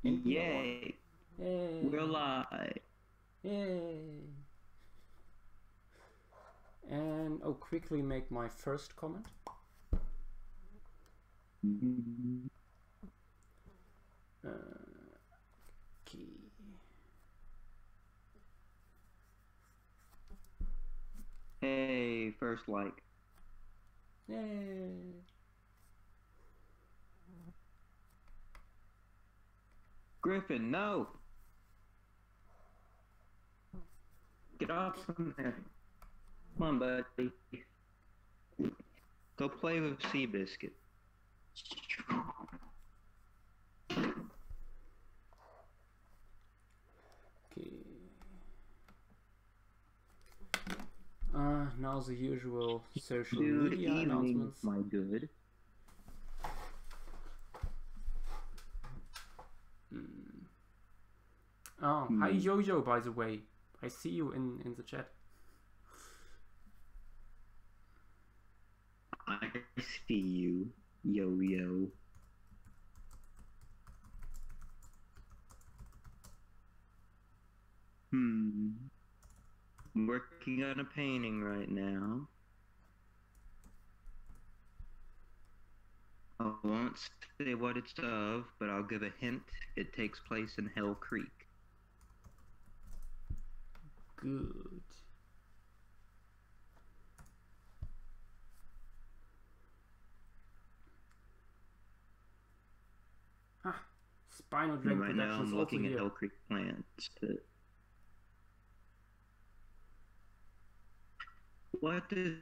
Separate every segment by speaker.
Speaker 1: Yay!
Speaker 2: Yay!
Speaker 1: We're live.
Speaker 2: Yay! And I'll quickly make my first comment. Okay.
Speaker 1: Hey, first like.
Speaker 2: Yay!
Speaker 1: Griffin, no! Get off from there. Come on, buddy. Go play with Seabiscuit.
Speaker 2: Okay. Now the usual social media announcements.
Speaker 1: My good.
Speaker 2: Oh, hi Yo-Yo, by the way. I see you in the chat.
Speaker 1: I see you, Yo-Yo. I'm working on a painting right now. I won't say what it's of, but I'll give a hint. It takes place in Hell Creek.
Speaker 2: Good. Spinal Dragon
Speaker 1: right now
Speaker 2: Productions
Speaker 1: I'm looking
Speaker 2: also
Speaker 1: at
Speaker 2: here.
Speaker 1: Hell Creek plants. What does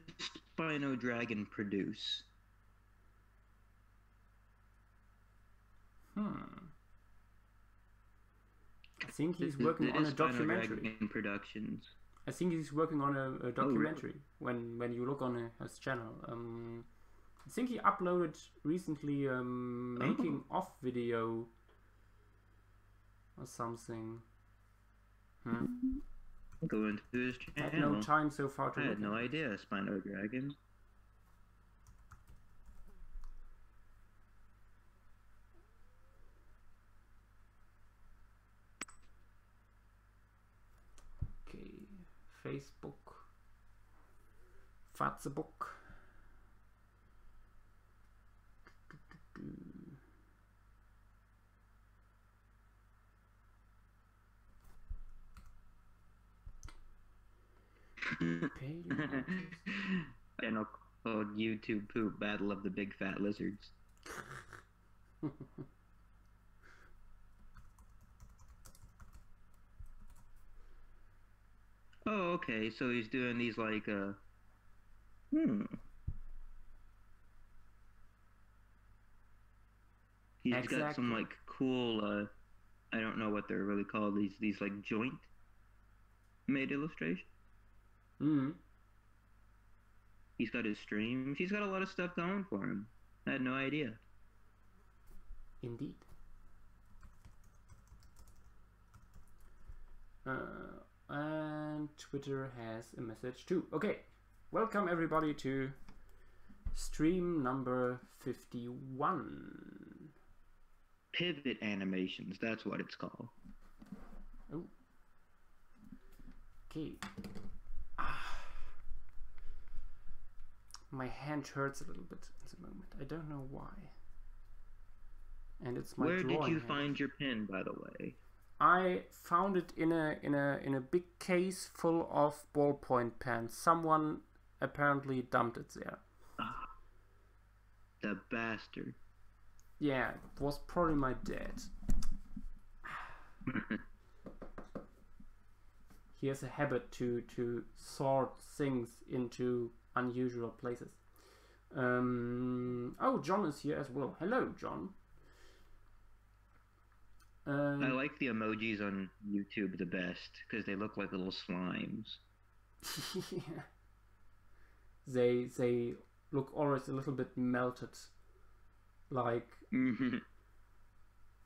Speaker 1: Spino Dragon produce?
Speaker 2: I think he's working on a documentary.
Speaker 1: Dragon Productions.
Speaker 2: I think he's working on a documentary. Oh, really? When you look on his channel, I think he uploaded recently making of video or something.
Speaker 1: Go into his channel.
Speaker 2: I had no time so far to
Speaker 1: I
Speaker 2: look
Speaker 1: had no idea, Spino Dragon.
Speaker 2: Okay, Facebook, Facebook.
Speaker 1: Channel called YouTube Poop Battle of the Big Fat Lizards. Oh, okay, so he's doing these like He's got some like cool I don't know what they're really called, these like joint made illustrations. He's got his streams. He's got a lot of stuff going for him. I had no idea.
Speaker 2: Indeed. And Twitter has a message too. Okay, welcome everybody to stream number 51.
Speaker 1: Pivot animations, that's what it's called.
Speaker 2: Oh. Okay. My hand hurts a little bit at the moment. I don't know why. And it's my
Speaker 1: Where
Speaker 2: drawing
Speaker 1: did you
Speaker 2: hand.
Speaker 1: find your pen, by the way?
Speaker 2: I found it in a big case full of ballpoint pens. Someone apparently dumped it there.
Speaker 1: Ah, the bastard.
Speaker 2: Yeah, it was probably my dad. He has a habit to sort things into unusual places. Oh, John is here as well. Hello, John.
Speaker 1: I like the emojis on YouTube the best because they look like little slimes.
Speaker 2: Yeah. They look always a little bit melted, like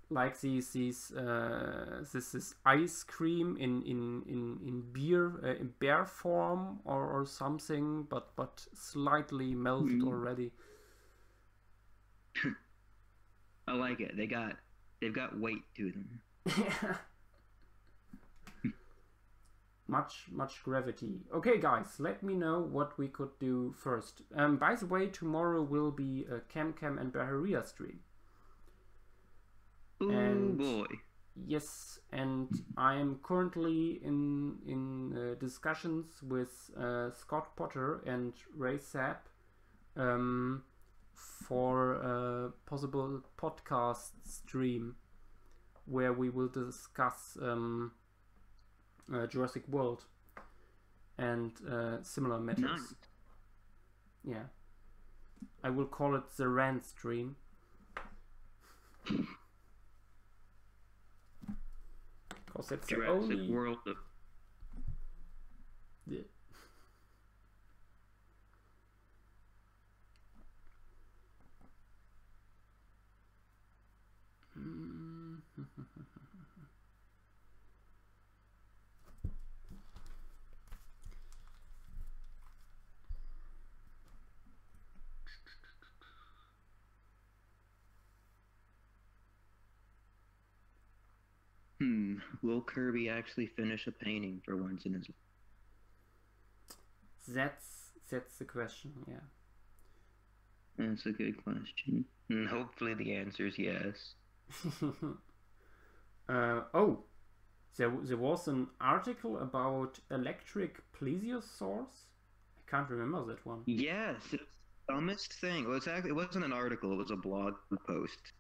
Speaker 2: like this ice cream in bear form or something, but slightly melted already.
Speaker 1: I like it. They got They've got weight to them.
Speaker 2: much gravity. Okay, guys, let me know what we could do first. By the way, tomorrow will be a Cam and Baharia stream.
Speaker 1: Oh boy.
Speaker 2: Yes, and I am currently in discussions with Scott Potter and Ray Sapp for a possible podcast stream where we will discuss Jurassic World and similar matters.
Speaker 1: Nice.
Speaker 2: Yeah, I will call it the rant stream. Because it's
Speaker 1: Jurassic
Speaker 2: the only
Speaker 1: World.
Speaker 2: Yeah.
Speaker 1: Will Kirby actually finish a painting for once in his life?
Speaker 2: That's the question, yeah.
Speaker 1: That's a good question. And hopefully the answer is yes.
Speaker 2: Oh, there was an article about electric plesiosaurs. I can't remember that one.
Speaker 1: Yes, it's the dumbest thing. Well, it wasn't an article, it was a blog post.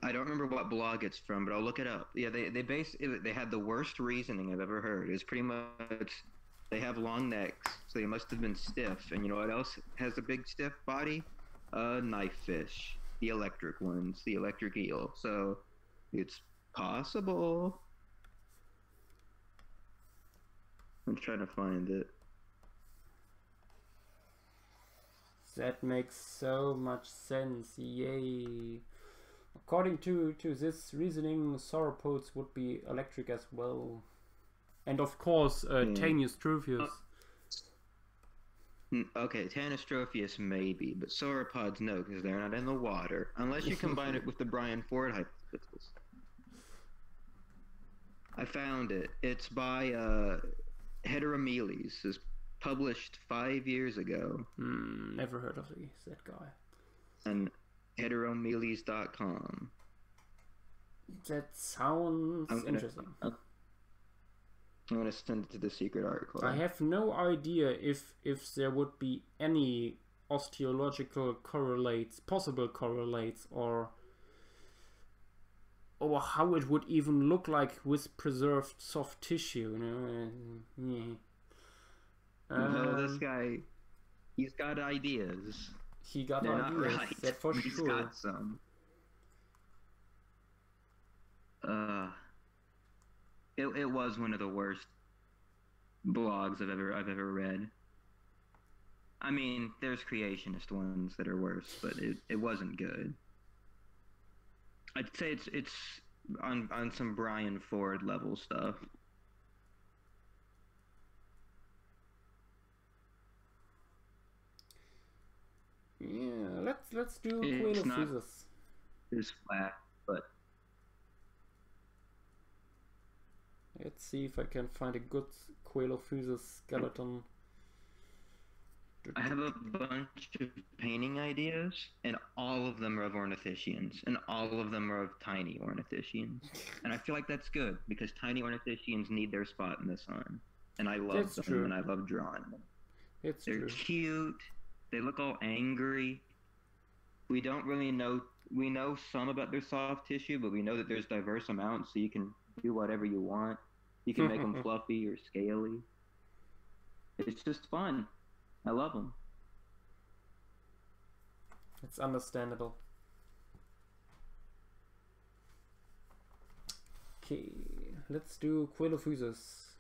Speaker 1: I don't remember what blog it's from, but I'll look it up. Yeah, they had the worst reasoning I've ever heard. It's pretty much they have long necks, so they must have been stiff. And you know what else has a big stiff body? Knife fish, the electric ones, the electric eel. So it's possible. I'm trying to find it.
Speaker 2: That makes so much sense. Yay. According to this reasoning, sauropods would be electric as well. And of course, Tanistropheus.
Speaker 1: Okay, Tanistropheus maybe, but sauropods no, because they're not in the water. Unless you combine it with the Brian Ford hypothesis. I found it. It's by Heteromeles. It's published 5 years ago.
Speaker 2: Never heard of that guy.
Speaker 1: And heteromeles.com.
Speaker 2: That sounds interesting.
Speaker 1: I'm gonna send it to the secret article.
Speaker 2: I have no idea if there would be any osteological possible correlates, or how it would even look like with preserved soft tissue.
Speaker 1: This guy, he's got ideas.
Speaker 2: He got
Speaker 1: They're
Speaker 2: ideas,
Speaker 1: not right.
Speaker 2: that for
Speaker 1: He's
Speaker 2: sure.
Speaker 1: got some. It was one of the worst blogs I've ever read. I mean, there's creationist ones that are worse, but it wasn't good. I'd say it's on some Brian Ford level stuff.
Speaker 2: Yeah, let's do
Speaker 1: It's not
Speaker 2: Quailophysis.
Speaker 1: It's flat, but
Speaker 2: Let's see if I can find a good Quailophysis skeleton.
Speaker 1: I have a bunch of painting ideas, and all of them are of ornithischians, and all of them are of tiny ornithischians. And I feel like that's good, because tiny ornithischians need their spot in the sun. And I love them,
Speaker 2: true.
Speaker 1: and I love drawing them. They're
Speaker 2: True.
Speaker 1: cute. They look all angry. We don't really know. We know some about their soft tissue, but we know that there's diverse amounts, so you can do whatever you want. You can make them fluffy or scaly. It's just fun. I love them.
Speaker 2: It's understandable. Okay, let's do Quailophysis.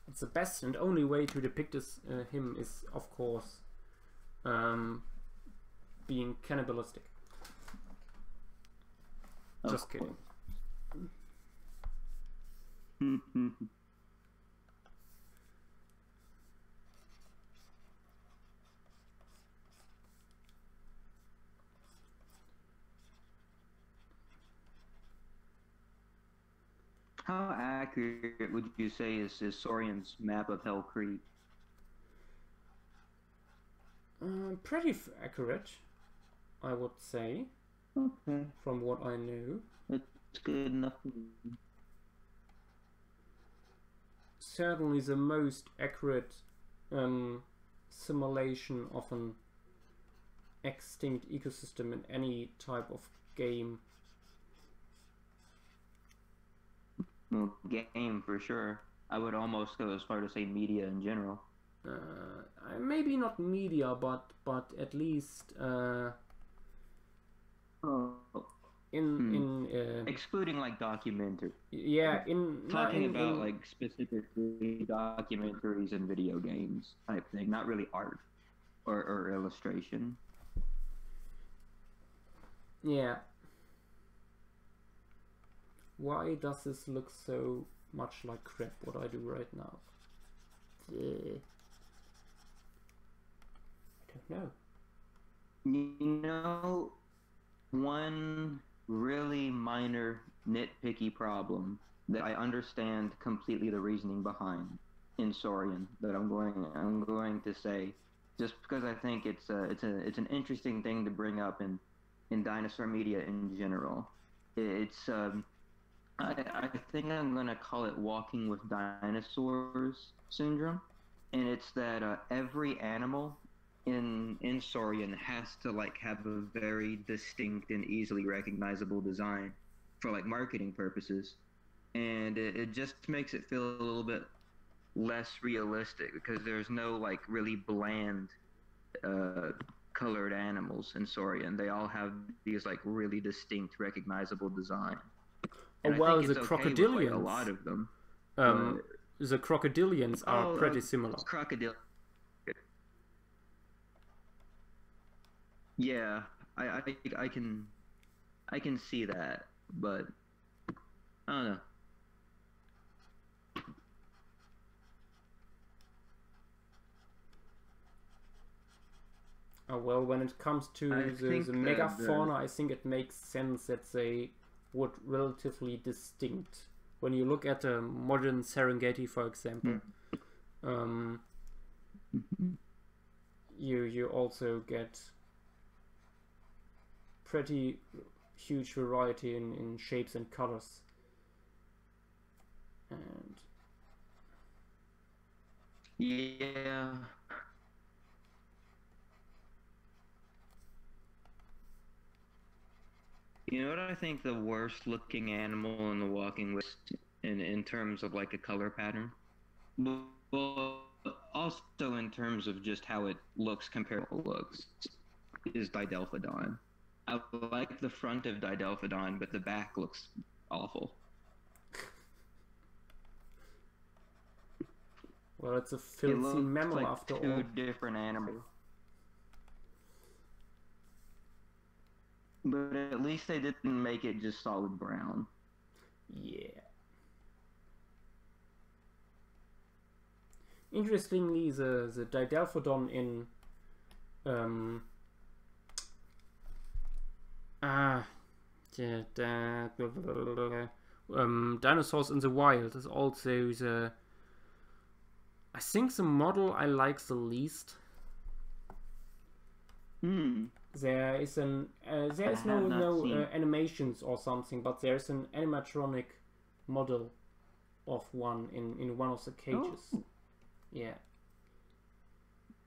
Speaker 2: It's the best and only way to depict him is, of course, being cannibalistic. Just kidding.
Speaker 1: How accurate would you say is Saurian's map of Hell Creek?
Speaker 2: Pretty accurate, I would say.
Speaker 1: Okay.
Speaker 2: From what I know.
Speaker 1: It's good enough.
Speaker 2: Certainly the most accurate simulation of an extinct ecosystem in any type of game.
Speaker 1: Well, game for sure. I would almost go as far to say media in general.
Speaker 2: Maybe not media, but at least
Speaker 1: excluding like documentary.
Speaker 2: Yeah,
Speaker 1: talking about like specifically documentaries and video games type thing, not really art or illustration.
Speaker 2: Yeah. Why does this look so much like crap, what I do right now? I don't know.
Speaker 1: You know, one really minor nitpicky problem that I understand completely the reasoning behind in Saurian that I'm going to say, just because I think it's an interesting thing to bring up in dinosaur media in general. It's I think I'm gonna call it walking with dinosaurs syndrome, and it's that every animal in Saurian has to like have a very distinct and easily recognizable design for like marketing purposes, and it just makes it feel a little bit less realistic because there's no like really bland colored animals in Saurian. They all have these like really distinct recognizable design.
Speaker 2: And well, the
Speaker 1: crocodilians, like, a lot of them.
Speaker 2: The crocodilians are pretty similar.
Speaker 1: Crocodile. Yeah, I can see that, but I don't know.
Speaker 2: Oh, well, when it comes to the megafauna, I think it makes sense that they would relatively distinct. When you look at a modern Serengeti, for example, you also get pretty huge variety in shapes and colors. And
Speaker 1: yeah. You know what I think the worst looking animal in the walking list in terms of like a color pattern? Well, also in terms of just how it looks compared to looks is Didelphodon. I like the front of Didelphodon, but the back looks awful.
Speaker 2: Well, it's a filthy mammal
Speaker 1: like
Speaker 2: after all.
Speaker 1: Two different animals. But at least they didn't make it just solid brown.
Speaker 2: Yeah. Interestingly, the Didelphodon in Dinosaurs in the Wild is also the, I think, the model I like the least. There is no animations or something, but there's an animatronic model of one in one of the cages. Oh. Yeah.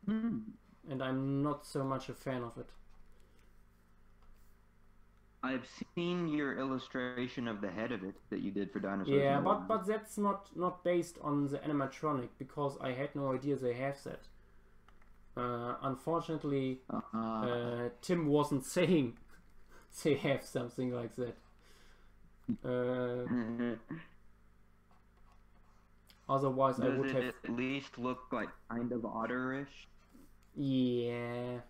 Speaker 2: And I'm not so much a fan of it.
Speaker 1: I've seen your illustration of the head of it that you did for Dinosaurs.
Speaker 2: Yeah, but that's not based on the animatronic, because I had no idea they have that. Unfortunately, Tim wasn't saying they have something like that. Otherwise, I would have
Speaker 1: at least look like kind of otter-ish.
Speaker 2: Yeah.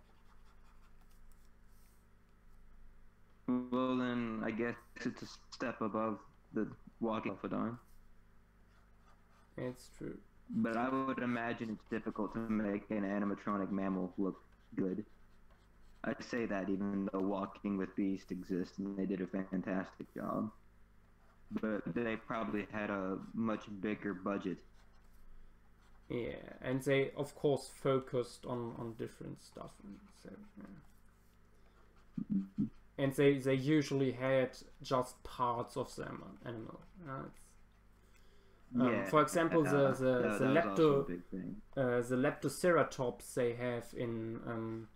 Speaker 1: Well, then I guess it's a step above the walking Didelphodon.
Speaker 2: It's true.
Speaker 1: But I would imagine it's difficult to make an animatronic mammal look good. I'd say that even though Walking with Beast exists and they did a fantastic job. but they probably had a much bigger budget.
Speaker 2: Yeah, and they of course focused on different stuff, and so yeah. And they usually had just parts of the animal. For example, the Leptoceratops they have in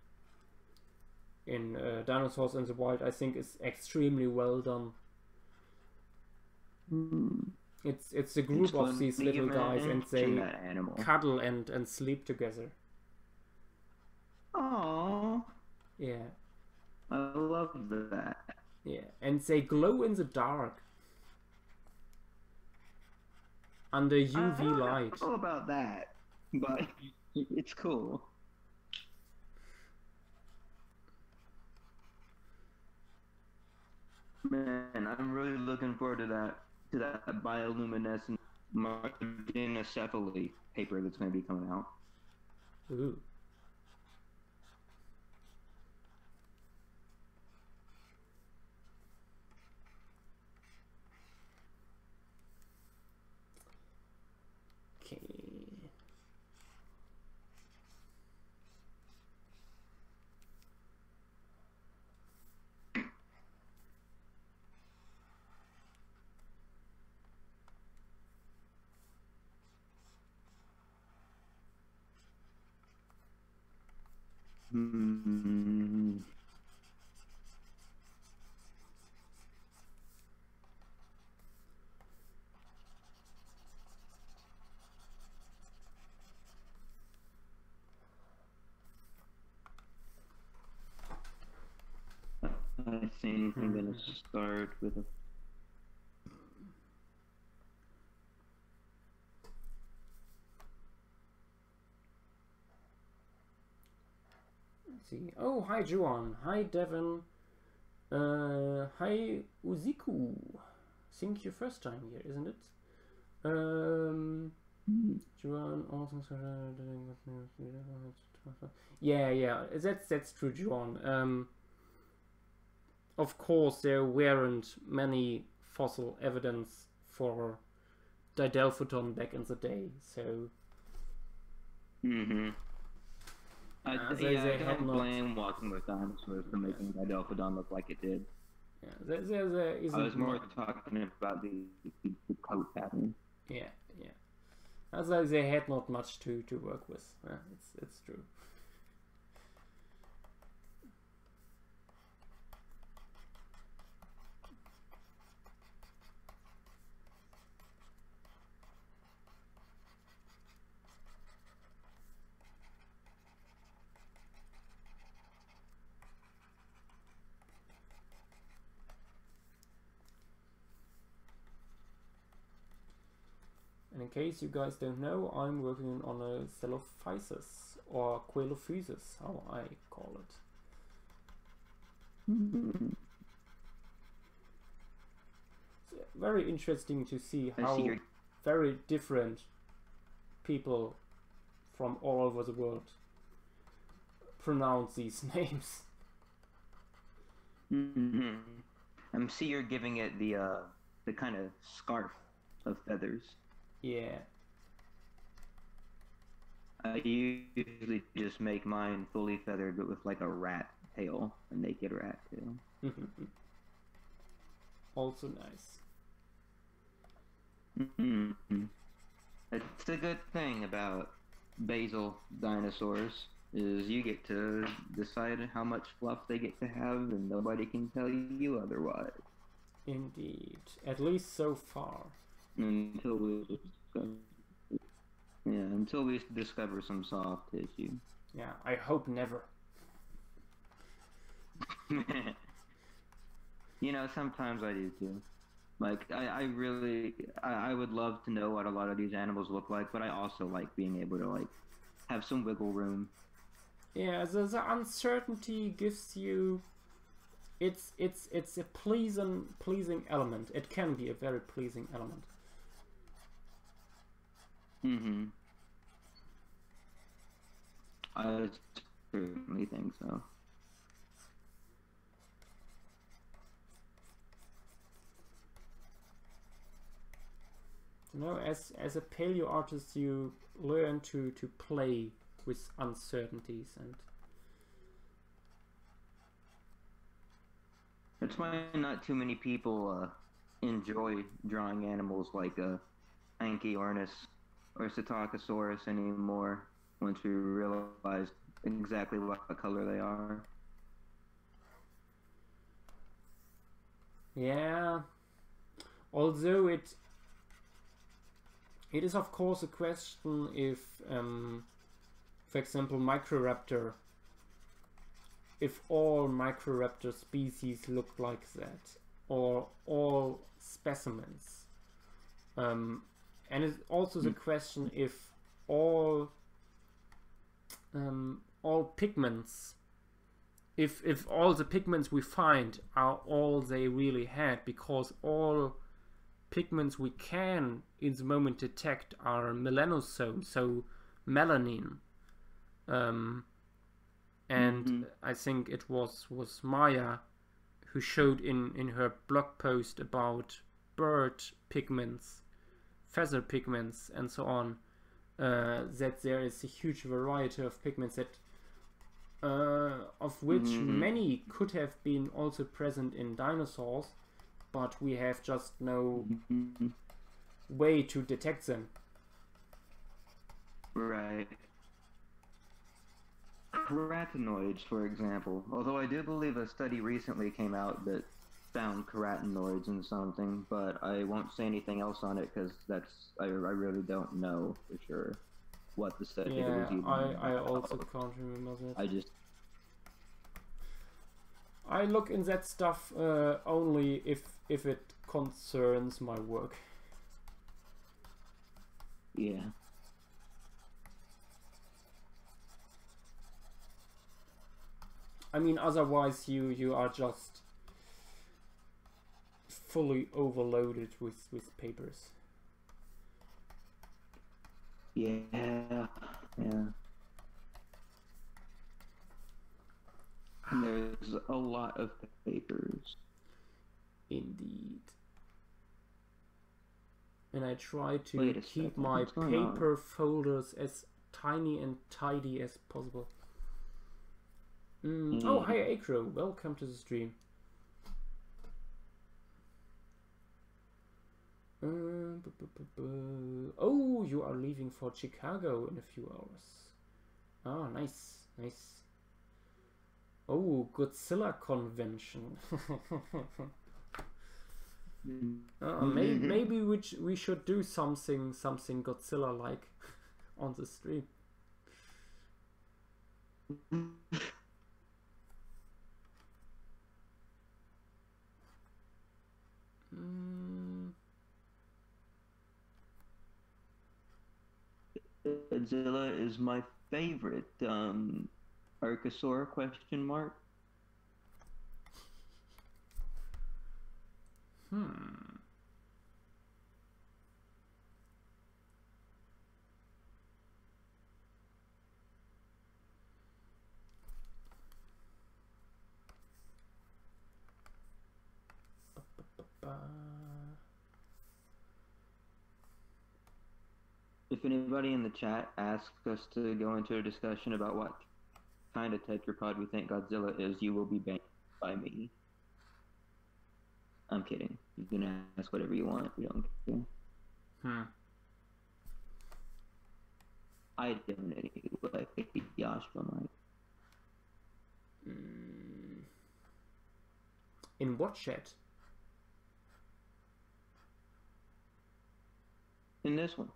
Speaker 2: Dinosaurs in the Wild, I think, is extremely well done. It's a group of these little guys, and they cuddle and sleep together.
Speaker 1: Aww.
Speaker 2: Yeah.
Speaker 1: I love that.
Speaker 2: Yeah, and they glow in the dark under UV light.
Speaker 1: I don't know about that, but it's cool. Man, I'm really looking forward to that bioluminescent marginocephaly paper that's going to be coming out.
Speaker 2: Ooh. Okay.
Speaker 1: I think I'm gonna start with a.
Speaker 2: Let's see. Oh, hi Juan. Hi Devin. Hi Uziku. Think your first time here, isn't it? Juan also started doing what news. Yeah. That's true, Juan. Of course, there weren't many fossil evidence for Didelphodon back in the day, so.
Speaker 1: I don't blame Walking with Dinosaurs for making Didelphodon look like it did.
Speaker 2: Yeah, there is.
Speaker 1: I was more talking about the coat pattern.
Speaker 2: Yeah. As though they had not much to work with. It's true. And in case you guys don't know, I'm working on a Celophysis, or Quelophysis, how I call it. It's very interesting to see how very different people from all over the world pronounce these names.
Speaker 1: I see you're giving it the kind of scarf of feathers.
Speaker 2: Yeah.
Speaker 1: I usually just make mine fully feathered, but with like a rat tail, a naked rat tail.
Speaker 2: Also nice.
Speaker 1: It's a good thing about basal dinosaurs is you get to decide how much fluff they get to have, and nobody can tell you otherwise.
Speaker 2: Indeed, at least so far.
Speaker 1: Until we discover some soft tissue.
Speaker 2: Yeah, I hope never.
Speaker 1: You know, sometimes I do too. Like, I would love to know what a lot of these animals look like, but I also like being able to, like, have some wiggle room.
Speaker 2: Yeah, the uncertainty gives you... It's a pleasing element. It can be a very pleasing element.
Speaker 1: I certainly think so.
Speaker 2: You know, as a paleo artist, you learn to play with uncertainties, and
Speaker 1: That's why not too many people enjoy drawing animals like Anchiornis or Psittacosaurus anymore once we realize exactly what color they are.
Speaker 2: yeah. Although it is of course a question if, for example, if all Microraptor species look like that, or all specimens. And it's also the question if all pigments, if all the pigments we find are all they really had, because all pigments we can in the moment detect are melanosomes, so melanin. And I think it was Maya who showed in her blog post about bird pigments, feather pigments, and so on, that there is a huge variety of pigments that of which many could have been also present in dinosaurs, but we have just no way to detect them.
Speaker 1: Right. Carotenoids, for example. Although I do believe a study recently came out that found carotenoids in something, but I won't say anything else on it because I really don't know for sure what the study was even.
Speaker 2: I also can't remember that. I look in that stuff only if it concerns my work.
Speaker 1: Yeah.
Speaker 2: I mean, otherwise you are just fully overloaded with papers.
Speaker 1: Yeah. There's a lot of papers.
Speaker 2: Indeed. And I try to keep my paper folders as tiny and tidy as possible. Oh, hi Acro, welcome to the stream. Oh, you are leaving for Chicago in a few hours. Ah, nice, nice. Oh, Godzilla convention. Maybe we should do something Godzilla like on the stream.
Speaker 1: Godzilla is my favorite. Archosaur ? If anybody in the chat asks us to go into a discussion about what kind of tetrapod we think Godzilla is, you will be banned by me. I'm kidding. You can ask whatever you want. We don't care. I definitely like Yashba Mike.
Speaker 2: In what chat?
Speaker 1: In this one.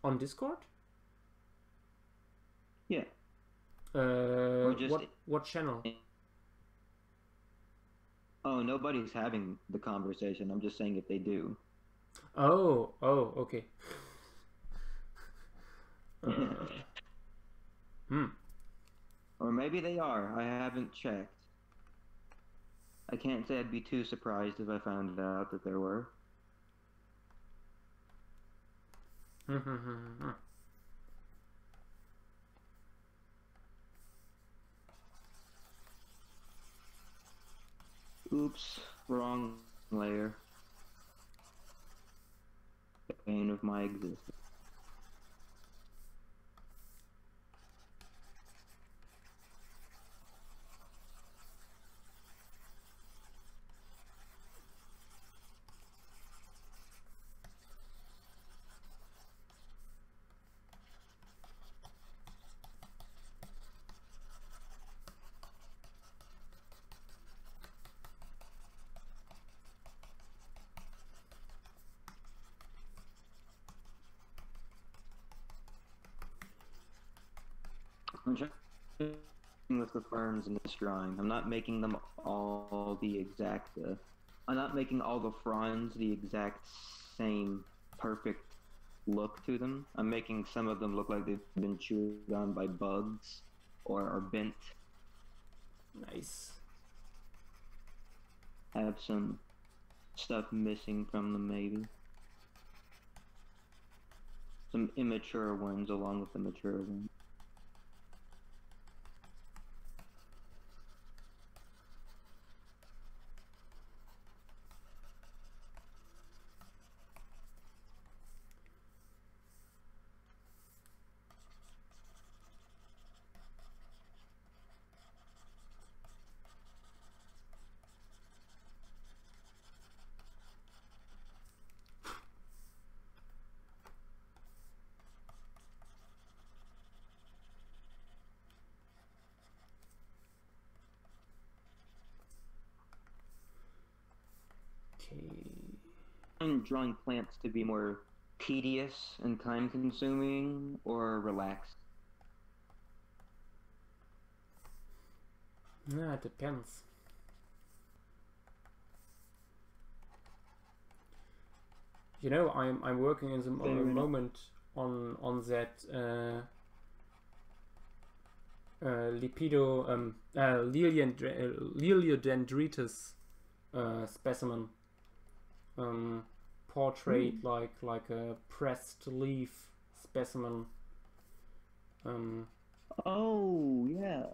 Speaker 2: On Discord?
Speaker 1: Yeah.
Speaker 2: Or just what channel?
Speaker 1: Oh, nobody's having the conversation. I'm just saying if they do.
Speaker 2: Oh, okay.
Speaker 1: Or maybe they are. I haven't checked. I can't say I'd be too surprised if I found out that there were. Oops, wrong layer. bane of my existence. I'm trying with the ferns in this drawing. I'm not making them all the exact. I'm not making all the fronds the exact same perfect look to them. I'm making some of them look like they've been chewed on by bugs or are bent.
Speaker 2: Nice.
Speaker 1: Have some stuff missing from them, maybe. Some immature ones along with the mature ones. I'm drawing plants to be more tedious and time-consuming or relaxed.
Speaker 2: Yeah, it depends. You know, I'm working in the moment on that Liliodendritis specimen. Portrait like a pressed leaf specimen.
Speaker 1: Oh yeah.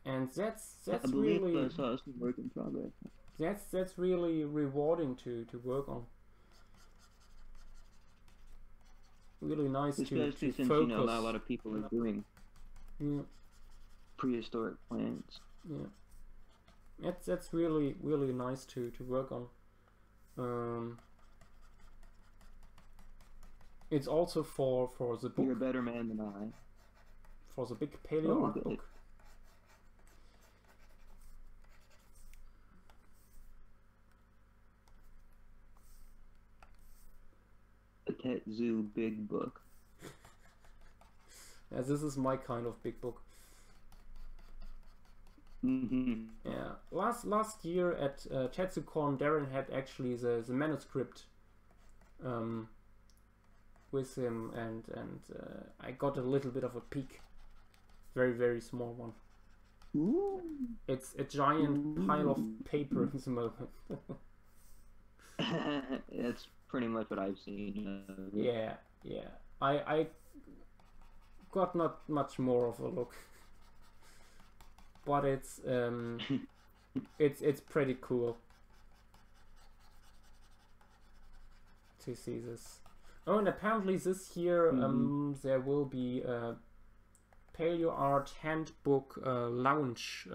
Speaker 2: And that's
Speaker 1: I believe
Speaker 2: really
Speaker 1: I saw some work in progress.
Speaker 2: That's really rewarding to work on. Really nice
Speaker 1: Especially
Speaker 2: to
Speaker 1: since
Speaker 2: focus.
Speaker 1: you know not a lot of people are doing prehistoric plants.
Speaker 2: Yeah, that's really nice to work on. It's also for the book.
Speaker 1: You're a better man than I.
Speaker 2: For the big paleo art book.
Speaker 1: The Tetsu big book.
Speaker 2: Yeah, this is my kind of big book. Yeah, last year at TetsuCon, Darren had actually the manuscript with him, and I got a little bit of a peek. Very small one.
Speaker 1: Ooh.
Speaker 2: It's a giant pile of paper at the moment.
Speaker 1: That's pretty much what I've seen.
Speaker 2: Yeah. I got not much more of a look, but it's pretty cool to see this. Oh, and apparently this year there will be a Paleo Art Handbook launch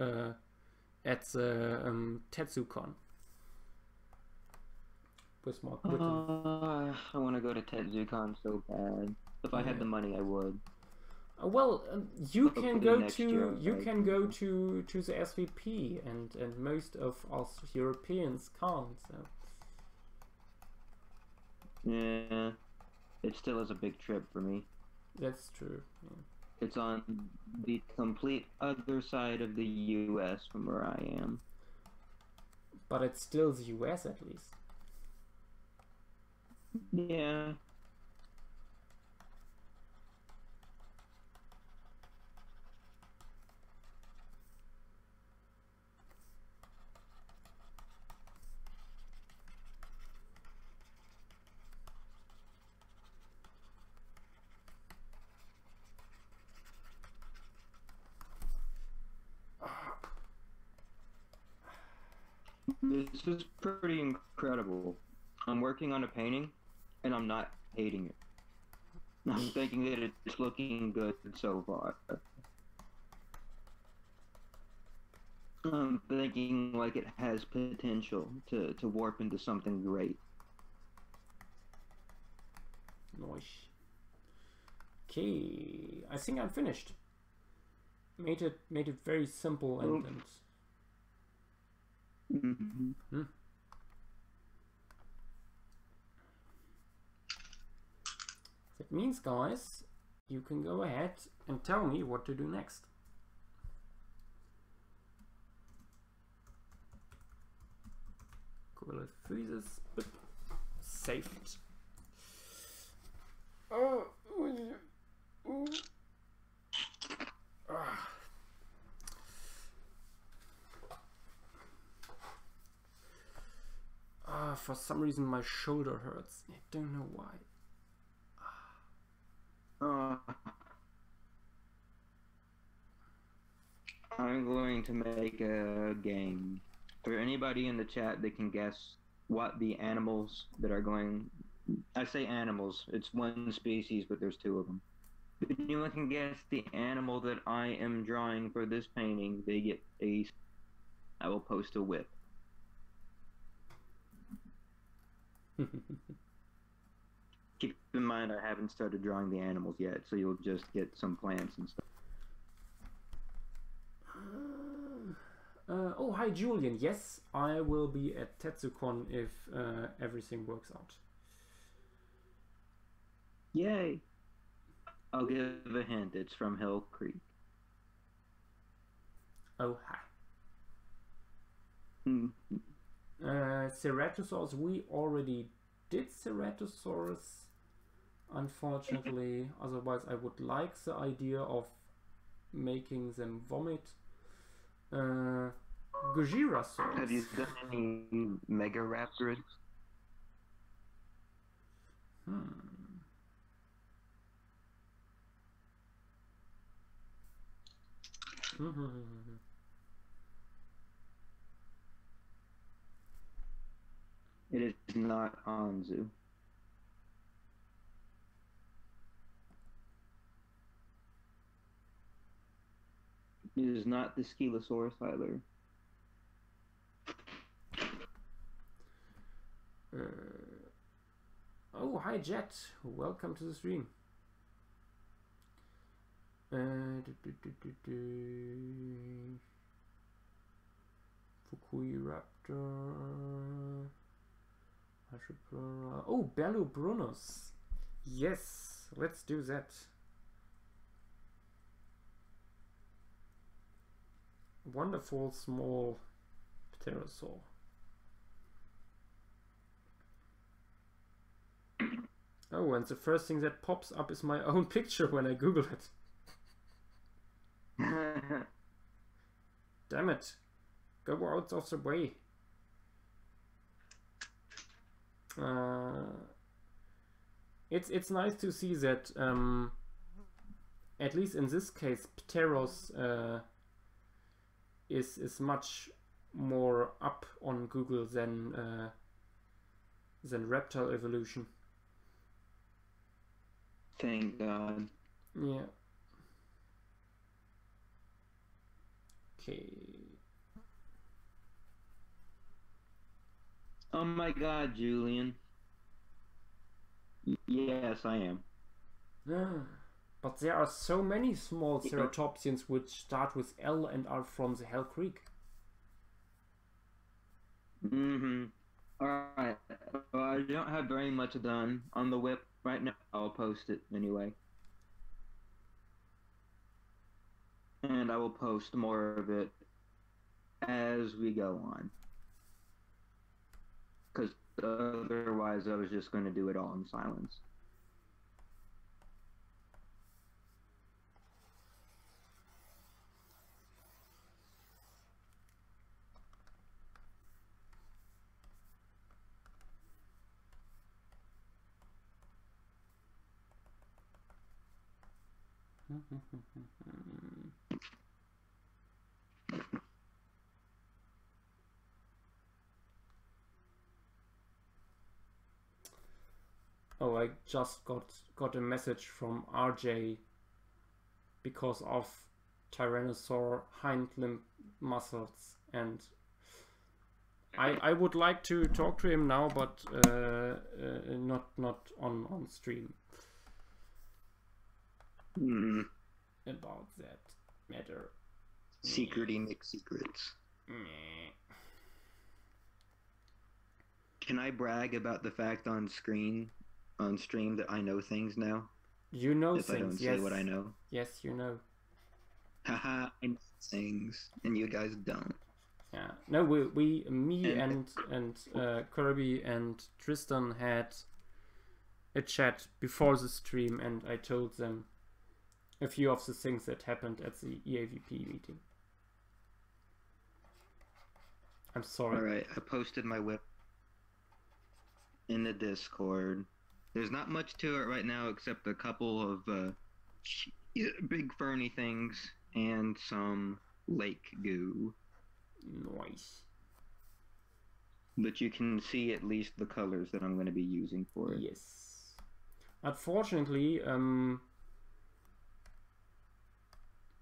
Speaker 2: at the TetsuCon. With Mark Whitten.
Speaker 1: I want to go to TetsuCon so bad. If I had the money, I would.
Speaker 2: Well, you can go to the SVP, and most of us Europeans can't. So.
Speaker 1: Yeah, it still is a big trip for me.
Speaker 2: That's true. Yeah.
Speaker 1: It's on the complete other side of the U.S. from where I am.
Speaker 2: But it's still the U.S. at least.
Speaker 1: Yeah. This is pretty incredible. I'm working on a painting and I'm not hating it. I'm thinking that it's looking good so far. I'm thinking like it has potential to warp into something great.
Speaker 2: Nice. Okay, I think I'm finished. Made it very simple and
Speaker 1: Mm-hmm.
Speaker 2: That means, guys, you can go ahead and tell me what to do next. Gorilla freezes, but saved. Oh, for some reason my shoulder hurts. I don't know why.
Speaker 1: I'm going to make a game. For anybody in the chat that can guess what the animals that are going... I say animals, it's one species, but there's two of them. If anyone can guess the animal that I am drawing for this painting, they get a... I will post a whip. Keep in mind I haven't started drawing the animals yet, so you'll just get some plants and stuff.
Speaker 2: Oh, hi Julian. Yes, I will be at TetsuCon if everything works out.
Speaker 1: Yay! I'll give a hint. It's from Hill Creek.
Speaker 2: Oh, hi.
Speaker 1: Mm-hmm.
Speaker 2: Ceratosaurus, we already did Ceratosaurus, unfortunately. Otherwise, I would like the idea of making them vomit. Gojirasaurus.
Speaker 1: Have you done any Megaraptorids? It is not Anzu. It is not the Skelosaurus either.
Speaker 2: Oh, hi Jet. Welcome to the stream. Fukui Raptor. Oh, Bellubrunus. Yes, let's do that. Wonderful small pterosaur. Oh, and the first thing that pops up is my own picture when I Google it. Damn it. Go out of the way. It's nice to see that at least in this case Pteros is much more up on Google than Reptile Evolution.
Speaker 1: Thank God.
Speaker 2: Yeah. Okay.
Speaker 1: Oh my God, Julian. Yes, I am.
Speaker 2: But there are so many small ceratopsians which start with L and are from the Hell Creek.
Speaker 1: Mm-hmm. Alright. Well, I don't have very much done on the whip right now. I'll post it anyway. And I will post more of it as we go on. Because otherwise I was just going to do it all in silence.
Speaker 2: Oh, I just got a message from RJ because of Tyrannosaur hind limb muscles, and I would like to talk to him now, but not on stream about that matter.
Speaker 1: Secrety McSecrets.
Speaker 2: Meh.
Speaker 1: Can I brag about the fact on stream that I know things now?
Speaker 2: You know
Speaker 1: if
Speaker 2: things,
Speaker 1: I don't
Speaker 2: yes.
Speaker 1: say what I know.
Speaker 2: Yes, you know.
Speaker 1: Haha, I know things, and you guys don't.
Speaker 2: Yeah. No, me and Kirby and Tristan had a chat before the stream, and I told them a few of the things that happened at the EAVP meeting. I'm sorry.
Speaker 1: Alright, I posted my whip in the Discord. There's not much to it right now except a couple of big ferny things and some lake goo.
Speaker 2: Nice.
Speaker 1: But you can see at least the colors that I'm going to be using for it.
Speaker 2: Yes. Unfortunately,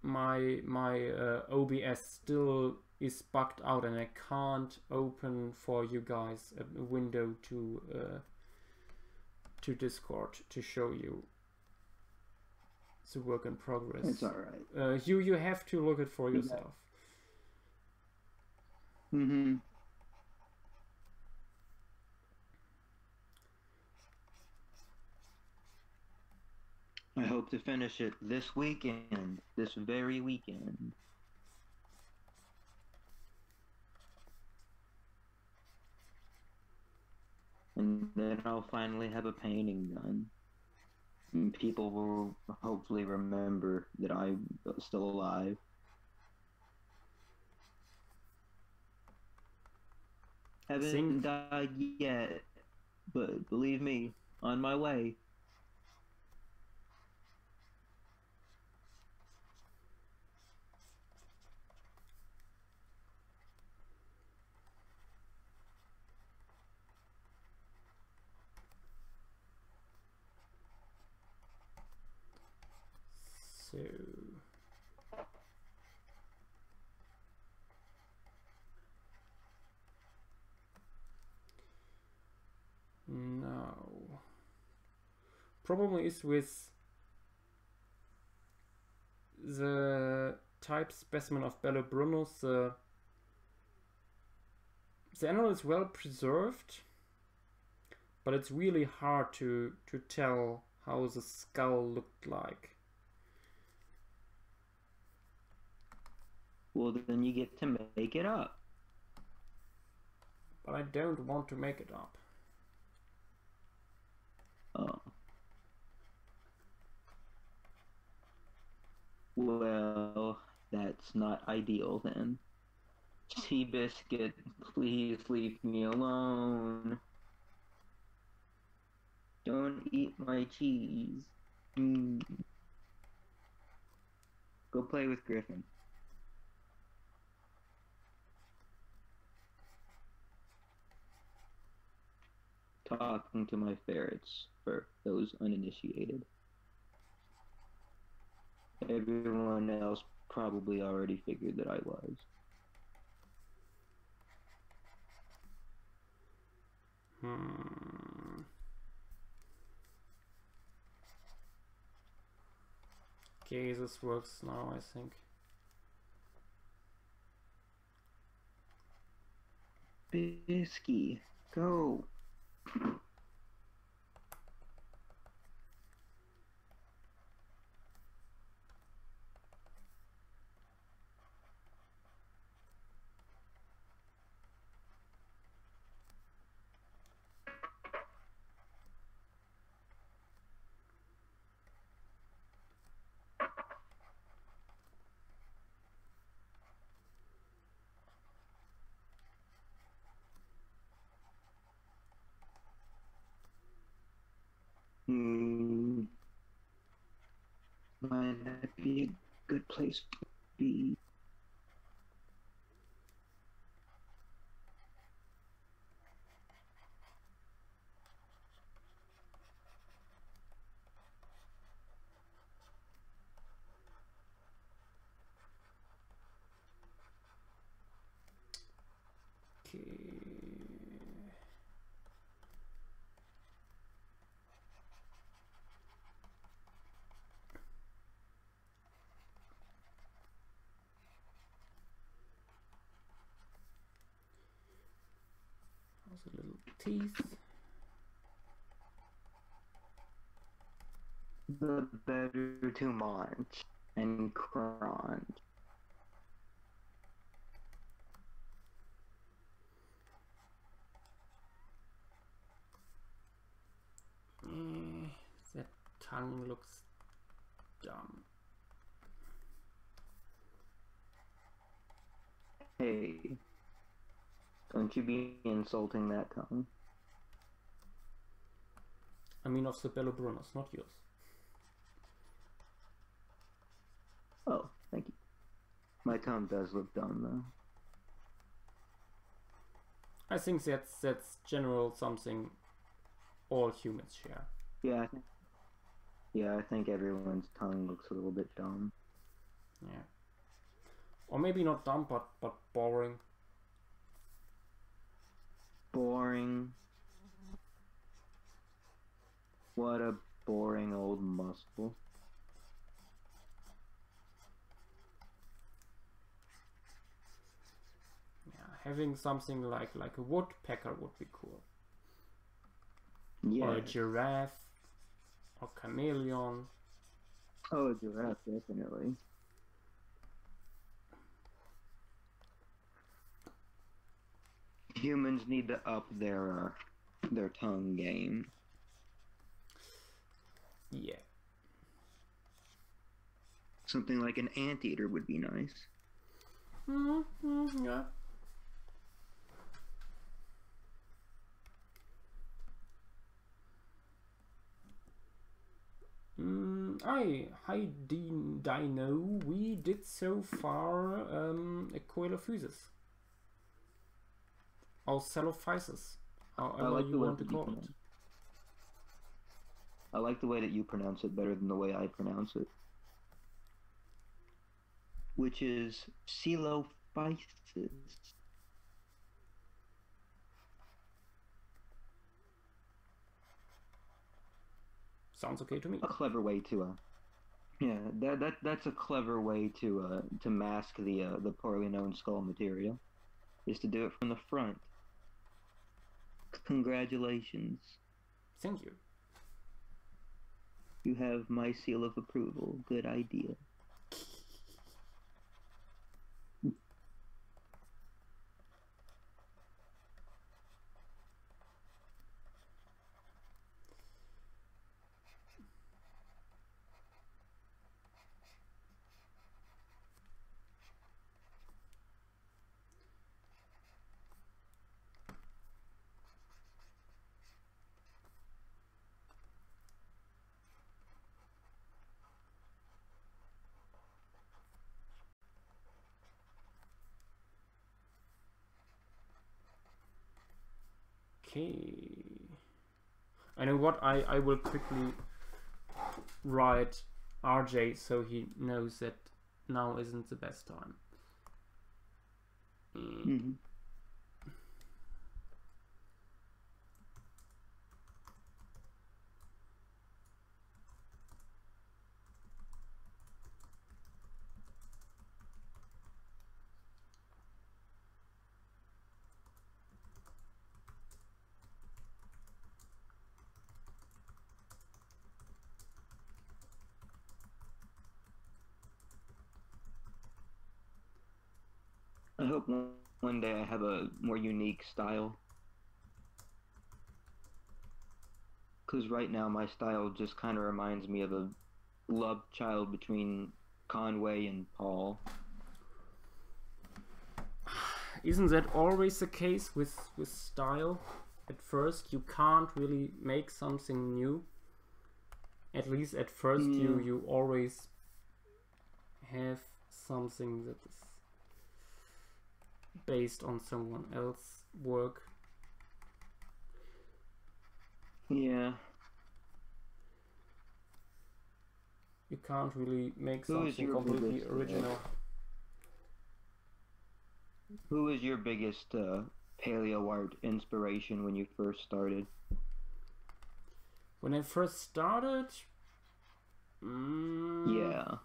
Speaker 2: my OBS still is bugged out, and I can't open for you guys a window to Discord to show you the work in progress.
Speaker 1: It's alright.
Speaker 2: You have to look it for yourself.
Speaker 1: Mm-hmm. I hope to finish it this weekend, this very weekend. And then I'll finally have a painting done. And people will hopefully remember that I'm still alive. Haven't died yet, but believe me, on my way.
Speaker 2: So now, problem is with the type specimen of Bellobrunus, the animal is well preserved, but it's really hard to tell how the skull looked like.
Speaker 1: Well, then you get to make it up.
Speaker 2: But I don't want to make it up.
Speaker 1: Oh. Well, that's not ideal then. Seabiscuit, please leave me alone. Don't eat my cheese. Go play with Griffin. Talking to my ferrets, for those uninitiated. Everyone else probably already figured that I was.
Speaker 2: Okay, this works now, I think.
Speaker 1: Bisky, go. Might that be a good place to be?
Speaker 2: Okay. Also little teeth.
Speaker 1: The better to munch and crunch.
Speaker 2: That tongue looks dumb.
Speaker 1: Hey, don't you be insulting that tongue.
Speaker 2: I mean of the Bellobrunners, not yours.
Speaker 1: Oh, thank you. My tongue does look dumb though.
Speaker 2: I think that's general something all humans share.
Speaker 1: Yeah, I think everyone's tongue looks a little bit dumb.
Speaker 2: Yeah. Or maybe not dumb, but boring.
Speaker 1: Boring. What a boring old muscle.
Speaker 2: Yeah, having something like a woodpecker would be cool.
Speaker 1: Yeah.
Speaker 2: Or a giraffe, or chameleon.
Speaker 1: Oh, a giraffe, definitely. Humans need to up their tongue game.
Speaker 2: Yeah.
Speaker 1: Something like an anteater would be nice.
Speaker 2: Yeah. Hi Dino, we did so far a coelophysis. Or celophysis, however you want to call it.
Speaker 1: I like the way that you pronounce it better than the way I pronounce it. Which is celophysis.
Speaker 2: Sounds okay to me.
Speaker 1: A clever way to yeah, that's a clever way to mask the poorly known skull material. Is to do it from the front. Congratulations.
Speaker 2: Thank you.
Speaker 1: You have my seal of approval. Good idea.
Speaker 2: Okay. I know what, I will quickly write RJ so he knows that now isn't the best time.
Speaker 1: Mm-hmm. I hope one day I have a more unique style. Because right now my style just kind of reminds me of a love child between Conway and Paul.
Speaker 2: Isn't that always the case with style? At first you can't really make something new. At least at first you always have something that is based on someone else's work.
Speaker 1: Yeah.
Speaker 2: You can't really make something completely original.
Speaker 1: Who is your biggest paleo art inspiration when you first started?
Speaker 2: When I first started,
Speaker 1: Yeah.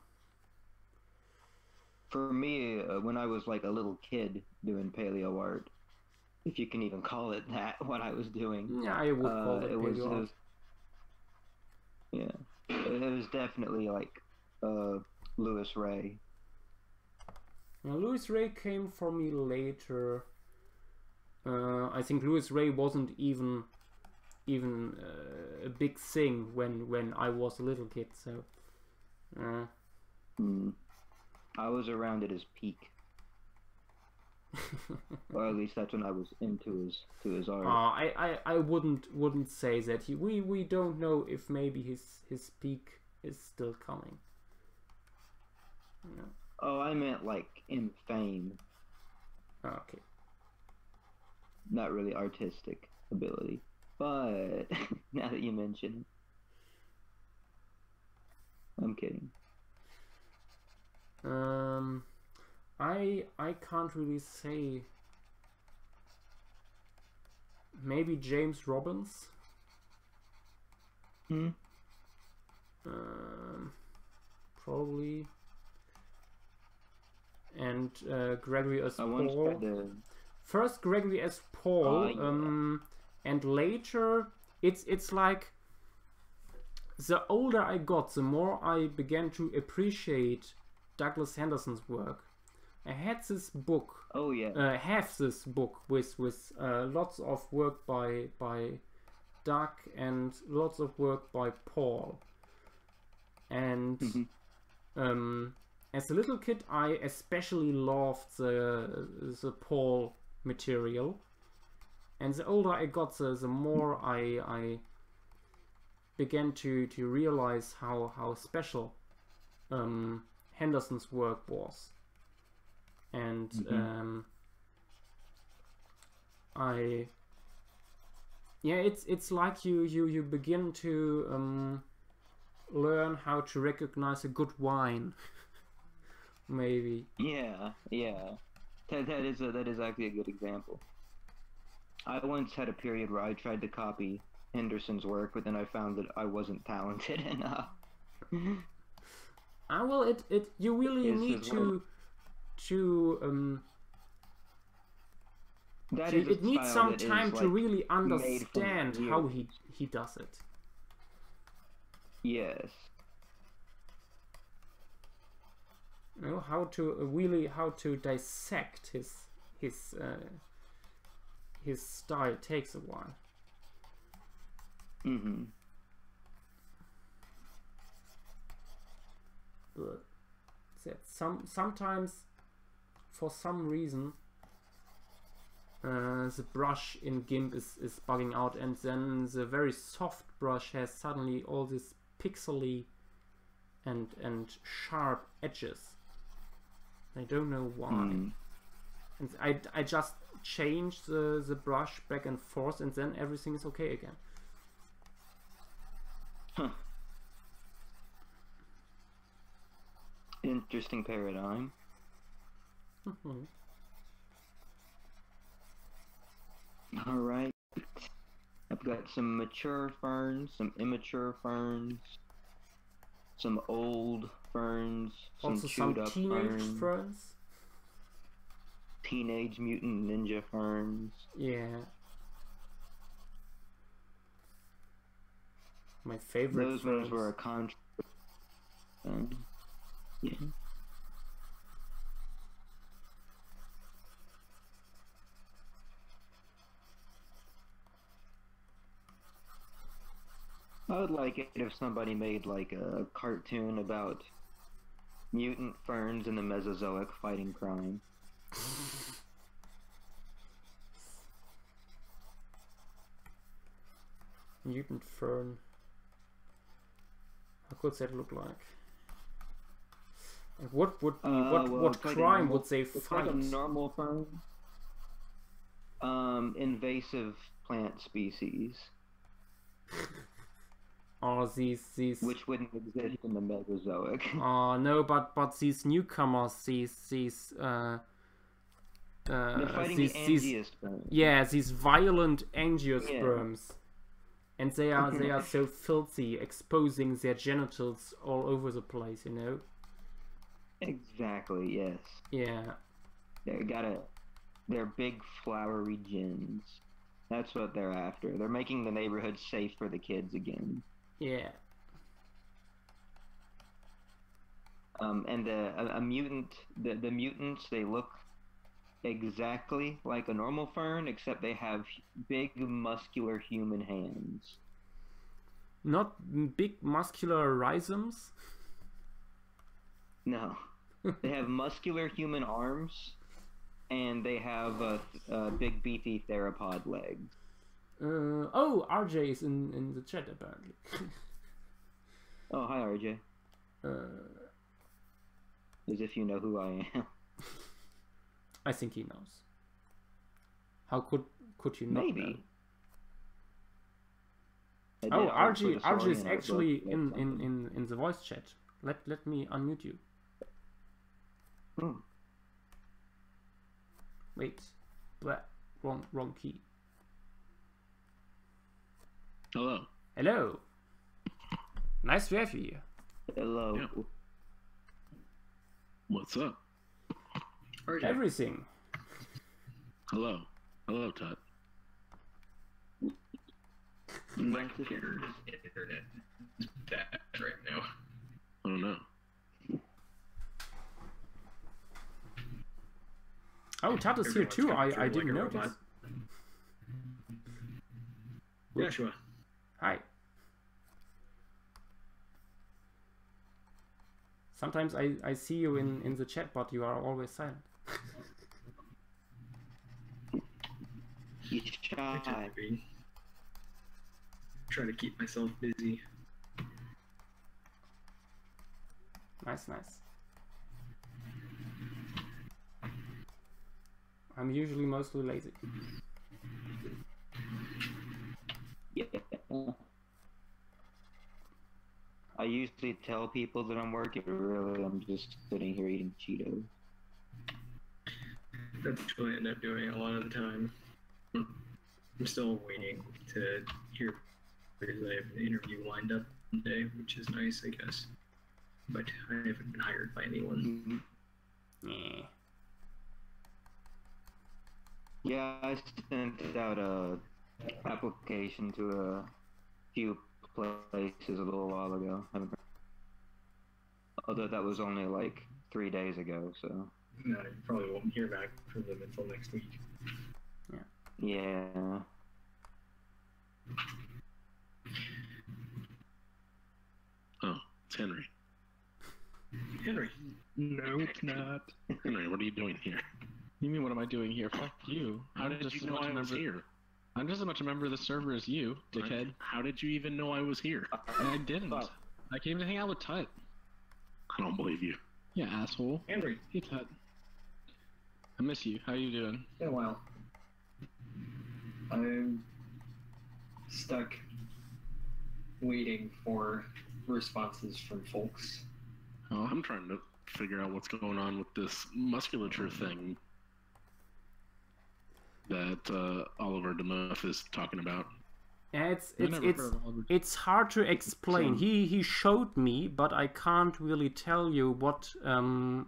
Speaker 1: For me, when I was like a little kid doing paleo art, if you can even call it that, what I was doing.
Speaker 2: yeah, I would call it paleo art.
Speaker 1: Yeah, it was definitely like Louis Ray.
Speaker 2: Now, Louis Ray came for me later. I think Louis Ray wasn't even a big thing when I was a little kid. So.
Speaker 1: I was around at his peak. Or at least that's when I was into his art.
Speaker 2: I wouldn't say that. We don't know if maybe his peak is still coming. No.
Speaker 1: Oh, I meant like in fame.
Speaker 2: Okay.
Speaker 1: Not really artistic ability. But now that you mention it. I'm kidding.
Speaker 2: I can't really say. Maybe James Robbins. Probably. And Gregory S. Paul. First Gregory S. Paul,
Speaker 1: yeah.
Speaker 2: And later it's like the older I got, the more I began to appreciate Douglas Henderson's work. I had this book.
Speaker 1: Oh yeah.
Speaker 2: Have this book with lots of work by Doug and lots of work by Paul. And as a little kid, I especially loved the Paul material. And the older I got, the more I began to realize how special Henderson's work was. And it's like you begin to learn how to recognize a good wine. Maybe.
Speaker 1: Yeah. That is actually a good example. I once had a period where I tried to copy Henderson's work, but then I found that I wasn't talented enough.
Speaker 2: Well, you really need to it needs some time to really understand how he does it.
Speaker 1: Yes.
Speaker 2: You know, how to dissect his style takes a while. But sometimes for some reason the brush in GIMP is bugging out, and then the very soft brush has suddenly all this pixely and sharp edges. I don't know why. And I just change the brush back and forth, and then everything is okay again.
Speaker 1: Huh. Interesting paradigm. All right. I've got some mature ferns, some immature ferns, some old ferns,
Speaker 2: also
Speaker 1: some chewed up
Speaker 2: teenage ferns.
Speaker 1: Teenage Mutant Ninja ferns.
Speaker 2: Yeah. My favorite.
Speaker 1: Those ones were a contrast. Yeah. I would like it if somebody made like a cartoon about mutant ferns in the Mesozoic fighting crime.
Speaker 2: Mutant fern. How could that look like? And what would be what crime would they fight?
Speaker 1: Like a normal fern. Invasive plant species.
Speaker 2: Or these
Speaker 1: which wouldn't exist in the Mesozoic.
Speaker 2: No, but these newcomers, these
Speaker 1: They're fighting
Speaker 2: these,
Speaker 1: the
Speaker 2: these
Speaker 1: angiosperms.
Speaker 2: yeah, these violent angiosperms, and they are so filthy, exposing their genitals all over the place, you know.
Speaker 1: Exactly. Yes.
Speaker 2: Yeah.
Speaker 1: They're big flowery gins. That's what they're after. They're making the neighborhood safe for the kids again.
Speaker 2: Yeah.
Speaker 1: And a mutant, the mutants, they look exactly like a normal fern, except they have big, muscular human hands.
Speaker 2: Not big muscular rhizomes?
Speaker 1: No. They have muscular human arms, and they have big, beefy theropod legs.
Speaker 2: Oh, RJ is in the chat, apparently.
Speaker 1: Oh, hi, RJ. As if you know who I am.
Speaker 2: I think he knows. How could you not
Speaker 1: Maybe.
Speaker 2: know? Oh, RJ is actually in the voice chat. Let me unmute you.
Speaker 1: Hmm.
Speaker 2: Wait, wrong key.
Speaker 3: Hello.
Speaker 2: Hello. Nice to have you here.
Speaker 1: Hello.
Speaker 3: Yeah. What's up?
Speaker 2: Everything.
Speaker 3: Hello. Hello, Tut.
Speaker 4: My computer's internet is bad right now.
Speaker 3: I don't know.
Speaker 2: Oh, Tat is here too. I didn't notice.
Speaker 4: Robot. Joshua.
Speaker 2: Hi. Sometimes I see you in the chat, but you are always silent.
Speaker 1: He's
Speaker 4: I try
Speaker 1: shy.
Speaker 4: to be. Try to keep myself busy.
Speaker 2: Nice. I'm usually mostly lazy.
Speaker 1: Yeah. I usually tell people that I'm working, but really I'm just sitting here eating Cheetos.
Speaker 4: That's what I end up doing a lot of the time. I'm still waiting to hear because I have an interview lined up today, which is nice, I guess. But I haven't been hired by anyone.
Speaker 2: Yeah.
Speaker 1: Yeah, I sent out a application to a few places a little while ago. Although that was only like 3 days ago, so.
Speaker 4: No, I probably won't hear back from them until next week.
Speaker 1: Yeah.
Speaker 3: Oh, it's Henry.
Speaker 4: Henry.
Speaker 5: No, it's not.
Speaker 3: Henry, what are you doing here?
Speaker 5: You mean what am I doing here? Fuck you.
Speaker 3: How did you know I was here?
Speaker 5: I'm just as much a member of the server as you, dickhead.
Speaker 3: How did you even know I was here?
Speaker 5: I didn't. I came to hang out with Tut.
Speaker 3: I don't believe you.
Speaker 5: Yeah, asshole.
Speaker 4: Henry.
Speaker 5: Hey, Tut. I miss you. How you doing?
Speaker 4: Been a while. I'm stuck waiting for responses from folks.
Speaker 5: Oh,
Speaker 3: I'm trying to figure out what's going on with this musculature thing that Oliver DeMuff is talking about.
Speaker 2: Yeah,
Speaker 5: I never heard of Oliver.
Speaker 2: it's hard to explain. He showed me, but I can't really tell you what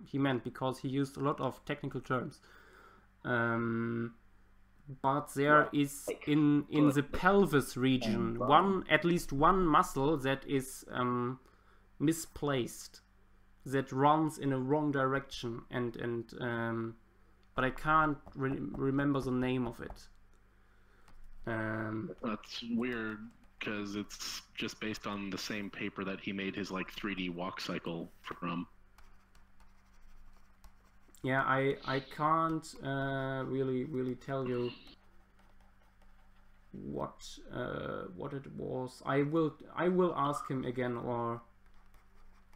Speaker 2: he meant because he used a lot of technical terms. But there is in the pelvis region at least one muscle that is misplaced, that runs in a wrong direction, and but I can't remember the name of it.
Speaker 3: That's weird because it's just based on the same paper that he made his like 3D walk cycle from.
Speaker 2: Yeah, I can't really tell you what it was. I will ask him again, or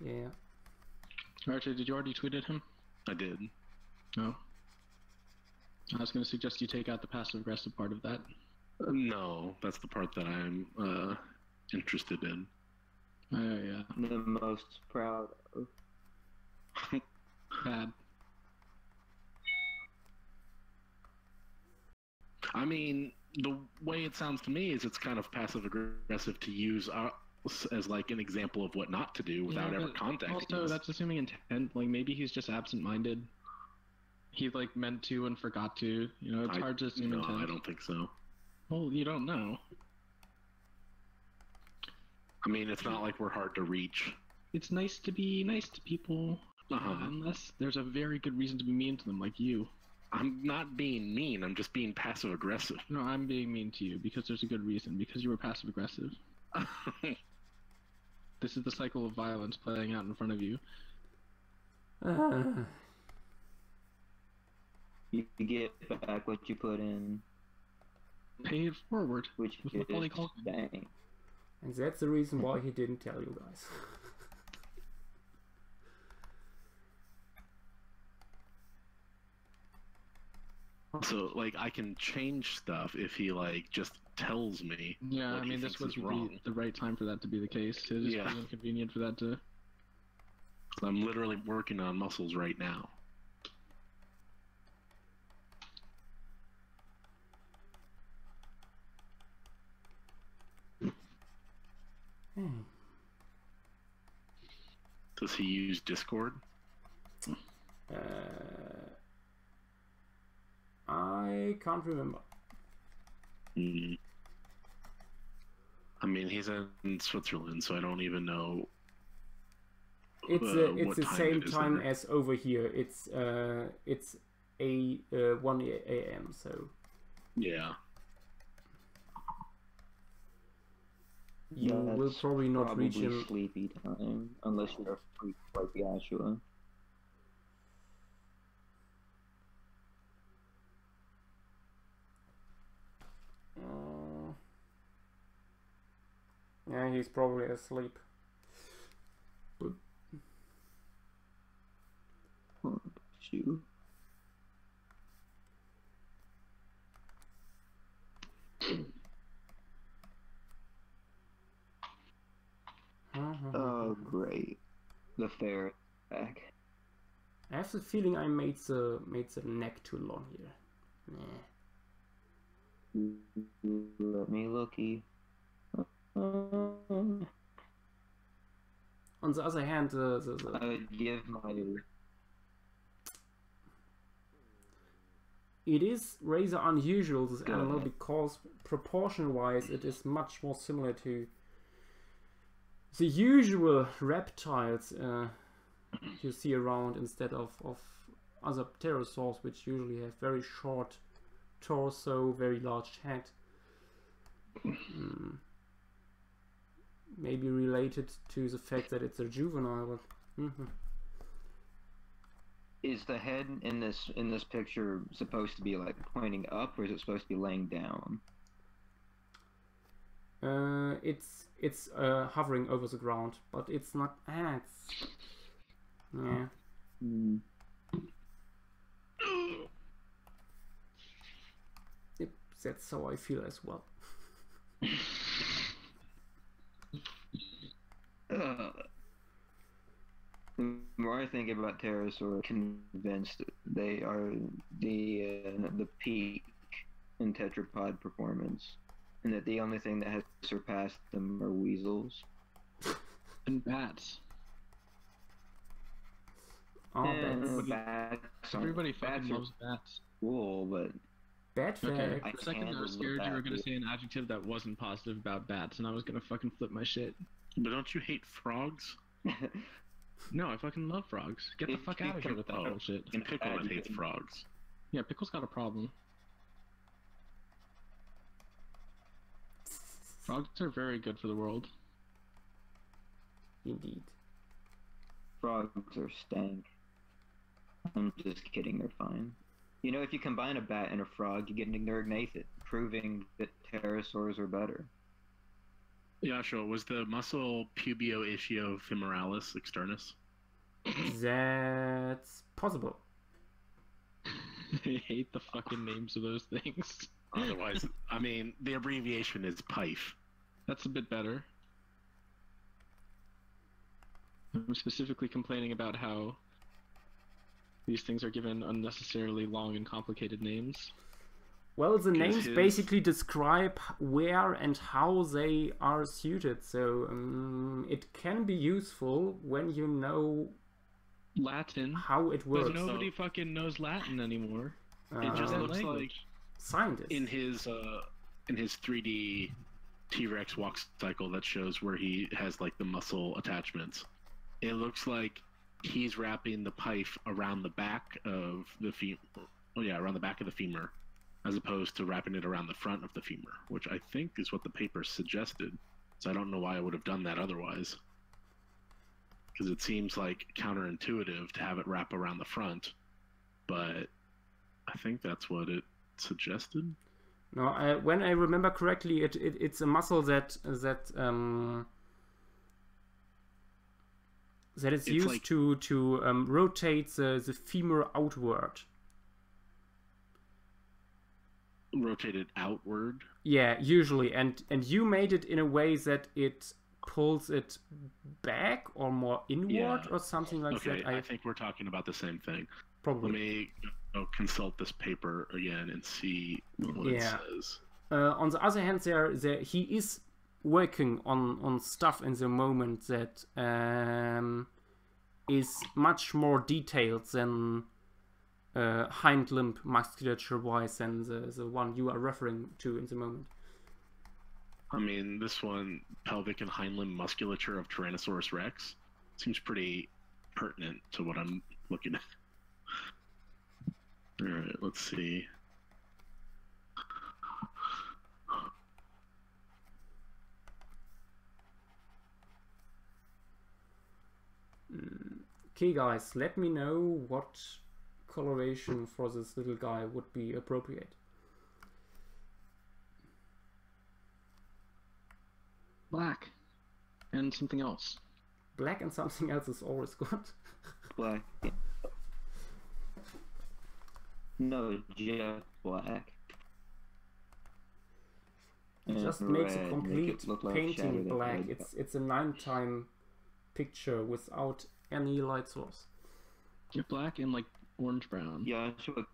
Speaker 2: yeah.
Speaker 5: Archie, did you already tweet at him?
Speaker 3: I did.
Speaker 5: No. I was going to suggest you take out the passive-aggressive part of that.
Speaker 3: No, that's the part that I'm interested in.
Speaker 5: Oh, yeah.
Speaker 1: The most proud of.
Speaker 5: Bad.
Speaker 3: I mean, the way it sounds to me is it's kind of passive aggressive to use us as like an example of what not to do without ever
Speaker 5: but
Speaker 3: contacting
Speaker 5: also,
Speaker 3: us.
Speaker 5: that's assuming intent. Like, maybe he's just absent-minded. He, like, meant to and forgot to. You know, it's hard to assume
Speaker 3: No,
Speaker 5: intent.
Speaker 3: I don't think so.
Speaker 5: Well, you don't know.
Speaker 3: I mean, it's not like we're hard to reach.
Speaker 5: It's nice to be nice to people, unless there's a very good reason to be mean to them, like you.
Speaker 3: I'm not being mean. I'm just being passive aggressive.
Speaker 5: No, I'm being mean to you because there's a good reason. Because you were passive aggressive. This is the cycle of violence playing out in front of you.
Speaker 1: You get back what you put in,
Speaker 5: Pay it forward.
Speaker 1: which
Speaker 5: With
Speaker 1: is
Speaker 5: Macaulay Culkin.
Speaker 1: dang.
Speaker 2: And that's the reason why he didn't tell you guys.
Speaker 3: So, like, I can change stuff if he, like, just tells me.
Speaker 5: Yeah,
Speaker 3: what
Speaker 5: I
Speaker 3: he
Speaker 5: mean, this
Speaker 3: thinks
Speaker 5: would
Speaker 3: is wrong.
Speaker 5: be the right time for that to be the case. It is
Speaker 3: Yeah.
Speaker 5: pretty inconvenient for that to...
Speaker 3: I'm literally working on muscles right now. Does he use Discord?
Speaker 2: I can't remember.
Speaker 3: I mean, he's in Switzerland, so I don't even know.
Speaker 2: It's
Speaker 3: what
Speaker 2: it's the
Speaker 3: time
Speaker 2: same
Speaker 3: it is
Speaker 2: time
Speaker 3: there.
Speaker 2: as over here. It's 1 a.m. So
Speaker 3: Yeah.
Speaker 2: you will
Speaker 1: That's
Speaker 2: probably not reach
Speaker 1: probably
Speaker 2: him.
Speaker 1: sleepy time, unless you're a freak like Joshua.
Speaker 2: Yeah, he's probably asleep.
Speaker 1: Shoot. Oh, great. The ferret back.
Speaker 2: I have the feeling I made the neck too long here. Nah.
Speaker 1: Let me looky.
Speaker 2: On the other hand,
Speaker 1: I would give my...
Speaker 2: it is rather unusual, this
Speaker 1: Go
Speaker 2: animal,
Speaker 1: ahead.
Speaker 2: because proportion-wise it is much more similar to the usual reptiles you see around, instead of other pterosaurs, which usually have very short torso, very large head. Maybe related to the fact that it's a juvenile, but
Speaker 1: Is the head in this picture supposed to be like pointing up, or is it supposed to be laying down?
Speaker 2: it's hovering over the ground, but it's not. It's yeah. That's how I feel as well.
Speaker 1: The more I think about pterosaurs, convinced they are the peak in tetrapod performance, and that the only thing that has surpassed them are weasels.
Speaker 5: And bats.
Speaker 2: Oh,
Speaker 1: And
Speaker 2: bats.
Speaker 5: Everybody
Speaker 1: bats
Speaker 5: fucking
Speaker 1: are
Speaker 5: loves bats.
Speaker 1: cool, but
Speaker 2: Bad
Speaker 5: Okay,
Speaker 2: fact.
Speaker 5: for a second I was scared you were gonna say an adjective that wasn't positive about bats, and I was gonna fucking flip my shit.
Speaker 3: But don't you hate frogs?
Speaker 5: No, I fucking love frogs. Get the
Speaker 1: If
Speaker 5: fuck
Speaker 1: you
Speaker 5: out of here with that
Speaker 3: Oh.
Speaker 5: bullshit.
Speaker 3: And Pickleman hates frogs.
Speaker 5: Yeah, Pickle's got a problem. Frogs are very good for the world.
Speaker 2: Indeed.
Speaker 1: frogs are stank. I'm just kidding, they're fine. You know, if you combine a bat and a frog, you get an ignignathed, proving that pterosaurs are better.
Speaker 3: Yeah, sure. Was the muscle pubeo-ischiofemoralis externus?
Speaker 2: That's possible.
Speaker 5: I hate the fucking names of those things.
Speaker 3: Otherwise, I mean, the abbreviation is PIFE.
Speaker 5: That's a bit better. I'm specifically complaining about how these things are given unnecessarily long and complicated names.
Speaker 2: Well, the
Speaker 3: 'Cause
Speaker 2: names
Speaker 3: his-
Speaker 2: basically describe where and how they are suited, so it can be useful when you know
Speaker 5: Latin.
Speaker 2: how it
Speaker 5: But
Speaker 2: works.
Speaker 5: nobody fucking knows Latin anymore.
Speaker 3: It just
Speaker 2: Uh,
Speaker 3: looks
Speaker 5: language.
Speaker 3: like
Speaker 2: Scientists.
Speaker 3: in his 3D T-Rex walk cycle that shows where he has like the muscle attachments. It looks like he's wrapping the pipe around the back of the femur. Oh yeah, around the back of the femur, as opposed to wrapping it around the front of the femur, which I think is what the paper suggested. So I don't know why I would have done that otherwise. Because it seems like counterintuitive to have it wrap around the front, but I think that's what it suggested.
Speaker 2: No, when I remember correctly, it's a muscle that is
Speaker 3: It's
Speaker 2: used
Speaker 3: like-
Speaker 2: to rotate the femur outward.
Speaker 3: Rotated outward.
Speaker 2: Yeah, usually, and you made it in a way that it pulls it back or more inward
Speaker 3: Yeah.
Speaker 2: or something like
Speaker 3: Okay,
Speaker 2: that.
Speaker 3: I think we're talking about the same thing. Let
Speaker 2: Probably.
Speaker 3: me consult this paper again and see what it
Speaker 2: Yeah.
Speaker 3: says.
Speaker 2: On the other hand, he is working on stuff in the moment that is much more detailed than hind limb musculature wise than the one you are referring to in the moment.
Speaker 3: I mean, this one, pelvic and hind limb musculature of Tyrannosaurus Rex, seems pretty pertinent to what I'm looking at. All right, let's see.
Speaker 2: Okay, guys, let me know what coloration for this little guy would be appropriate.
Speaker 5: Black. And something else.
Speaker 2: Black and something else is always good.
Speaker 1: Black. No, just black.
Speaker 2: It
Speaker 1: And
Speaker 2: just makes a
Speaker 1: red, make
Speaker 2: complete
Speaker 1: it look like Shadow
Speaker 2: painting
Speaker 1: the
Speaker 2: black.
Speaker 1: Hedgehog.
Speaker 2: It's a nighttime picture without any light source.
Speaker 5: Get black and like orange brown.
Speaker 1: Joshua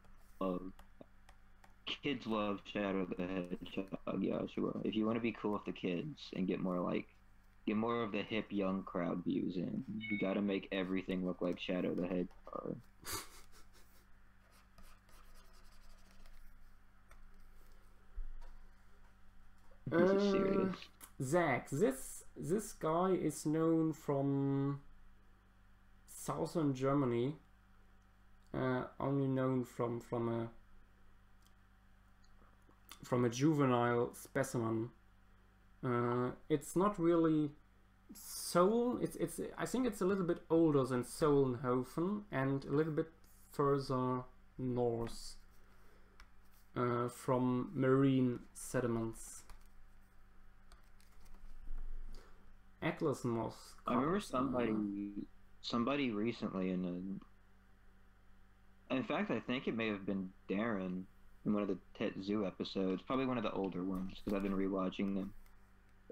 Speaker 1: kids love Shadow the Hedgehog, Joshua. If you want to be cool with the kids and get more of the hip young crowd views in, you gotta make everything look like Shadow the Hedgehog. This is serious.
Speaker 2: Zach, this guy is known from southern Germany. Only known from a juvenile specimen. It's not really Seoul. It's I think it's a little bit older than Solnhofen and a little bit further north from marine sediments. Atlas moss.
Speaker 1: I remember somebody recently in fact, I think it may have been Darren in one of the Tet Zoo episodes, probably one of the older ones, because I've been rewatching them.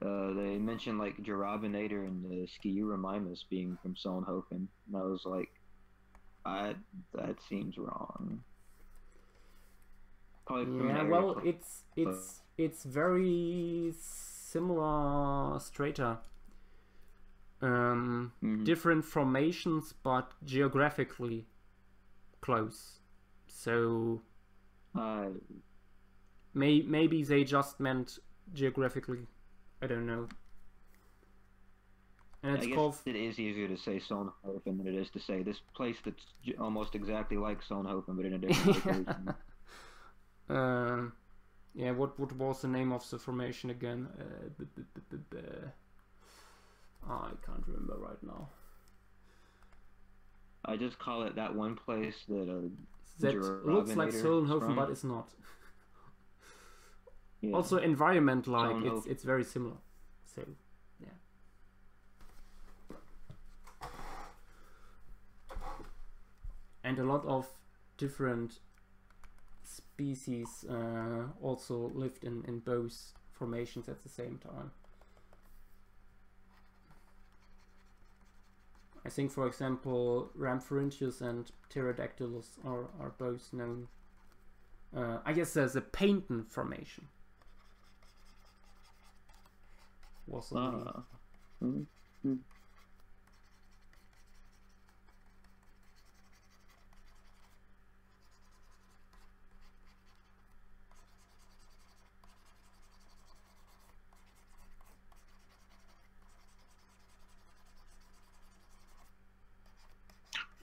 Speaker 1: They mentioned like Girafinator and the Skiuramimus being from Solnhofen, and I was like, that seems wrong. Probably from an
Speaker 2: Yeah,
Speaker 1: area
Speaker 2: well,
Speaker 1: close-
Speaker 2: it's very similar strata. Different formations, but geographically close. So maybe they just meant geographically. I don't know. And
Speaker 1: I
Speaker 2: it's
Speaker 1: guess
Speaker 2: called.
Speaker 1: it is easier to say Solnhofen than it is to say this place that's almost exactly like Solnhofen, but in a different location.
Speaker 2: Yeah, what was the name of the formation again? I can't remember right now.
Speaker 1: I just call it that one place that
Speaker 2: That looks like
Speaker 1: Girafinator
Speaker 2: Solnhofen,
Speaker 1: from.
Speaker 2: but it's not.
Speaker 1: Yeah.
Speaker 2: Also, environment-like,
Speaker 1: Solnhofen.
Speaker 2: it's very similar. So, yeah. And a lot of different species also lived in both formations at the same time. I think, for example, Rhamphorhynchus and Pterodactylus are both known I guess there's a painting formation. Was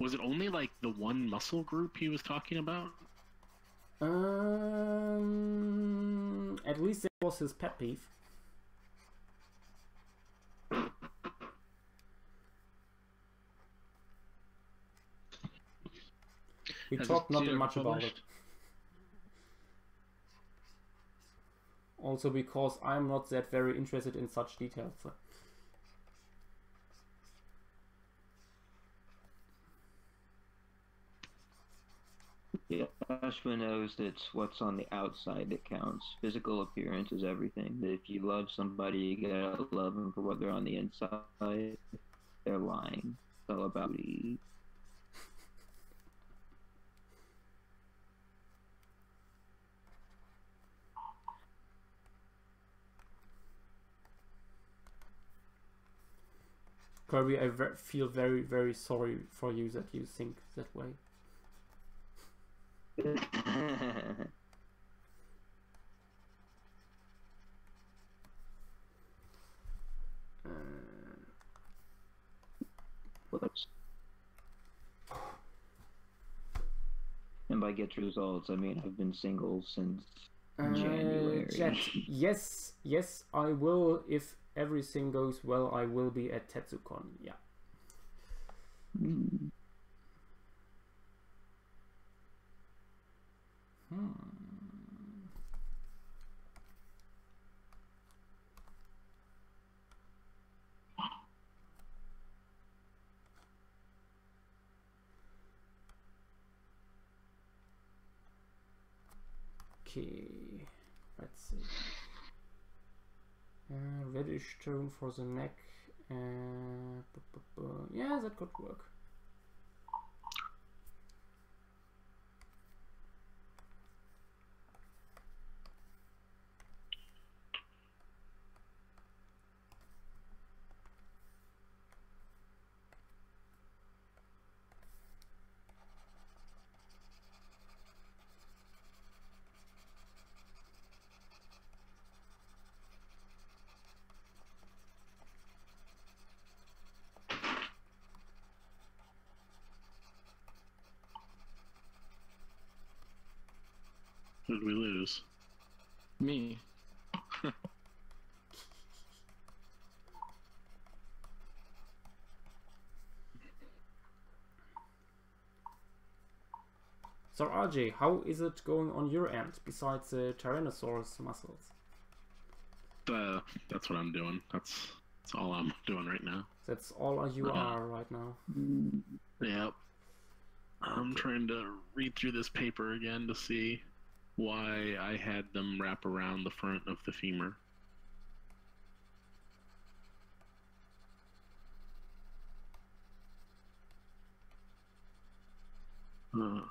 Speaker 3: Was it only like the one muscle group he was talking about?
Speaker 2: At least it was his pet peeve. We
Speaker 5: Has
Speaker 2: talked
Speaker 5: this
Speaker 2: not
Speaker 5: video
Speaker 2: much about it.
Speaker 5: published?
Speaker 2: Also because I'm not that very interested in such details. So.
Speaker 1: Yeah, Joshua knows that it's what's on the outside that counts. Physical appearance is everything. That if you love somebody, you gotta love them for what they're on the inside. They're lying. It's all about the...
Speaker 2: Kirby, I feel very, very sorry for you that you think that way.
Speaker 1: And by get results, I mean I've been single since January.
Speaker 2: Chat, yes, I will. If everything goes well, I will be at Tetsukon. Yeah. Okay, let's see. Reddish tone for the neck. Yeah, that could work.
Speaker 3: Who did we lose?
Speaker 5: Me.
Speaker 2: So RJ, how is it going on your end, besides the Tyrannosaurus muscles?
Speaker 3: That's what I'm doing. That's all I'm doing right now.
Speaker 2: That's all you are right now.
Speaker 3: Yep. I'm trying to read through this paper again to see why I had them wrap around the front of the femur.
Speaker 1: Oh.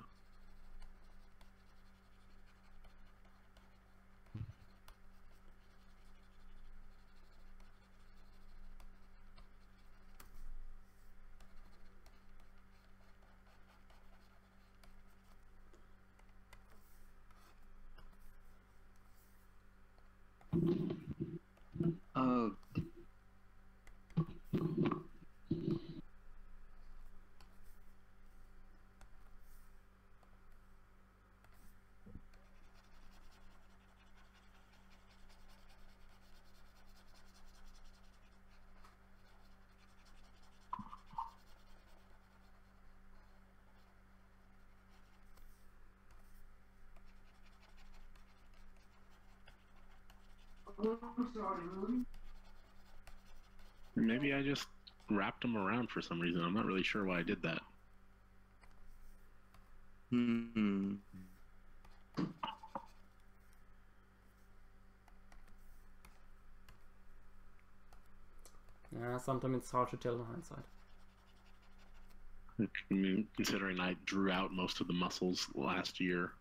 Speaker 3: Maybe I just wrapped them around for some reason. I'm not really sure why I did that.
Speaker 2: Yeah, sometimes it's hard to tell in hindsight.
Speaker 3: I mean, considering I drew out most of the muscles last year.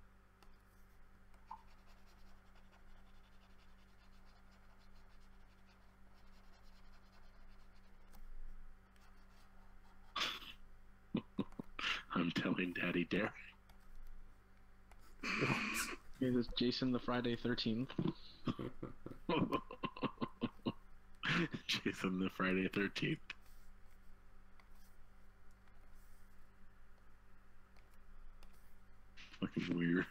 Speaker 3: I'm telling Daddy Derek.
Speaker 5: It is Jason the Friday 13th.
Speaker 3: Jason the Friday 13th. Fucking weird.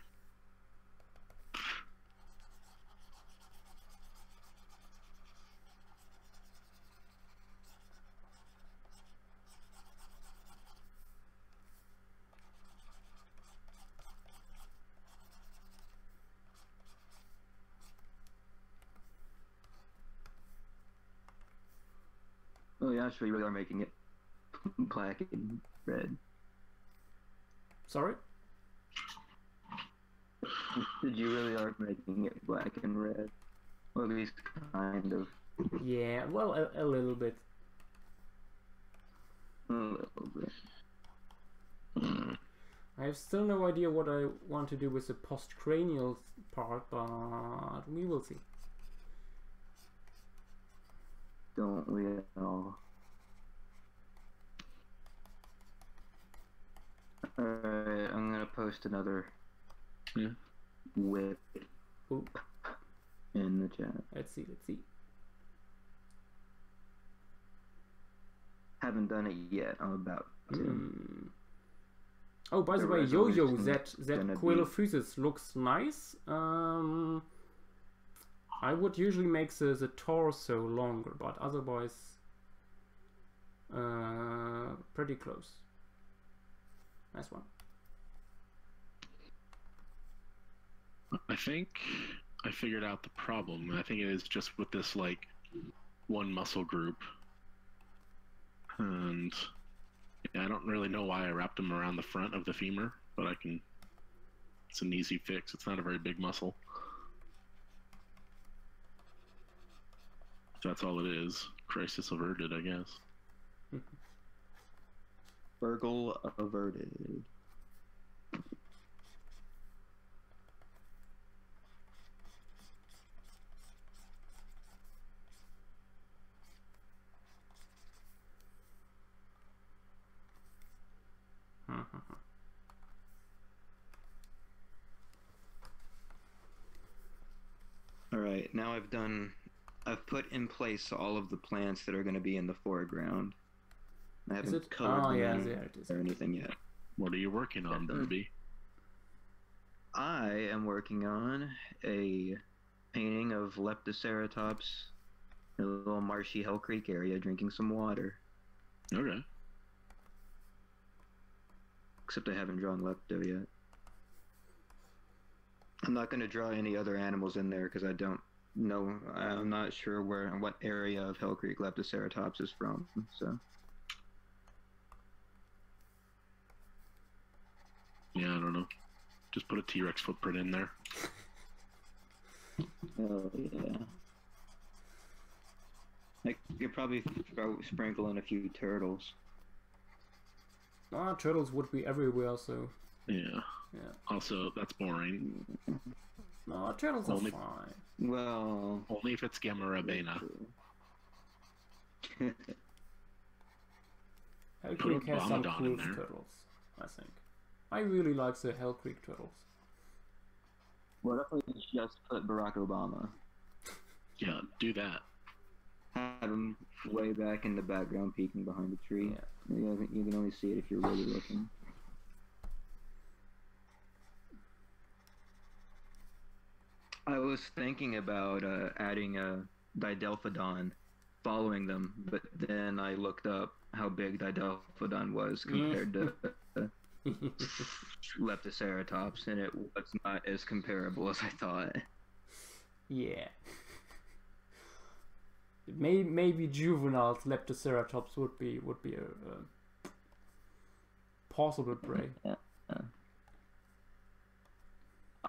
Speaker 1: Oh yeah, sure, you really are making it black and red.
Speaker 2: Sorry?
Speaker 1: You really are making it black and red. Or at least kind of.
Speaker 2: Yeah, well, a little bit.
Speaker 1: A little bit.
Speaker 2: I have still no idea what I want to do with the postcranial part, but we will see.
Speaker 1: Don't we all? Alright, I'm gonna post another whip
Speaker 2: Oop.
Speaker 1: in the chat.
Speaker 2: Let's see, let's see.
Speaker 1: Haven't done it yet, I'm about to.
Speaker 2: Oh, by the
Speaker 1: The
Speaker 2: way, Yo-Yo,
Speaker 1: resolution
Speaker 2: that
Speaker 1: gonna
Speaker 2: Quill
Speaker 1: be-
Speaker 2: of Physis looks nice. I would usually make the torso longer, but otherwise pretty close. Nice one.
Speaker 3: I think I figured out the problem. I think it is just with this, like, one muscle group. And yeah, I don't really know why I wrapped him around the front of the femur, but I can... It's an easy fix. It's not a very big muscle. That's all it is. Crisis averted, I guess.
Speaker 1: Burgle averted. Alright, now I've put in place all of the plants that are going to be in the foreground. I
Speaker 2: Is
Speaker 1: haven't
Speaker 2: it?
Speaker 1: colored
Speaker 2: Oh
Speaker 1: them
Speaker 2: yeah,
Speaker 1: in
Speaker 2: there it is.
Speaker 1: or anything yet.
Speaker 3: What are you working on, Kirby?
Speaker 1: I am working on a painting of Leptoceratops in a little marshy Hell Creek area drinking some water.
Speaker 3: Okay.
Speaker 1: Except I haven't drawn Lepto yet. I'm not going to draw any other animals in there because I don't know. I'm not sure what area of Hell Creek Leptoceratops is from. So
Speaker 3: Yeah, I don't know. Just put a T-Rex footprint in there.
Speaker 1: oh yeah, I could probably sprinkle in a few turtles.
Speaker 2: Turtles would be everywhere, so
Speaker 3: Yeah.
Speaker 2: yeah.
Speaker 3: Also, that's boring.
Speaker 2: No, turtles
Speaker 3: Only-
Speaker 2: are fine.
Speaker 1: Well,
Speaker 3: Only if it's Gamma Rabena.
Speaker 2: Hell
Speaker 3: Put a
Speaker 2: Creek has some
Speaker 3: Bomadon
Speaker 2: cool
Speaker 3: in there.
Speaker 2: turtles, I think. I really like the Hell Creek turtles.
Speaker 1: what if we just put Barack Obama?
Speaker 3: Yeah, do that.
Speaker 1: Have him way back in the background, peeking behind the tree.
Speaker 2: Yeah.
Speaker 1: You can only see it if you're really looking. I was thinking about adding a Didelphodon, following them, but then I looked up how big Didelphodon was compared to Leptoceratops, and it was not as comparable as I thought.
Speaker 2: Yeah. Maybe juvenile Leptoceratops would be a possible prey.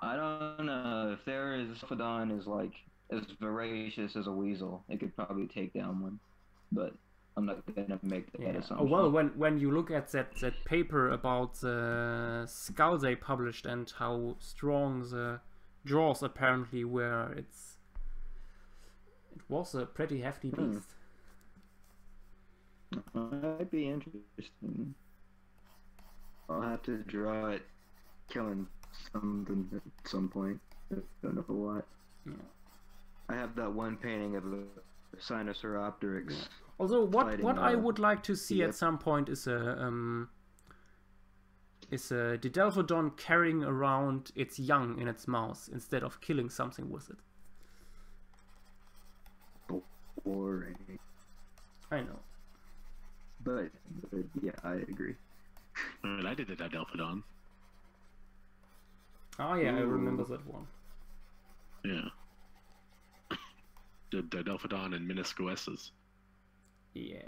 Speaker 1: I don't know if Phodon is like as voracious as a weasel, it could probably take down one, but I'm not gonna make that
Speaker 2: Yeah.
Speaker 1: assumption.
Speaker 2: Oh well, when you look at that paper about the skull they published and how strong the jaws apparently were, it was a pretty hefty beast.
Speaker 1: Might be interesting. I'll have to draw it killing something at some point. I don't know what.
Speaker 2: Yeah.
Speaker 1: I have that one painting of the Sinosauropteryx.
Speaker 2: Yeah. Although what
Speaker 1: fighting,
Speaker 2: I would like to see
Speaker 1: yep.
Speaker 2: at some point is a Didelphodon carrying around its young in its mouth instead of killing something with it.
Speaker 1: Boring.
Speaker 2: I know.
Speaker 1: But yeah, I agree.
Speaker 3: I did the Didelphodon.
Speaker 2: Oh yeah, I
Speaker 1: Ooh.
Speaker 2: remember that one.
Speaker 3: Yeah. The Didelphodon and Meniscoesses.
Speaker 2: Yeah.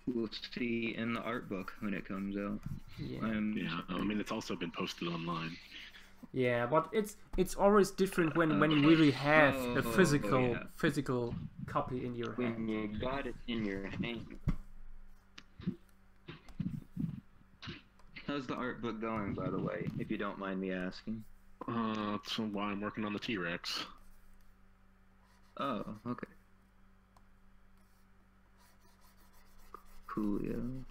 Speaker 1: We'll see in the art book when it comes out.
Speaker 2: Yeah.
Speaker 3: Yeah, I mean, it's also been posted online.
Speaker 2: Yeah, but it's always different when you really have a
Speaker 1: yeah.
Speaker 2: physical copy in your
Speaker 1: When
Speaker 2: hand.
Speaker 1: you got it in your hand. How's the art book going, by the way, if you don't mind me asking?
Speaker 3: That's why I'm working on the T-Rex.
Speaker 1: Oh, okay. Coolio.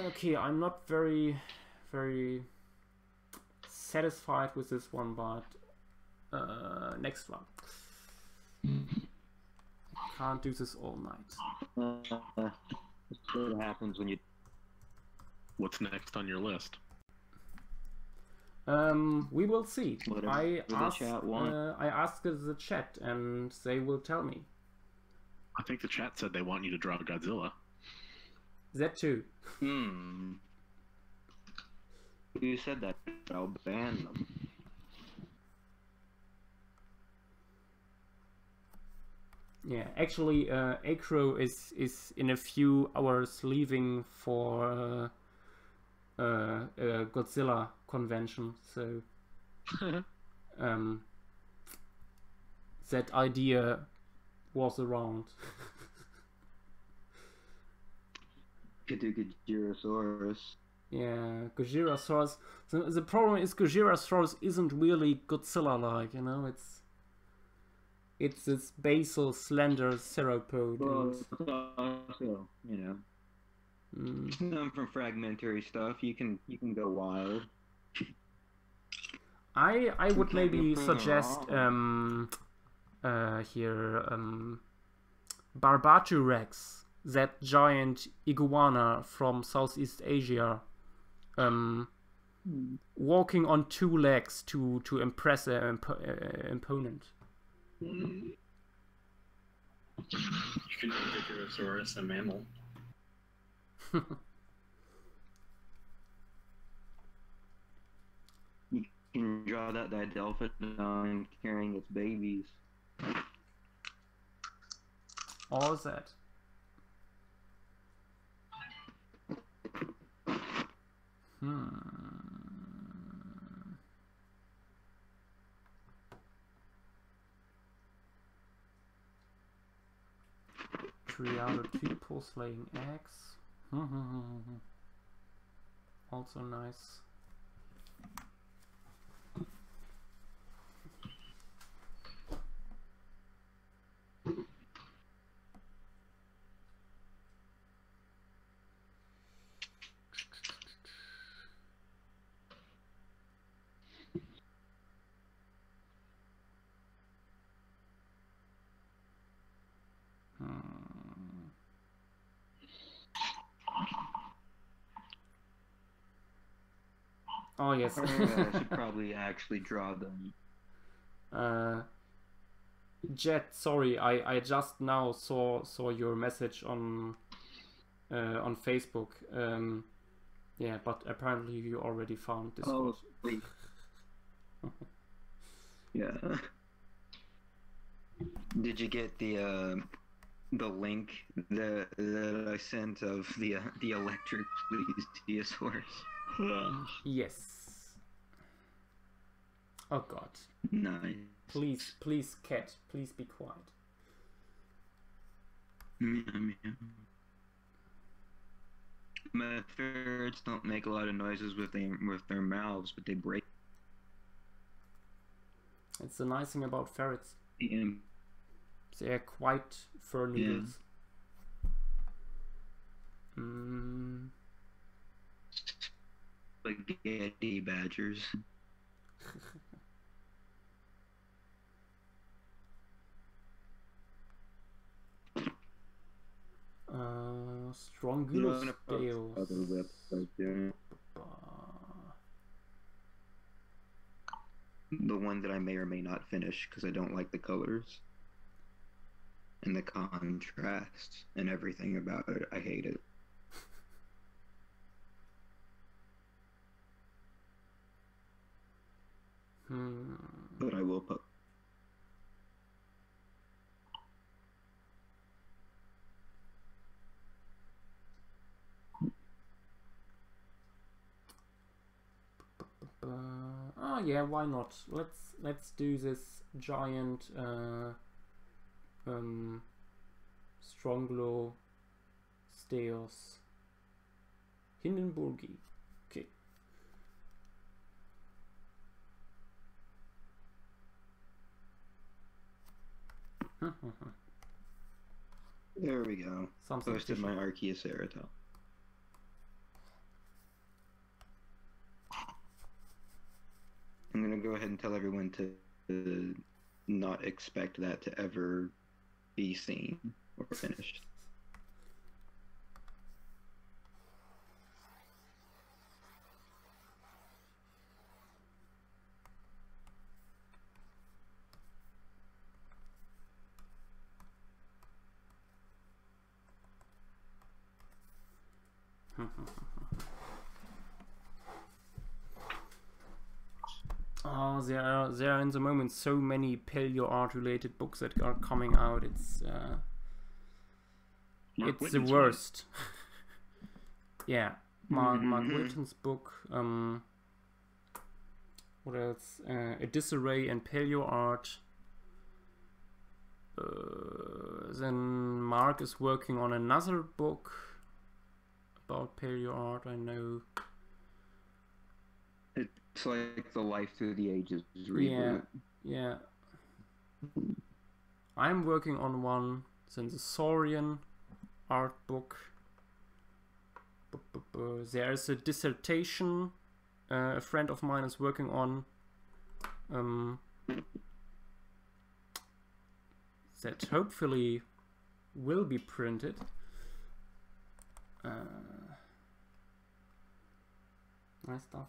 Speaker 2: Okay, I'm not very satisfied with this one, but next one. Can't do this all night.
Speaker 1: That's what happens when you...
Speaker 3: What's next on your list?
Speaker 2: We will see.
Speaker 1: Whatever
Speaker 2: I
Speaker 1: the
Speaker 2: asked
Speaker 1: chat want.
Speaker 2: I asked the chat and they will tell me.
Speaker 3: I think the chat said they want you to draw Godzilla.
Speaker 2: That too.
Speaker 1: Who said that? I'll ban them.
Speaker 2: Yeah, actually, Acro is in a few hours leaving for a Godzilla convention, so that idea was around.
Speaker 1: Gajirasaurus.
Speaker 2: Yeah, Gojirasaurus. The problem is Gojirasaurus isn't really Godzilla-like, you know. It's this basal, slender theropod.
Speaker 1: Well, it's also, you know, some from fragmentary stuff. You can go wild.
Speaker 2: I would maybe
Speaker 1: Something
Speaker 2: suggest
Speaker 1: wrong.
Speaker 2: Barbaturex, that giant iguana from Southeast Asia, walking on two legs to impress an opponent.
Speaker 4: You can make Gajirasaurus a mammal.
Speaker 1: You can draw that Didelphodon carrying its babies.
Speaker 2: All that. Triada peoples laying eggs. Also nice. Oh yes.
Speaker 1: I should probably actually draw them.
Speaker 2: Jet, sorry, I just now saw your message on Facebook. Yeah, but apparently you already found this.
Speaker 1: Oh, wait. Yeah. Did you get the link that I sent of the electric plesiosaurus?
Speaker 2: Yes. Oh god.
Speaker 1: Nice.
Speaker 2: Please, please, cat, please be quiet.
Speaker 1: My ferrets don't make a lot of noises with their mouths, but they break.
Speaker 2: It's the nice thing about ferrets.
Speaker 1: Yeah.
Speaker 2: They're quite fur noodles.
Speaker 1: Spaghetti badgers.
Speaker 2: Strongulus Deus.
Speaker 1: The one that I may or may not finish because I don't like the colors and the contrast and everything about it. I hate it. But I will put.
Speaker 2: Oh yeah, why not? Let's do this giant Stronglow Steos Hindenburgi. Okay.
Speaker 1: There we go.
Speaker 2: Something
Speaker 1: Posted my Archaeoceratops. I'm gonna go ahead and tell everyone to not expect that to ever be seen or finished.
Speaker 2: Oh, there are in the moment so many paleo art related books that are coming out. It's the worst. Yeah, Mark Whitten's book. What else? A Disarray and Paleo Art. Then Mark is working on another book about paleo art. I know.
Speaker 1: It's like the Life Through the Ages reboot.
Speaker 2: Yeah. I'm working on one. Then the Saurian art book. There's a dissertation a friend of mine is working on. That hopefully will be printed. Nice stuff.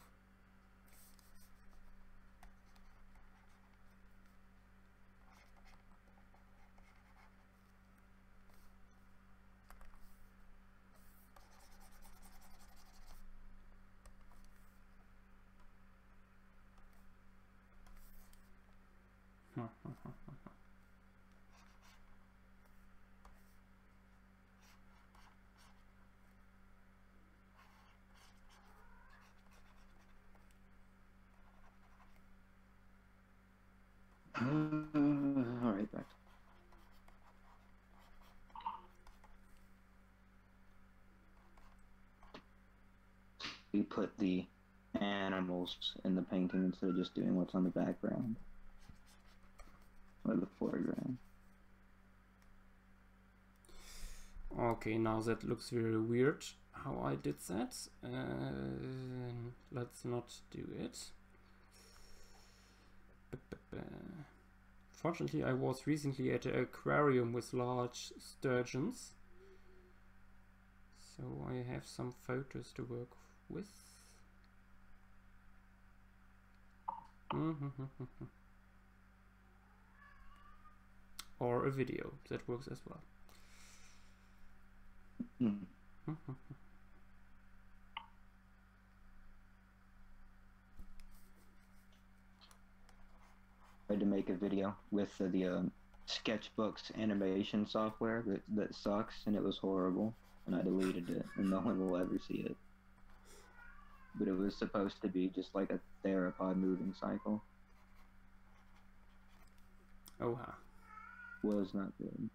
Speaker 1: All right, back. We put the animals in the painting instead of just doing what's on the background or the foreground.
Speaker 2: Okay, now that looks very weird how I did that. Let's not do it. Fortunately, I was recently at an aquarium with large sturgeons, so I have some photos to work with. Or a video, that works as well.
Speaker 1: Tried to make a video with the Sketchbook's animation software that sucks, and it was horrible, and I deleted it, and no one will ever see it. But it was supposed to be just like a theropod moving cycle.
Speaker 2: Oha.
Speaker 1: Was not good.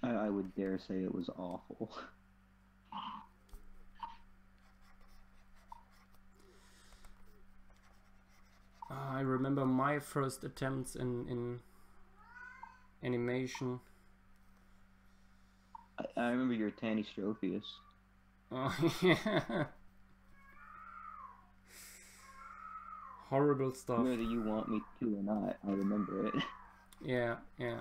Speaker 1: I would dare say it was awful.
Speaker 2: I remember my first attempts in animation.
Speaker 1: I remember your Tanny Strophius.
Speaker 2: Oh, yeah. Horrible stuff.
Speaker 1: Whether you want me to or not, I remember it.
Speaker 2: Yeah, yeah.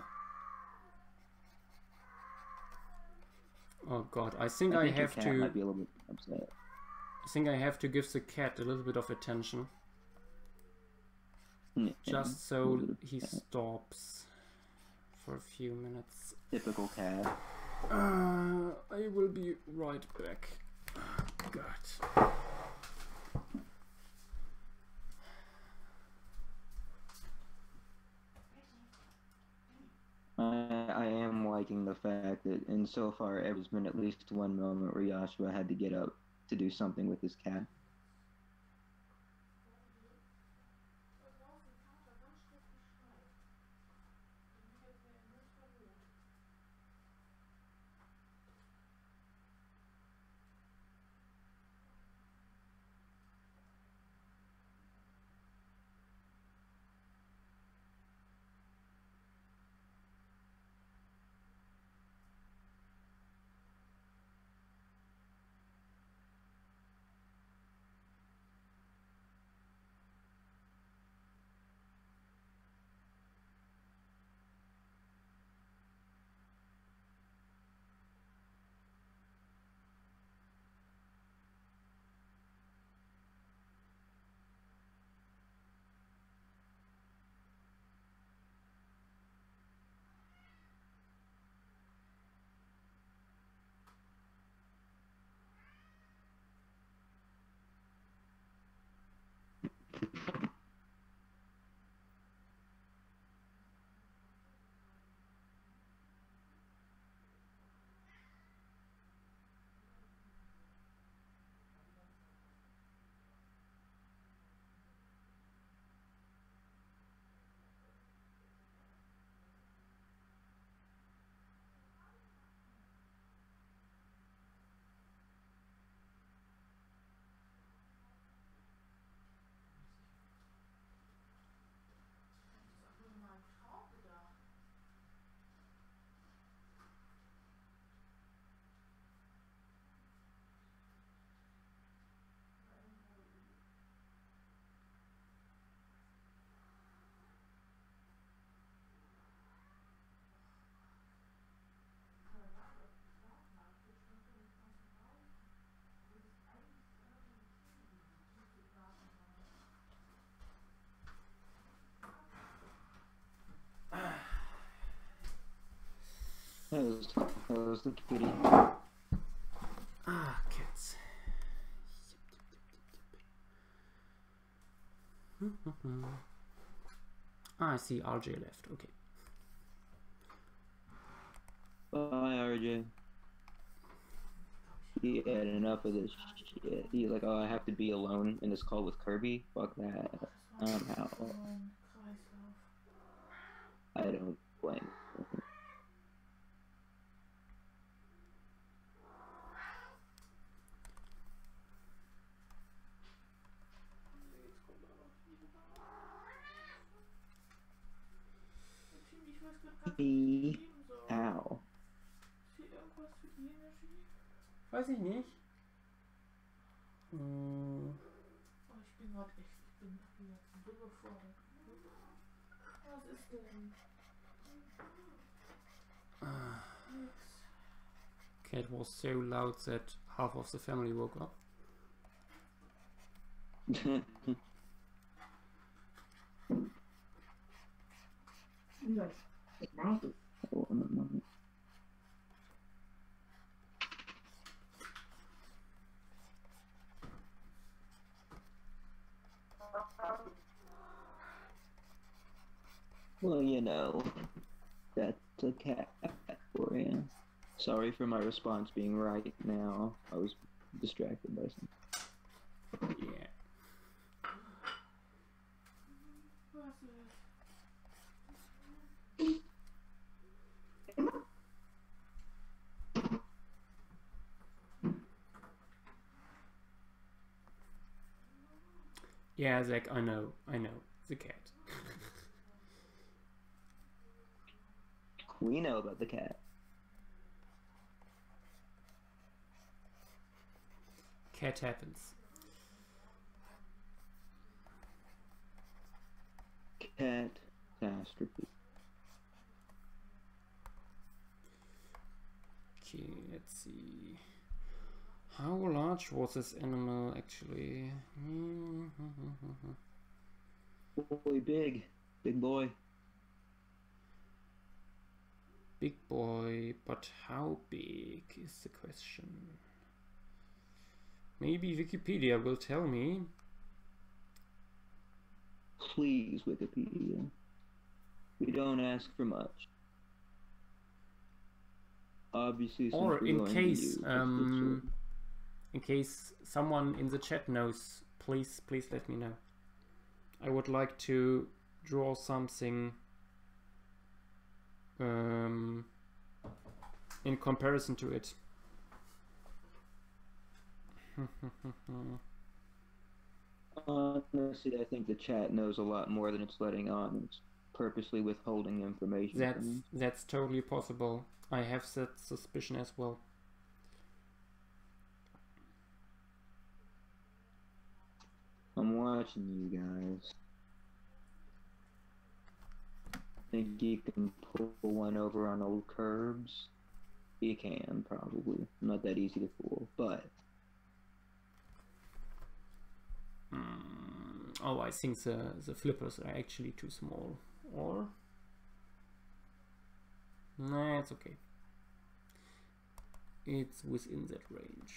Speaker 2: Oh god, I think I
Speaker 1: think your
Speaker 2: have
Speaker 1: cat
Speaker 2: to.
Speaker 1: might be a little bit upset.
Speaker 2: I think I have to give the cat a little bit of attention,
Speaker 1: Yeah,
Speaker 2: just
Speaker 1: a
Speaker 2: so
Speaker 1: little bit of
Speaker 2: he
Speaker 1: cat.
Speaker 2: stops for a few minutes.
Speaker 1: Typical cat.
Speaker 2: I will be right back. God.
Speaker 1: I am liking the fact that in so far there's been at least one moment where Joshua had to get up to do something with his cat. How's the kitty?
Speaker 2: Ah, cats. Ah, I see RJ left. Okay.
Speaker 1: Bye, RJ. He had enough of this shit. He's like, oh, I have to be alone in this call with Kirby? Fuck that. I'm out. I don't blame him. Ow.
Speaker 2: Weiß ich nicht.
Speaker 6: Ich bin gerade echt, ich bin jetzt überfordert. Was ist denn?
Speaker 2: Cat was so loud that half of the family woke up.
Speaker 1: Well, you know, that's a cat for you. Sorry for my response being right now. I was distracted by something.
Speaker 2: Yeah. Yeah, Zach, I know. The cat.
Speaker 1: We know about the cat.
Speaker 2: Cat happens.
Speaker 1: Catastrophe.
Speaker 2: Okay, let's see. How large was this animal actually?
Speaker 1: Boy, big boy.
Speaker 2: Big boy, but how big is the question? Maybe Wikipedia will tell me.
Speaker 1: Please, Wikipedia. We don't ask for much. Obviously, since
Speaker 2: Or
Speaker 1: we're
Speaker 2: in
Speaker 1: going to
Speaker 2: case,
Speaker 1: use this
Speaker 2: in case someone in the chat knows, please let me know. I would like to draw something in comparison to it.
Speaker 1: Honestly, I think the chat knows a lot more than it's letting on. It's purposely withholding information from me.
Speaker 2: That's totally possible. I have that suspicion as well.
Speaker 1: I'm watching you guys. Think you can pull one over on old curbs? You can, probably. Not that easy to fool, but...
Speaker 2: Oh, I think the flippers are actually too small. Or? Nah, it's okay. It's within that range.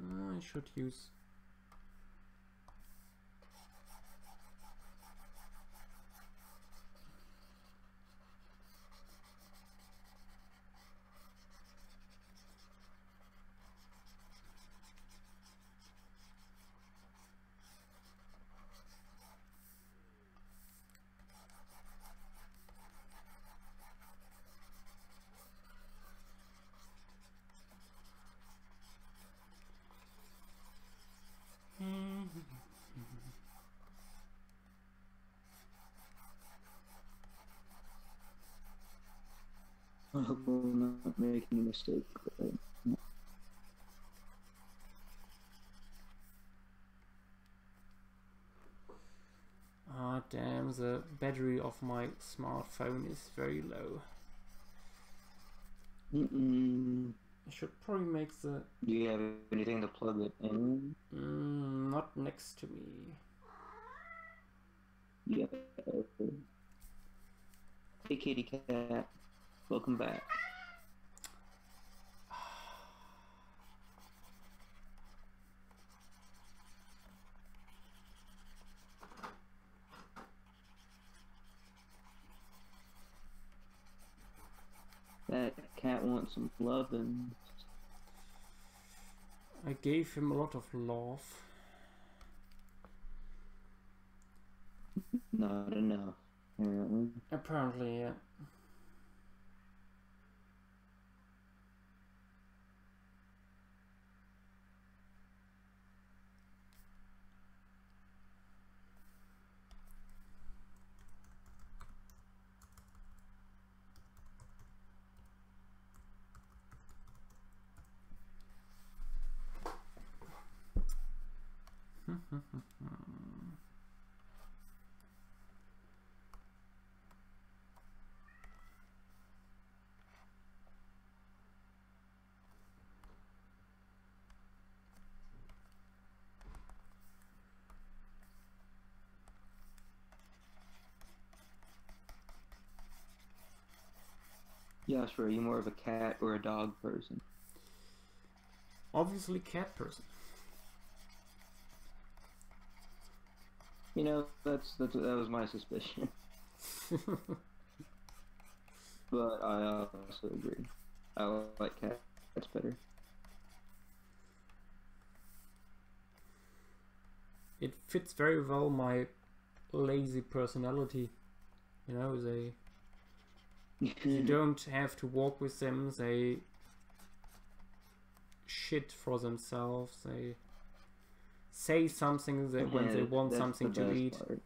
Speaker 2: I should use...
Speaker 1: I hope we're not making a mistake. Right?
Speaker 2: Ah, damn, the battery of my smartphone is very low. I should probably make the...
Speaker 1: Do you have anything to plug it in?
Speaker 2: Not next to me.
Speaker 1: Yeah. Okay. Hey, kitty cat. Welcome back. That cat wants some loving.
Speaker 2: I gave him a lot of love.
Speaker 1: Not enough, apparently.
Speaker 2: Apparently, yeah.
Speaker 1: Joshua, are you more of a cat or a dog person?
Speaker 2: Obviously cat person.
Speaker 1: You know, that was my suspicion. But I also agree. I like cats better.
Speaker 2: It fits very well my lazy personality. You know, You don't have to walk with them. They shit for themselves. They say something when they want
Speaker 1: That's
Speaker 2: something
Speaker 1: the
Speaker 2: to
Speaker 1: best
Speaker 2: eat.
Speaker 1: part.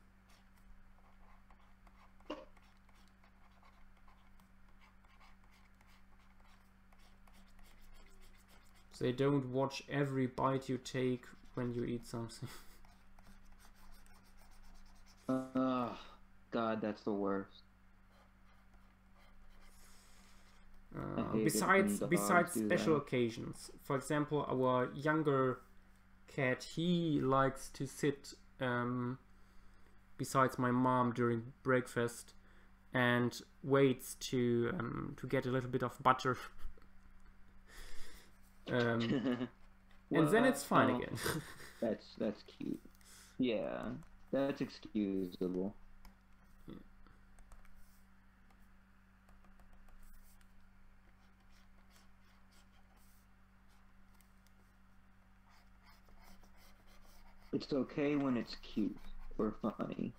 Speaker 2: They don't watch every bite you take when you eat something.
Speaker 1: God, that's the worst. I hate it when dogs
Speaker 2: Besides
Speaker 1: do
Speaker 2: special
Speaker 1: that.
Speaker 2: occasions, for example, our younger cat, he likes to sit besides my mom during breakfast and waits to get a little bit of butter. And then it's fine again.
Speaker 1: That's cute. Yeah, that's excusable. It's okay when it's cute or funny.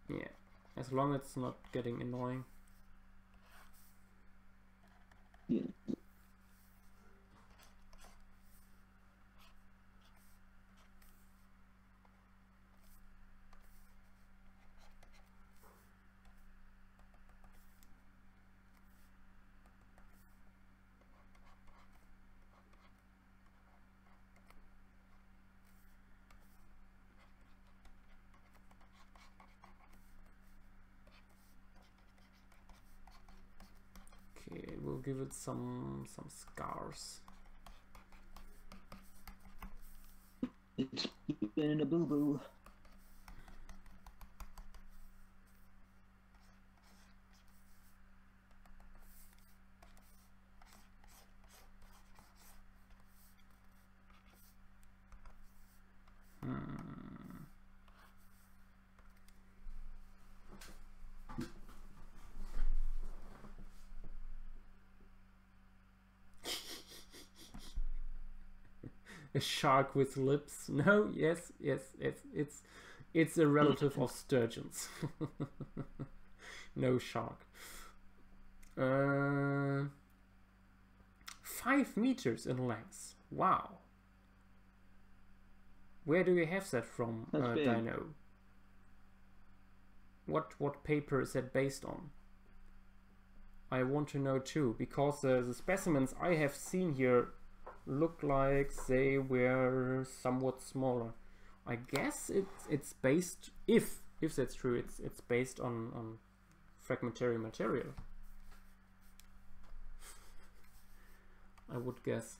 Speaker 2: Yeah, as long as it's not getting annoying.
Speaker 1: Yeah.
Speaker 2: Okay, we'll give it some scars.
Speaker 1: It's been in a boo-boo.
Speaker 2: A shark with lips? No, yes, it's a relative of sturgeons. No shark. 5 meters in length. Wow. Where do you have that from,
Speaker 1: That's big.
Speaker 2: Dino? What paper is that based on? I want to know too, because the specimens I have seen here look like they were somewhat smaller. I guess it's based, if that's true, it's based on fragmentary material. I would guess.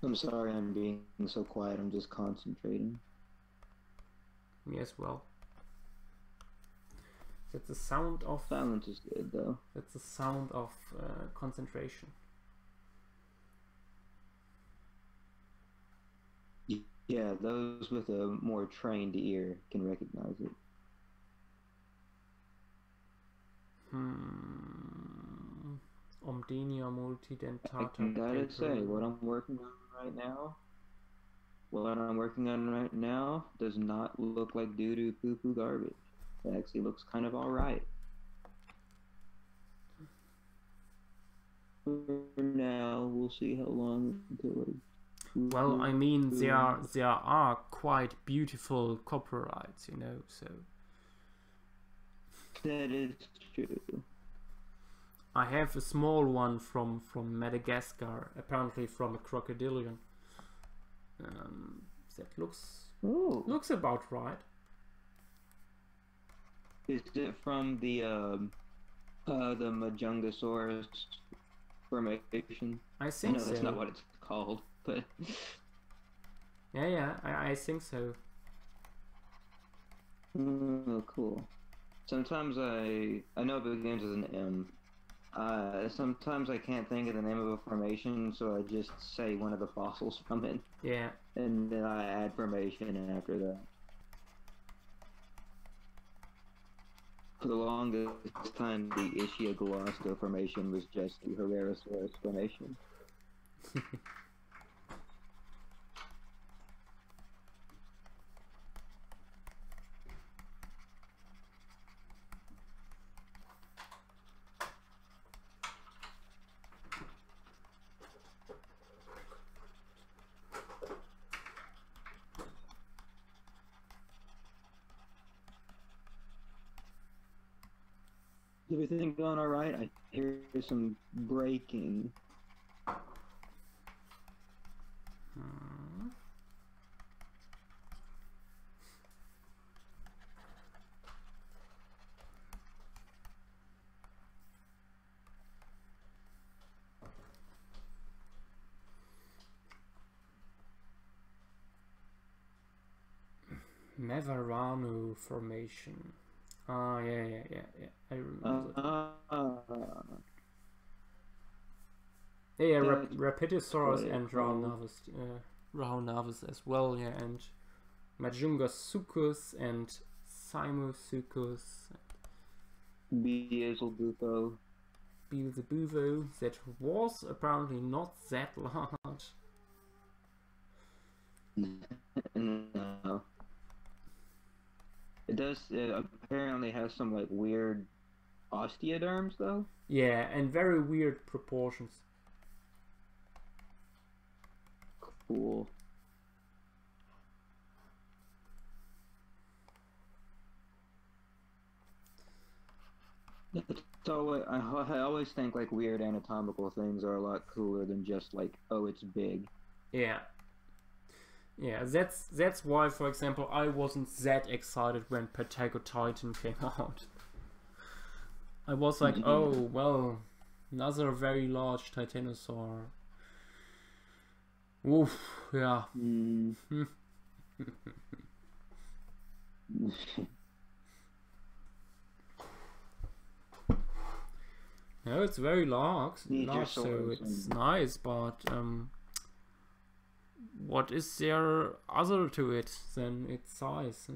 Speaker 1: I'm sorry I'm being so quiet, I'm just concentrating.
Speaker 2: Me as well. That's the sound of...
Speaker 1: Silence is good though.
Speaker 2: That's the sound of concentration.
Speaker 1: Yeah, those with a more trained ear can recognize it.
Speaker 2: Omdenia multidentata.
Speaker 1: I gotta
Speaker 2: paper.
Speaker 1: say, what I'm working on right now does not look like doo-doo poo-poo garbage. It actually looks kind of alright. For now, we'll see how long until it...
Speaker 2: Well, I mean, there are quite beautiful copyrights, you know, so...
Speaker 1: That is true.
Speaker 2: I have a small one from Madagascar, apparently from a crocodilian. That looks
Speaker 1: Ooh.
Speaker 2: looks about right.
Speaker 1: Is it from the Majungasaurus formation?
Speaker 2: I
Speaker 1: I
Speaker 2: think
Speaker 1: know that's
Speaker 2: so.
Speaker 1: not what it's called, but
Speaker 2: Yeah, I think so.
Speaker 1: oh, cool. Sometimes I know it begins with an M. Sometimes I can't think of the name of a formation, so I just say one of the fossils from it,
Speaker 2: Yeah.
Speaker 1: and then I add formation after that. For the longest time, the Ischiagolosto formation was just the Herrerasaurus formation. Is everything going all right? I hear some breaking.
Speaker 2: Hmm. Mevarano formation. Ah, yeah. I remember that. Yeah, Rapidosaurus and Raunavis as well, yeah, and Majungasuchus and Simosuchus,
Speaker 1: Beelzebufo.
Speaker 2: Beelzebufo, that was apparently not that large.
Speaker 1: No. It does apparently have some like weird osteoderms though.
Speaker 2: Yeah, and very weird proportions.
Speaker 1: Cool. I always think like weird anatomical things are a lot cooler than just like, oh, it's big.
Speaker 2: Yeah. Yeah, that's why, for example, I wasn't that excited when Patagotitan came out. I was like, oh, well, another very large titanosaur. Oof, yeah.
Speaker 1: Mm.
Speaker 2: No, it's very large, so it's nice, but what is there other to it than its size?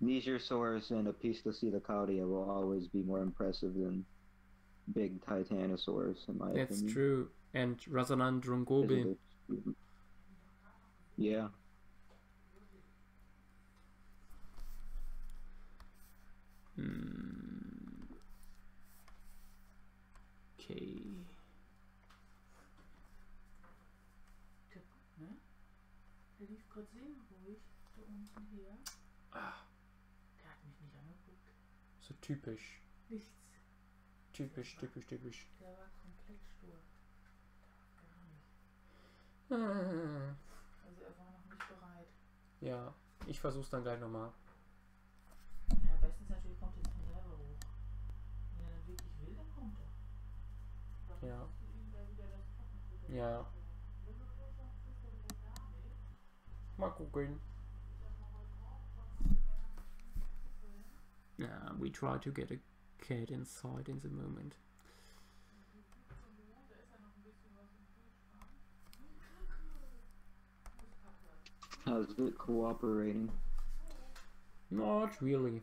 Speaker 1: Nigersaurus and Apistocetocaudia will always be more impressive than big Titanosaurus, in my opinion.
Speaker 2: That's true. And Razanandrungobi.
Speaker 1: Yeah.
Speaker 2: Okay.
Speaker 6: Ne? Der lief gerade sehr ruhig da unten her. Der hat mich nicht angeguckt.
Speaker 2: So typisch.
Speaker 6: Nichts.
Speaker 2: Typisch.
Speaker 6: Der war komplett stur. Gar nicht. Also er war noch nicht bereit.
Speaker 2: Ja, ich versuch's dann gleich nochmal.
Speaker 6: Ja, bestens natürlich kommt er jetzt von selber hoch. Wenn er dann wirklich will, dann kommt er. Dann
Speaker 2: Ja.
Speaker 6: musst du ihm da wieder das Trockenfutter.
Speaker 2: Ja. Mal gucken. Yeah, we try to get a cat inside in the moment.
Speaker 1: How's it cooperating?
Speaker 2: Not really.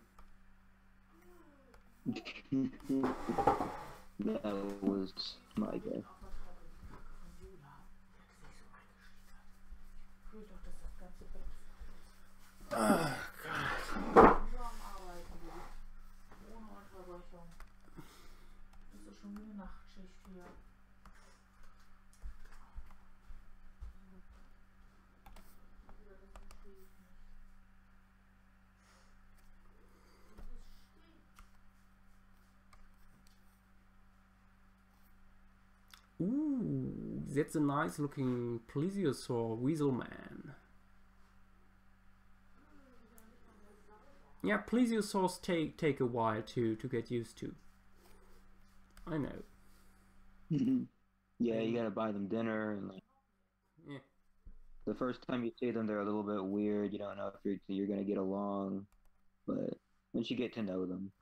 Speaker 1: That was my guess.
Speaker 2: Ah,
Speaker 6: Nur am Arbeiten, ohne Unterbrechung. Das ist schon wie eine Nachtschicht hier.
Speaker 2: that's a nice looking plesiosaur weasel man. Yeah, plesiosaurs take a while to get used to. I know.
Speaker 1: Yeah, you gotta buy them dinner, and like,
Speaker 2: Yeah.
Speaker 1: the first time you see them, they're a little bit weird. You don't know if you're gonna get along, but once you get to know them,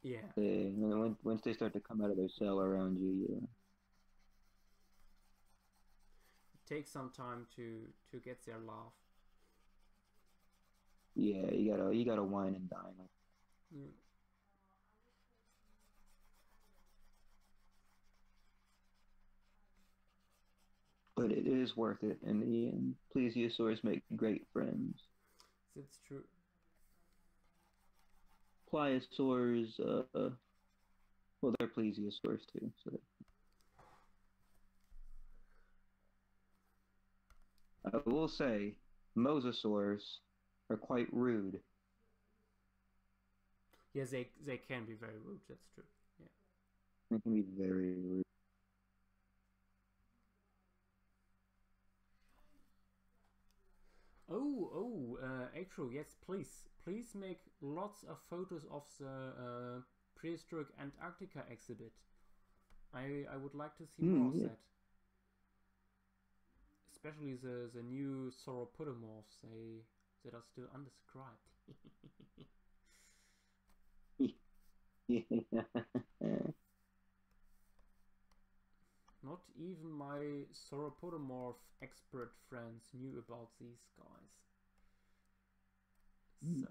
Speaker 2: Yeah.
Speaker 1: once they start to come out of their cell around you, yeah.
Speaker 2: It takes some time to get their laugh.
Speaker 1: Yeah, you gotta wine and dine them.
Speaker 2: Yeah.
Speaker 1: But it is worth it in the end. Plesiosaurs make great friends.
Speaker 2: That's true.
Speaker 1: Pliosaurs, well, they're plesiosaurs too. So I will say, mosasaurs are quite rude.
Speaker 2: Yeah, they can be very rude. That's true. Yeah.
Speaker 1: They can be very rude.
Speaker 2: Actually, yes, please make lots of photos of the prehistoric Antarctica exhibit. I would like to see more of that. Especially the new sauropodomorphs that are still undescribed. Not even my sauropodomorph expert friends knew about these guys. So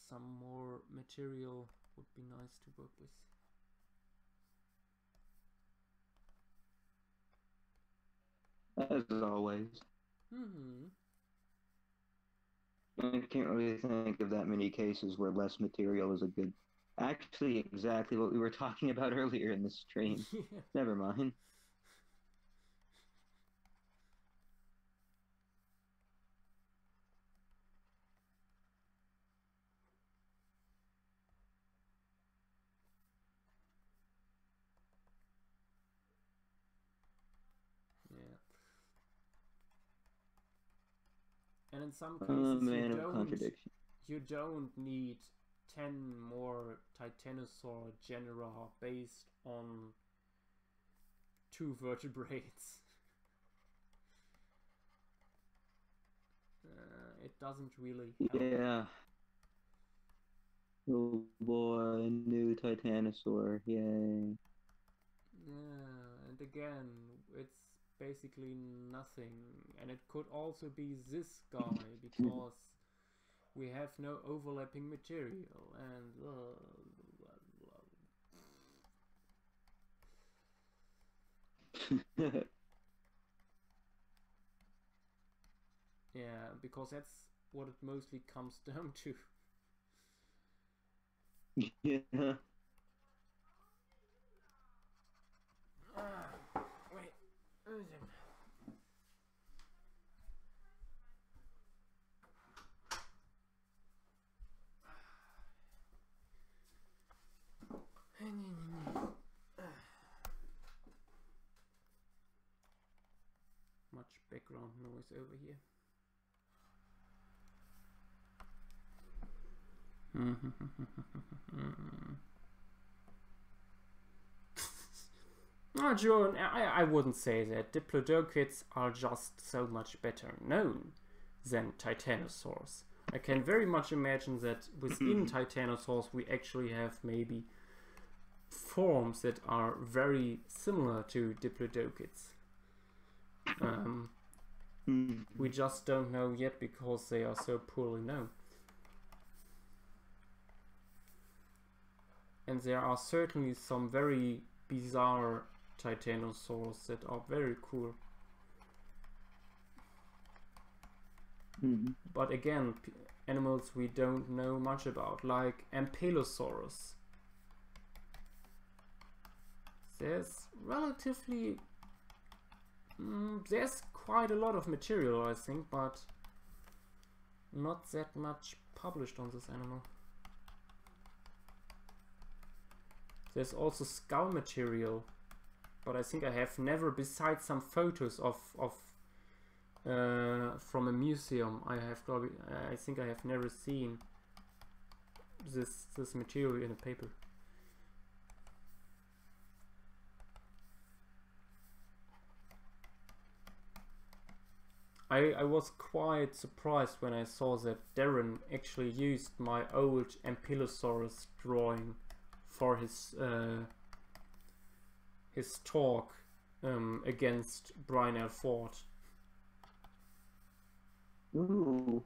Speaker 2: some more material would be nice to work with.
Speaker 1: As always. I can't really think of that many cases where less material is a good... Actually, exactly what we were talking about earlier in the stream.
Speaker 2: Yeah.
Speaker 1: Never mind.
Speaker 2: And in some cases
Speaker 1: contradiction.
Speaker 2: you don't need 10 more titanosaur genera based on 2 vertebrates. It doesn't really help.
Speaker 1: Yeah. Oh boy, new titanosaur, yay.
Speaker 2: Yeah, and again, it's basically nothing, and it could also be this guy because we have no overlapping material, and yeah, because that's what it mostly comes down to.
Speaker 1: Yeah.
Speaker 2: Wait, where is him? Much background noise over here. Oh, John, I wouldn't say that. Diplodocus are just so much better known than titanosaurs. I can very much imagine that within titanosaurs we actually have maybe forms that are very similar to Diplodocus. We just don't know yet because they are so poorly known. And there are certainly some very bizarre titanosaurs that are very cool. But again, animals we don't know much about, like Ankylosaurus. There's relatively... there's quite a lot of material, I think, but not that much published on this animal. There's also skull material, but I think I have never, besides some photos of from a museum, I think I have never seen this material in a paper. I was quite surprised when I saw that Darren actually used my old Ankylosaurus drawing for his talk against Brian L. Ford.
Speaker 1: Ooh.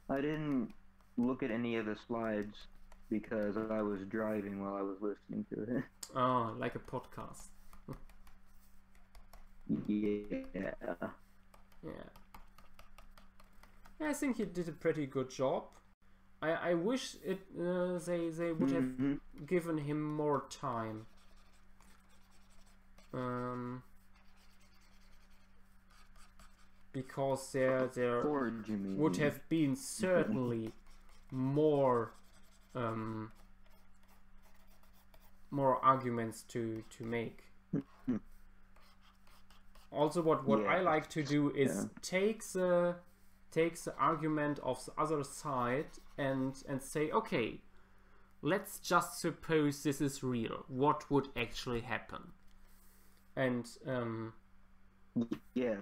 Speaker 1: I didn't look at any of the slides because I was driving while I was listening to it.
Speaker 2: Oh, like a podcast.
Speaker 1: Yeah.
Speaker 2: Yeah. I think he did a pretty good job. I wish it they would have given him more time. Because there
Speaker 1: Ford, you mean?
Speaker 2: would have been certainly more more arguments to make. Also, what I like to do is take the argument of the other side and say, okay, let's just suppose this is real. What would actually happen? And
Speaker 1: yeah.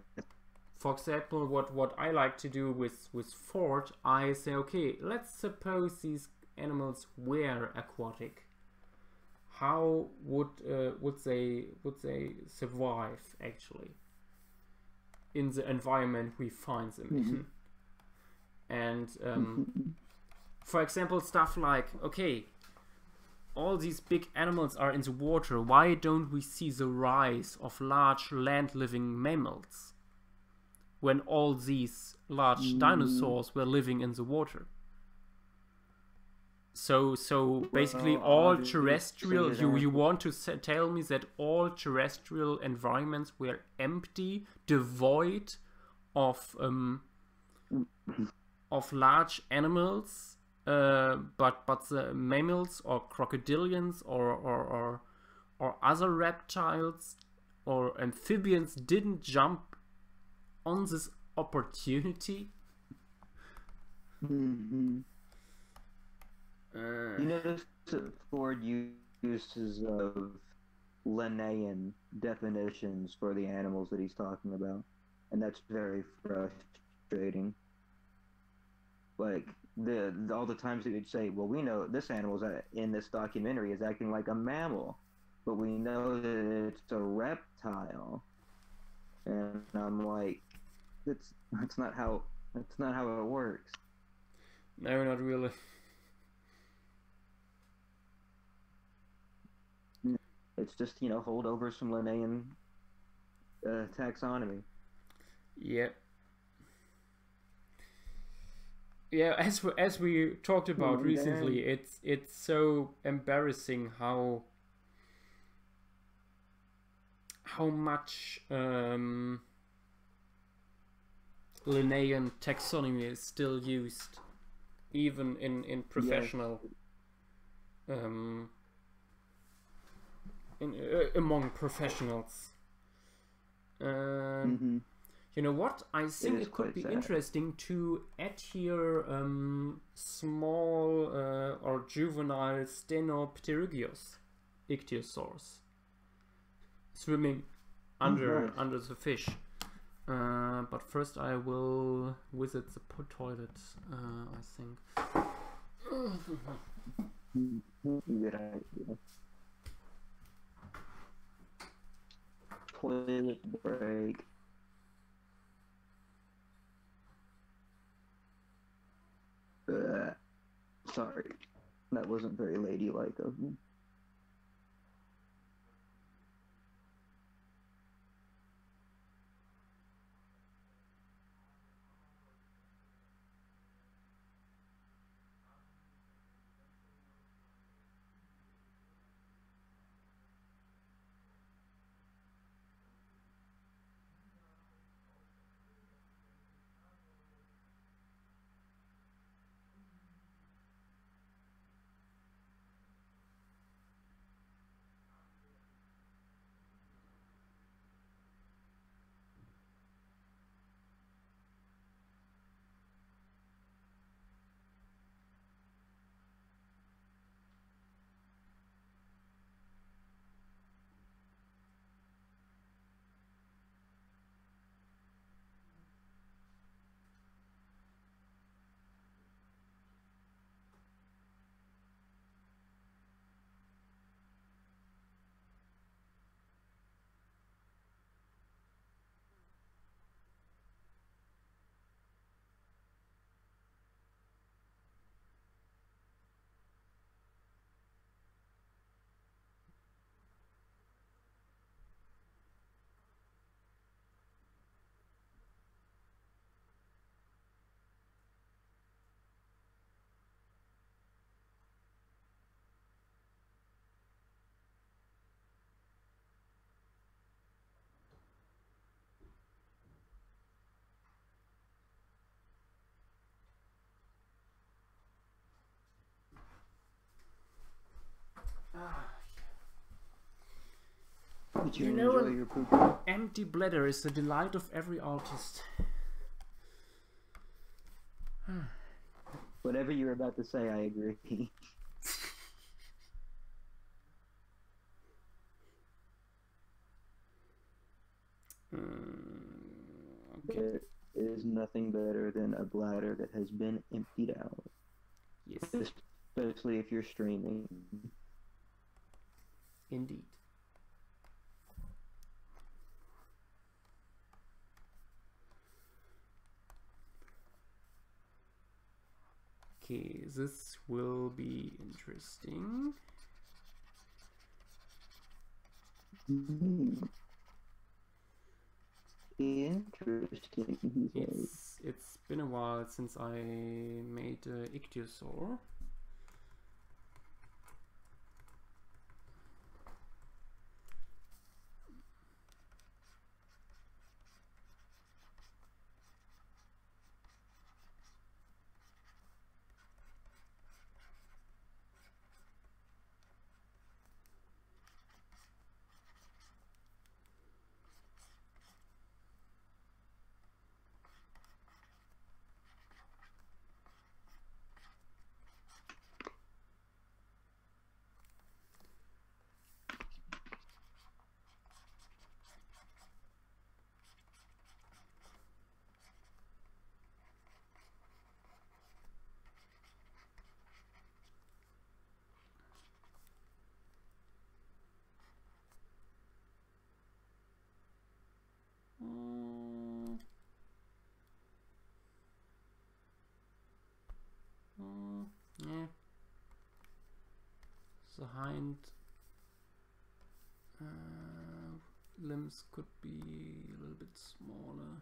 Speaker 2: for example, what I like to do with Ford, I say, okay, let's suppose these animals were aquatic. How would they survive actually in the environment we find them in? And for example, stuff like, okay, all these big animals are in the water. Why don't we see the rise of large land-living mammals when all these large dinosaurs were living in the water? So basically, all terrestrial. You want to tell me that all terrestrial environments were empty, devoid of large animals, but the mammals or crocodilians or other reptiles or amphibians didn't jump on this opportunity.
Speaker 1: You notice that Ford uses of Linnaean definitions for the animals that he's talking about, and that's very frustrating. Like all the times that you'd say, well, we know this animal in this documentary is acting like a mammal, but we know that it's a reptile, and I'm like, that's not how it works.
Speaker 2: No, not really.
Speaker 1: It's just, holdovers from Linnaean taxonomy.
Speaker 2: Yeah. Yeah, as we talked about recently, it's so embarrassing how much Linnaean taxonomy is still used, even in professional, among professionals. You know what? I think it could be interesting to add here small or juvenile Stenopterygius ichthyosaurs swimming under the fish. But first I will visit the toilet, I think.
Speaker 1: Good idea. Toilet break. Sorry, that wasn't very ladylike of me. Did you
Speaker 2: You know,
Speaker 1: enjoy your poop?
Speaker 2: empty bladder is the delight of every artist.
Speaker 1: Whatever you were about to say, I agree.
Speaker 2: Okay.
Speaker 1: There is nothing better than a bladder that has been emptied out,
Speaker 2: Yes,
Speaker 1: especially if you're streaming.
Speaker 2: indeed. Okay, this will be interesting.
Speaker 1: Interesting. He says.
Speaker 2: It's been a while since I made Ichthyosaur. Yeah. The hind limbs could be a little bit smaller.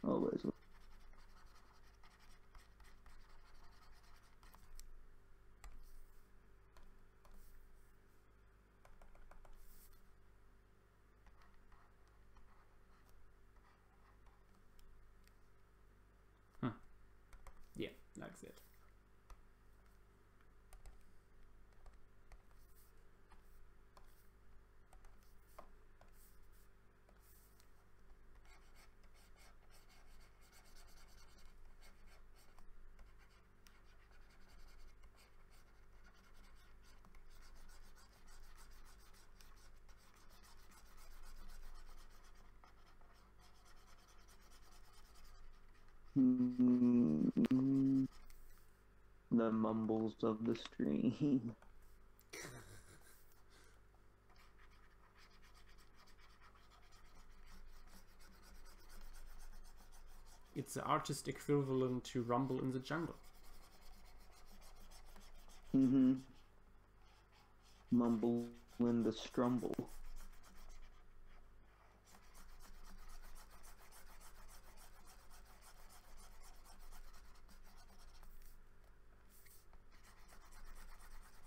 Speaker 1: Always.
Speaker 2: Yeah, like that.
Speaker 1: The mumbles of the stream.
Speaker 2: It's the artist equivalent to Rumble in the Jungle.
Speaker 1: Mumble in the strumble.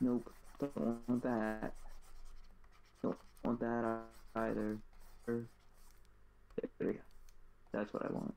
Speaker 1: Nope, don't want that. Don't want that either. There we go. That's what I want.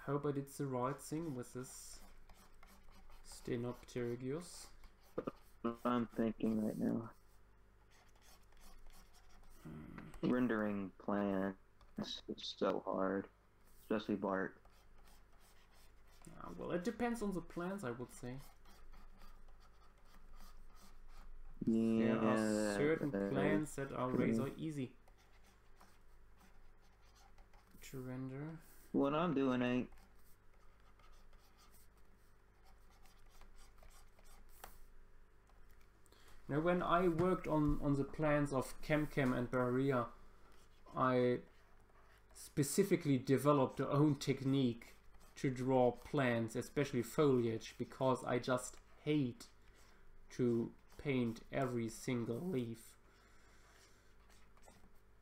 Speaker 1: I hope I did the right thing with this Stenopterygius. what I'm thinking right now. Rendering plants is so hard, especially Bart.
Speaker 2: Well, it depends on the plans, I would say.
Speaker 1: Yeah,
Speaker 2: There are certain plans that are razor easy to render.
Speaker 1: What I'm doing ain't.
Speaker 2: Now, when I worked on the plans of CamCam and Barrier, I specifically developed a own technique to draw plants, especially foliage, because I just hate to paint every single leaf.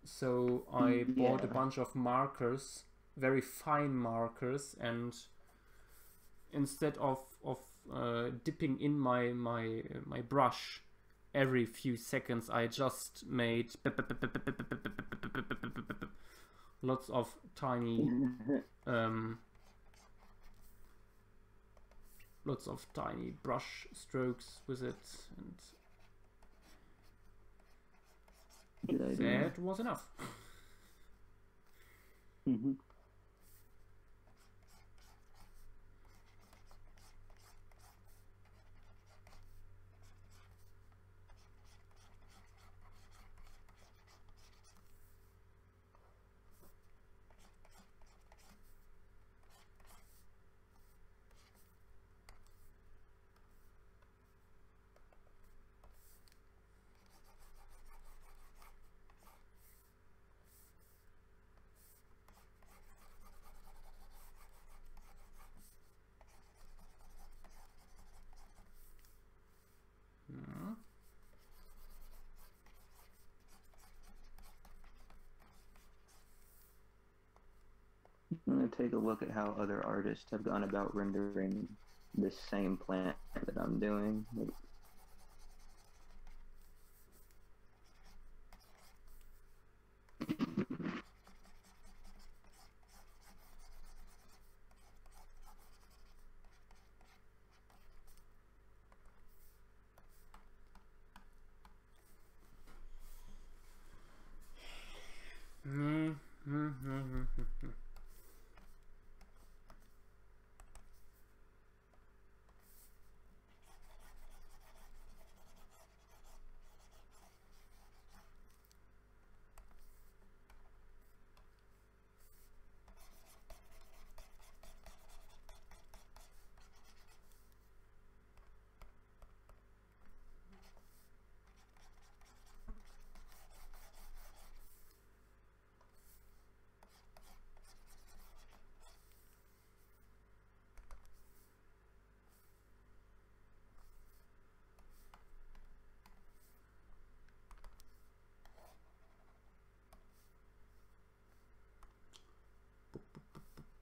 Speaker 2: So I bought a bunch of markers, very fine markers, and instead of dipping in my brush every few seconds, I just made lots of tiny brush strokes with it, and that was enough.
Speaker 1: I'm gonna take a look at how other artists have gone about rendering this same plant that I'm doing.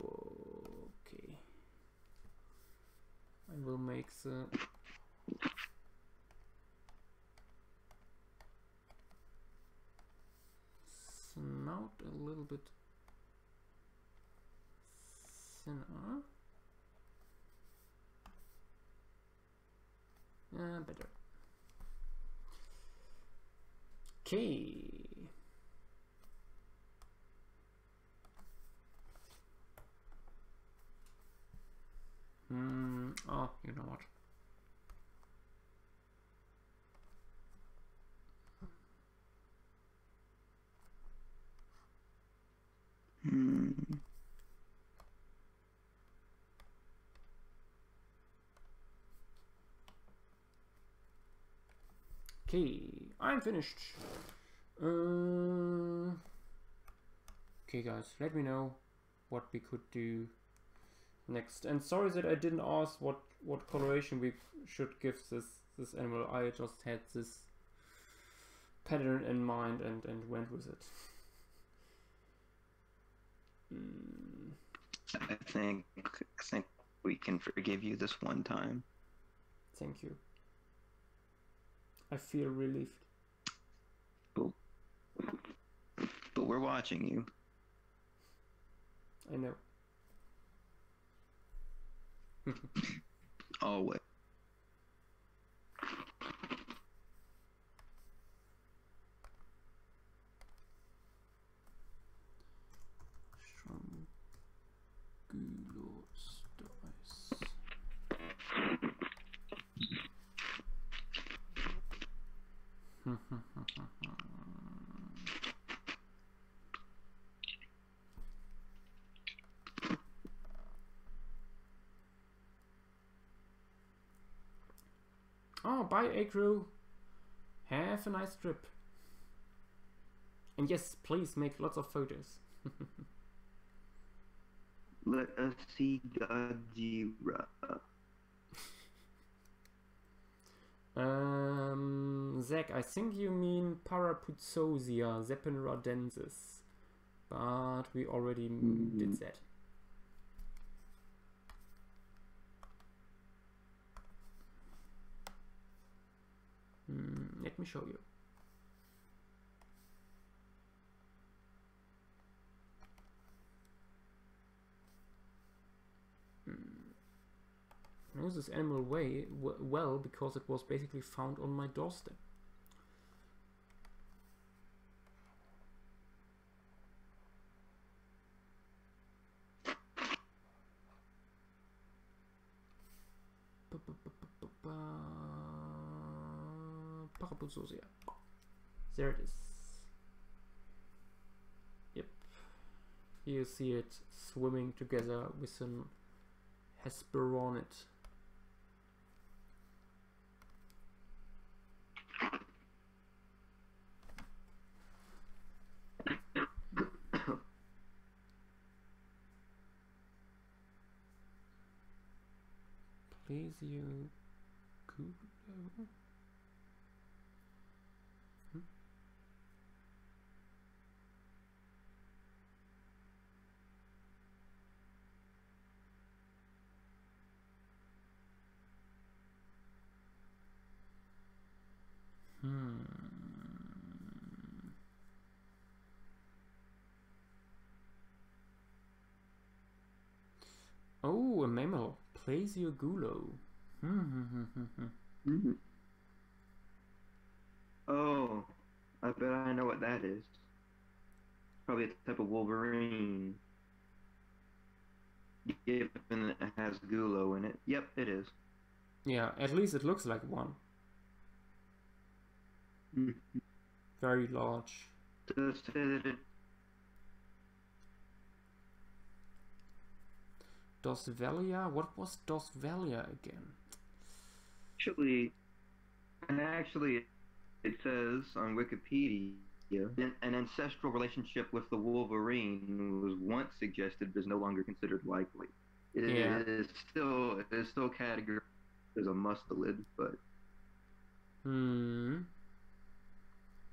Speaker 1: Okay, I will make the snout a little bit thinner. Better. Okay. Oh, you know what? Okay, I'm finished. Okay, guys, let me know what we could do next. And sorry that I didn't ask what coloration we should give this animal. I just had this pattern in mind and went with it. I think we can forgive you this one time.
Speaker 2: Thank you. I feel relieved.
Speaker 1: But we're watching you.
Speaker 2: I know.
Speaker 1: Always.
Speaker 2: Oh, bye, Acro. Have a nice trip. And yes, please make lots of photos.
Speaker 1: Let us see Godzilla.
Speaker 2: Zach, I think you mean Paraputzosia zepenrodensis, but we already did that. Let me show you. I know this animal well because it was basically found on my doorstep. Paraputzosia. There it is. Yep. Here you see it swimming together with an Hesperonid. Please you Google. Oh, a mammal. Plasiogulo.
Speaker 1: Oh, I bet I know what that is. Probably a type of Wolverine. Yep, and it has Gulo in it. Yep, it is.
Speaker 2: Yeah, at least it looks like one. Very large.
Speaker 1: Does say that it
Speaker 2: Dosvelia? What was Dosvelia again?
Speaker 1: actually, it says on Wikipedia an ancestral relationship with the Wolverine was once suggested, but is no longer considered likely. It is still categorized as a mustelid, but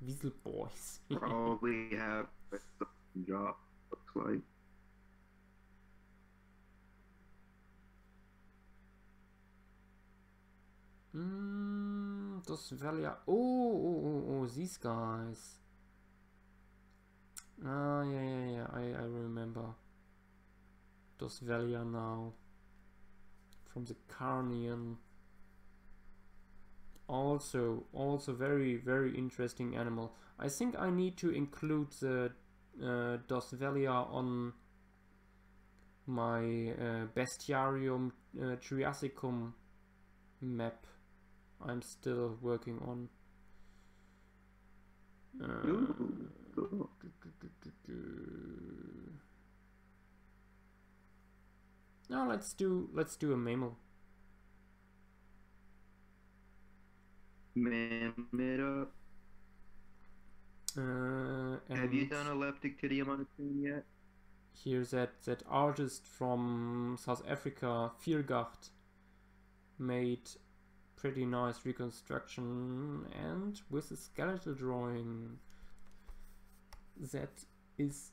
Speaker 2: Weasel boys.
Speaker 1: probably have a job. Looks like.
Speaker 2: Dosvelia. Oh, these guys. Ah, yeah. I remember. Dosvelia now. From the Carnian. Also very, very interesting animal. I think I need to include the Dosvelia on my Bestiarium Triassicum map I'm still working on.
Speaker 1: Cool.
Speaker 2: Now let's do a mammal.
Speaker 1: Man it up. Have you done a leptictidium on a screen yet?
Speaker 2: Here's that artist from South Africa, Viergacht, made pretty nice reconstruction, and with a skeletal drawing that is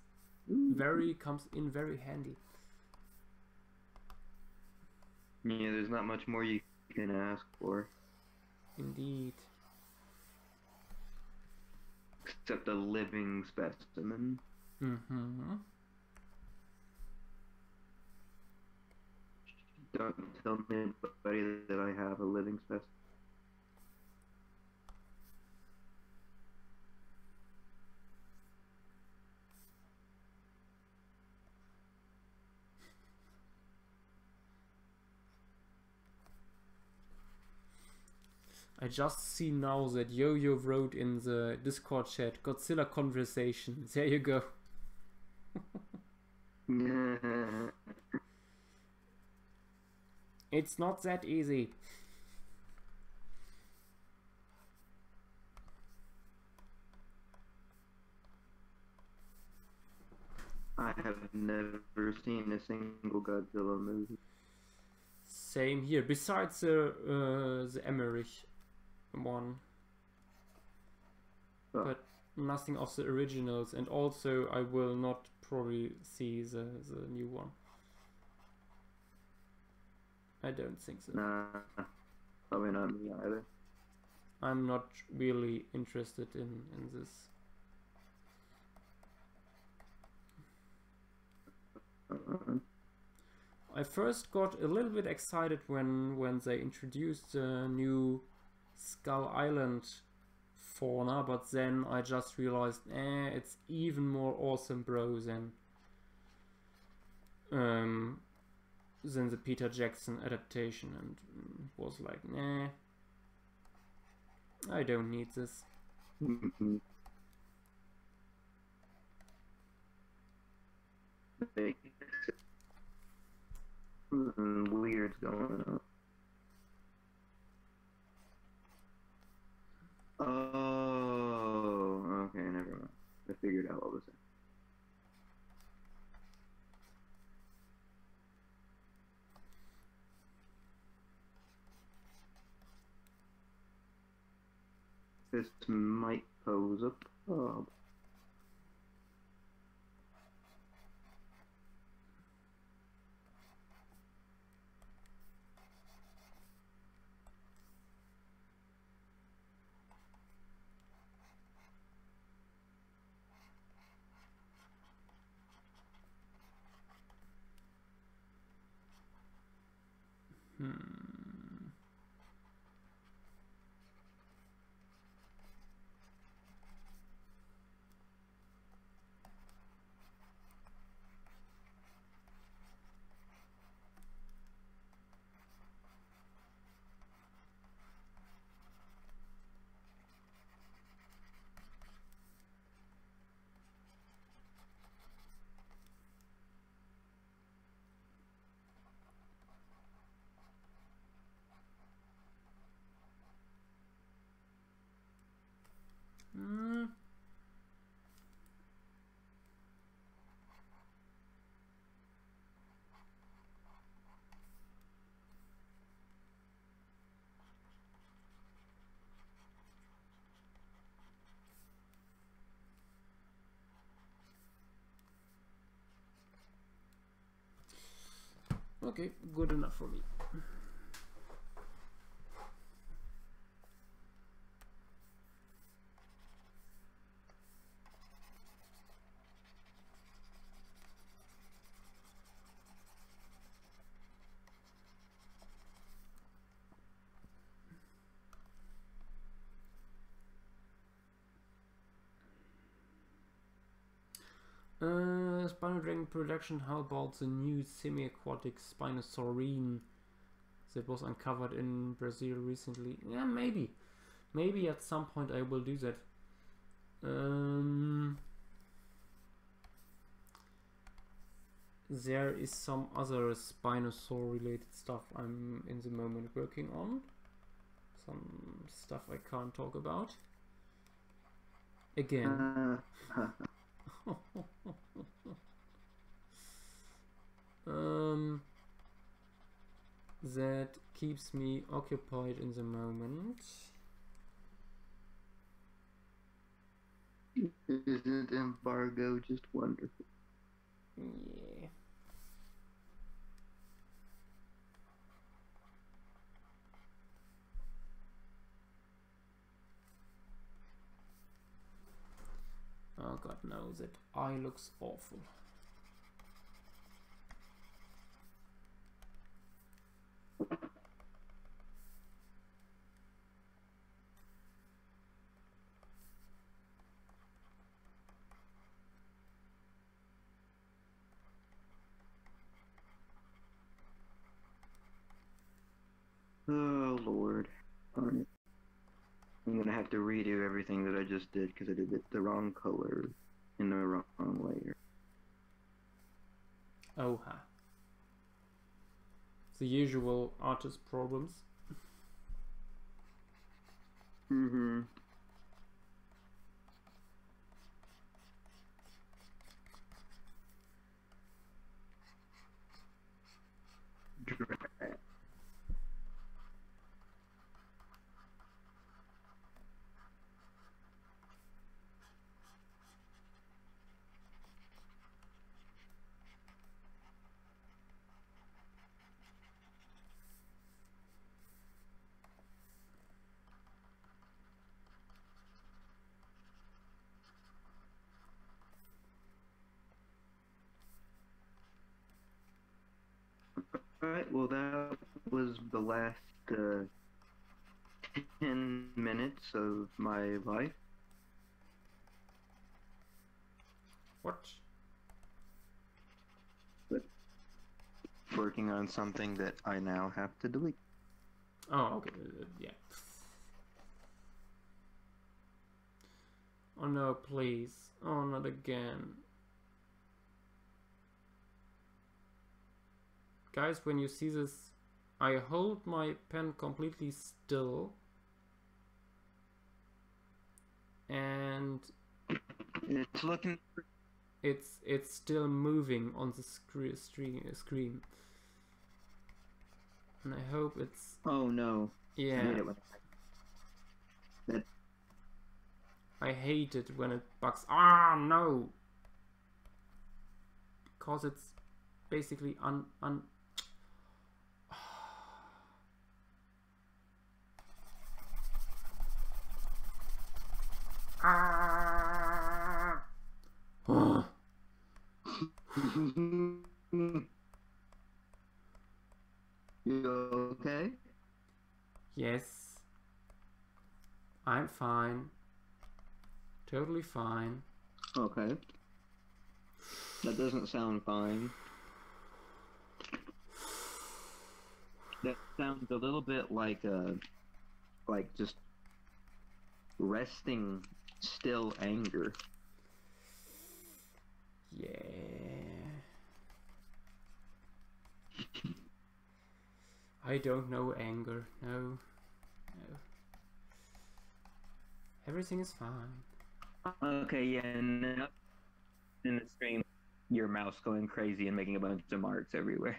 Speaker 2: comes in very handy.
Speaker 1: Yeah, there's not much more you can ask for.
Speaker 2: Indeed.
Speaker 1: Except a living specimen. Don't tell anybody that I have a living specimen.
Speaker 2: I just see now that Yo-Yo wrote in the Discord chat, Godzilla conversation. There you go. It's not that easy.
Speaker 1: I have never seen a single Godzilla movie.
Speaker 2: Same here. Besides the Emmerich one,
Speaker 1: Oh.
Speaker 2: but nothing of the originals. And also, I will not probably see the new one. I don't think so.
Speaker 1: Nah, probably not me either.
Speaker 2: I'm not really interested in this. I first got a little bit excited when they introduced the new Skull Island fauna, but then I just realized, it's even more awesome, bro, than the Peter Jackson adaptation, and was like, nah, I don't need this.
Speaker 1: Weird's going on. Oh, okay, never mind. I figured out what was that. This might pose a problem.
Speaker 2: Okay, good enough for me. Spino Dragon production, how about the new semi-aquatic Spinosaurine that was uncovered in Brazil recently? Yeah, maybe. Maybe at some point I will do that. There is some other Spinosaur related stuff I'm in the moment working on. Some stuff I can't talk about. Again. That keeps me occupied in the moment.
Speaker 1: Isn't embargo just wonderful?
Speaker 2: Yeah. Oh god, no, that eye looks awful.
Speaker 1: Oh Lord, darn it. have to redo everything that I just did because I did it the wrong color in the wrong layer.
Speaker 2: Oh, ha. The usual artist problems.
Speaker 1: Mm-hmm. Alright, well that was the last 10 minutes of my life.
Speaker 2: What?
Speaker 1: But working on something that I now have to delete.
Speaker 2: Oh, okay. Yeah. Oh no, please. Oh, not again. Guys, when you see this, I hold my pen completely still. And
Speaker 1: It's looking...
Speaker 2: it's still moving on the screen. And I hope it's...
Speaker 1: Oh no.
Speaker 2: Yeah.
Speaker 1: I hate it when that...
Speaker 2: I hate it when it bugs. Ah, no! Because it's basically Ah!
Speaker 1: You okay?
Speaker 2: Yes. I'm fine. Totally fine.
Speaker 1: Okay. That doesn't sound fine. That sounds a little bit like just resting still anger.
Speaker 2: Yeah. I don't know anger. No. No. Everything is fine.
Speaker 1: Okay, yeah, and then up in the stream, your mouse going crazy and making a bunch of marks everywhere.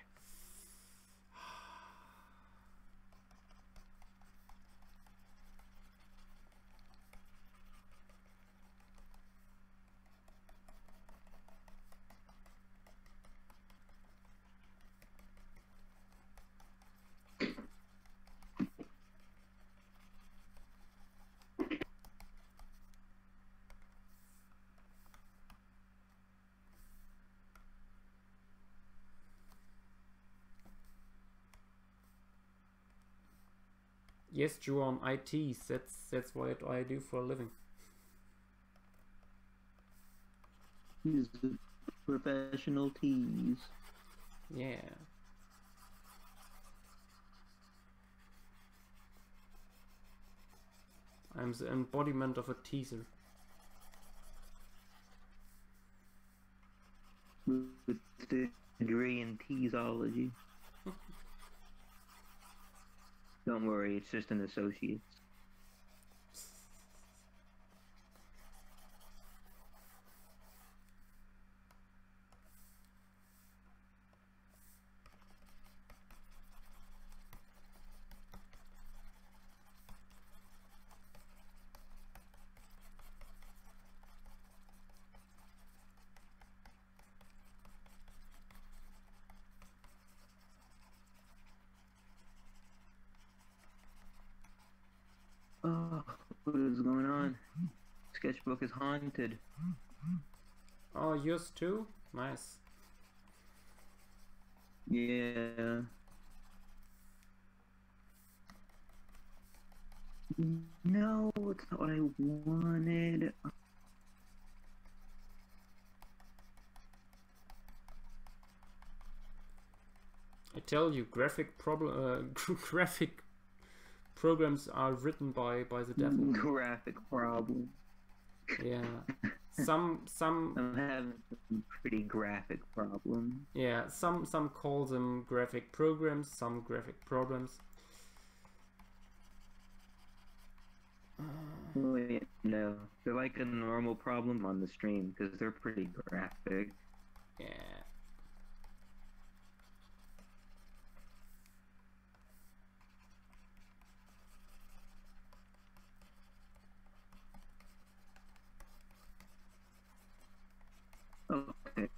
Speaker 2: Yes, Juan, IT. That's what I do for a living.
Speaker 1: He's a professional tease.
Speaker 2: Yeah. I'm the embodiment of a teaser.
Speaker 1: With the degree in teaseology. Don't worry, it's just an associate. Oh, what is going on? Sketchbook is haunted.
Speaker 2: Oh, yours too? Nice.
Speaker 1: Yeah. No, it's not what I wanted.
Speaker 2: I tell you, graphic programs are written by the devil.
Speaker 1: Graphic problem.
Speaker 2: Yeah. Some
Speaker 1: I'm having some pretty graphic problem.
Speaker 2: yeah, some call them graphic programs, some graphic problems.
Speaker 1: Wait, no, they're like a normal problem on the stream because they're pretty graphic.
Speaker 2: Yeah.
Speaker 1: Okay.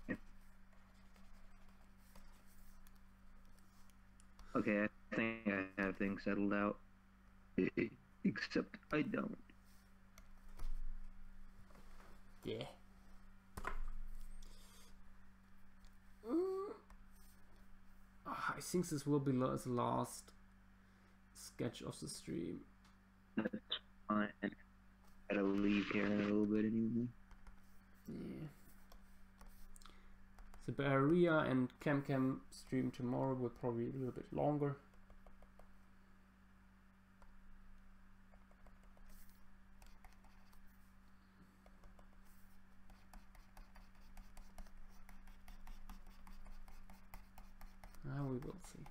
Speaker 1: Okay, I think I have things settled out. Except I don't.
Speaker 2: Yeah. I think this will be the last sketch of the stream.
Speaker 1: That's fine. Gotta leave here in a little bit anyway.
Speaker 2: Yeah. The Barrier and Cam stream tomorrow will probably be a little bit longer. We will see.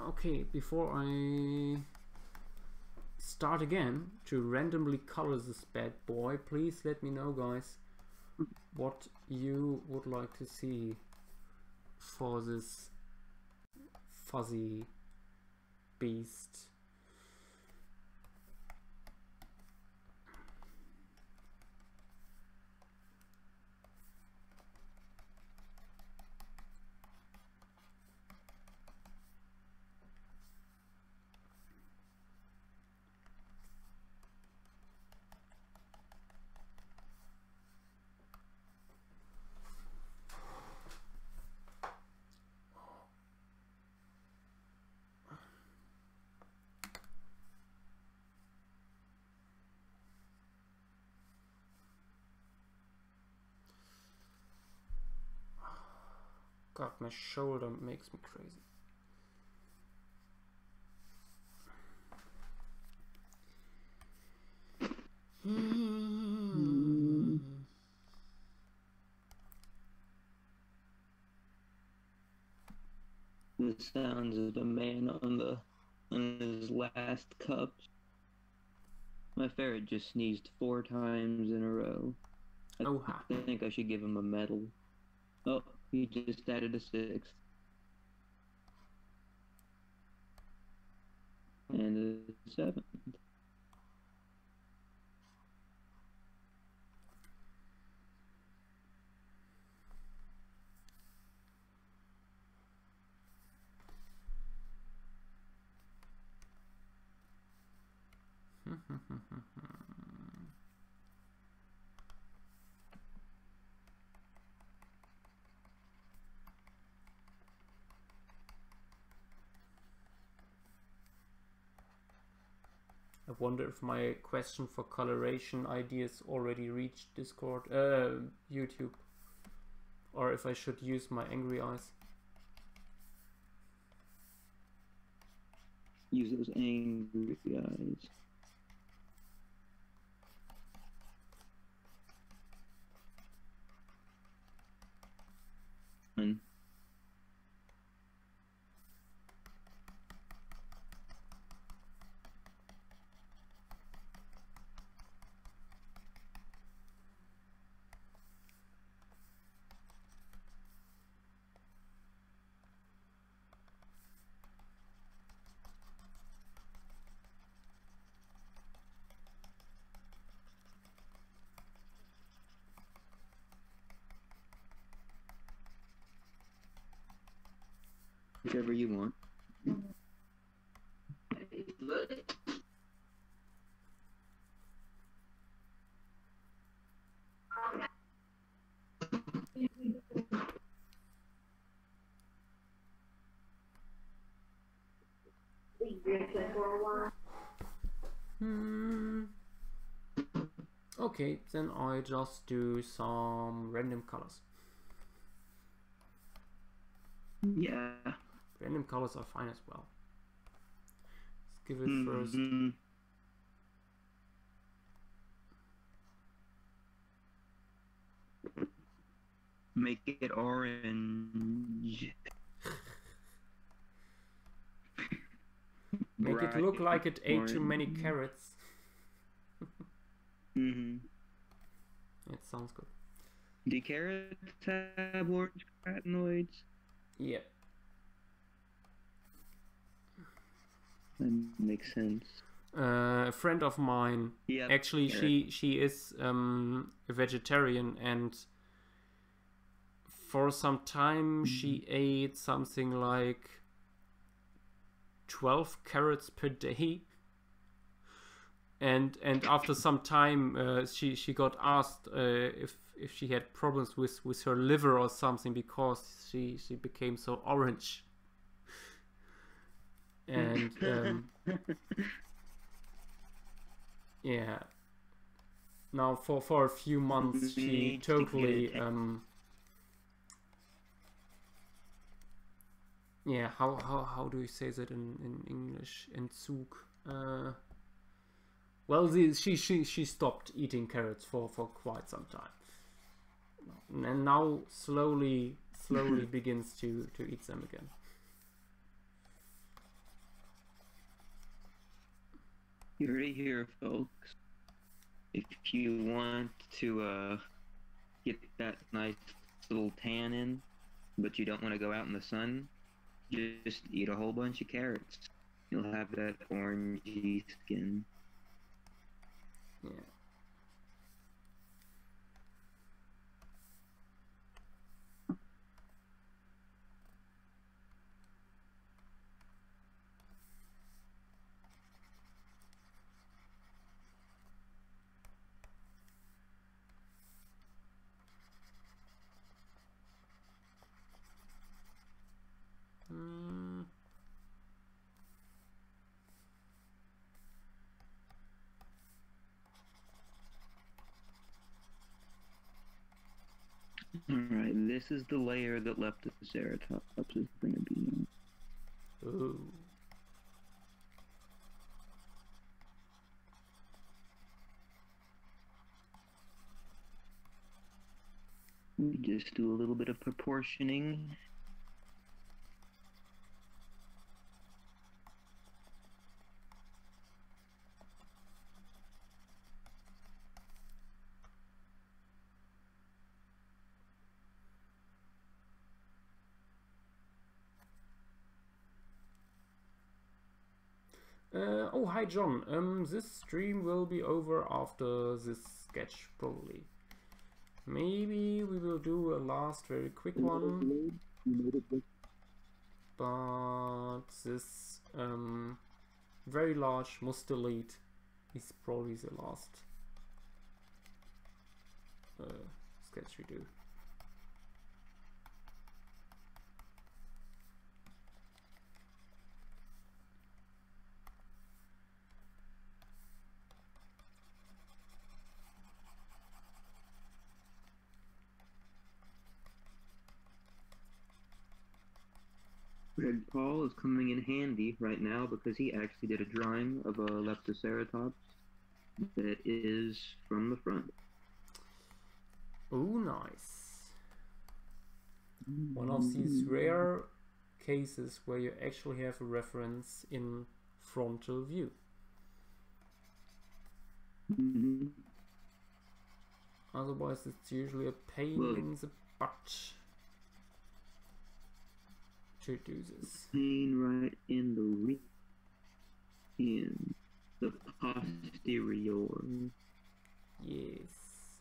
Speaker 2: Okay, before I start again to randomly color this bad boy, please let me know, guys, what you would like to see for this fuzzy beast. God, my shoulder makes me crazy.
Speaker 1: The sounds of the man on his last cups. My ferret just sneezed 4 times in a row. I think I should give him a medal. Oh, he just added a 6th. And a 7th.
Speaker 2: I wonder if my question for coloration ideas already reached Discord, YouTube, or if I should use my angry eyes.
Speaker 1: Use those angry eyes. And Whichever you want.
Speaker 2: Okay, then I just do some random colors.
Speaker 1: Yeah.
Speaker 2: Random colors are fine as well. Let's give it first.
Speaker 1: Make it orange.
Speaker 2: Make it look like it ate too many
Speaker 1: orange.
Speaker 2: carrots.
Speaker 1: Mm-hmm.
Speaker 2: It sounds good.
Speaker 1: Do carrots have orange carotenoids?
Speaker 2: Yeah.
Speaker 1: That makes sense.
Speaker 2: A friend of mine,
Speaker 1: Yeah.
Speaker 2: actually, she is a vegetarian, and for some time she ate something like 12 carrots per day. And after some time, she got asked if she had problems with her liver or something, because she became so orange. And yeah, now for a few months she
Speaker 1: Needs to
Speaker 2: totally
Speaker 1: get
Speaker 2: yeah, how do you say that in English? Entzug. Well, she stopped eating carrots for quite some time, and now slowly begins to eat them again.
Speaker 1: You heard it here, folks. If you want to get that nice little tan in, but you don't want to go out in the sun, just eat a whole bunch of carrots. You'll have that orangey skin.
Speaker 2: Yeah.
Speaker 1: Alright, this is the layer that Leptoceratops is going to be in.
Speaker 2: Ooh.
Speaker 1: We just do a little bit of proportioning.
Speaker 2: Oh, hi John. This stream will be over after this sketch, probably. Maybe we will do a last very quick one. But this very large must delete is probably the last sketch we do.
Speaker 1: Red Paul is coming in handy right now because he actually did a drawing of a Leptoceratops that is from the front.
Speaker 2: Oh, nice. One of these rare cases where you actually have a reference in frontal view.
Speaker 1: Mm-hmm.
Speaker 2: Otherwise, it's usually a pain in the butt to do this.
Speaker 1: Pain right in the posterior.
Speaker 2: Yes.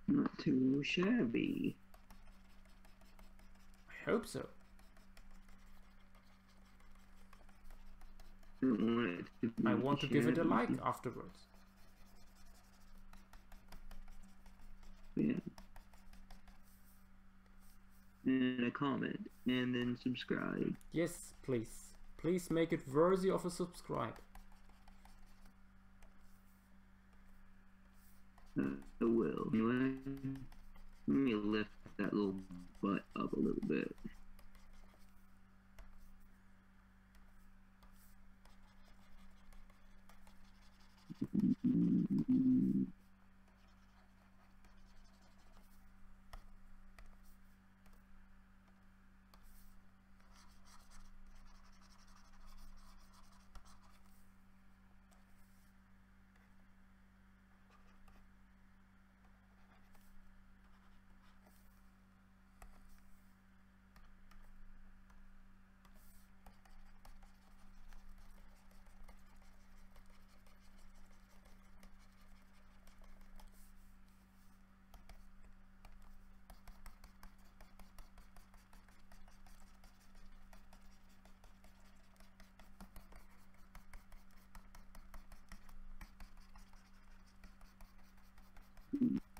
Speaker 1: Not too shabby.
Speaker 2: I hope so.
Speaker 1: Don't want it to be
Speaker 2: I want to give it a
Speaker 1: shabby.
Speaker 2: like afterwards.
Speaker 1: Yeah. And a comment, and then subscribe.
Speaker 2: Yes, please. Please make it worthy of a subscribe.
Speaker 1: I will. Anyway, let me lift that little butt up a little bit.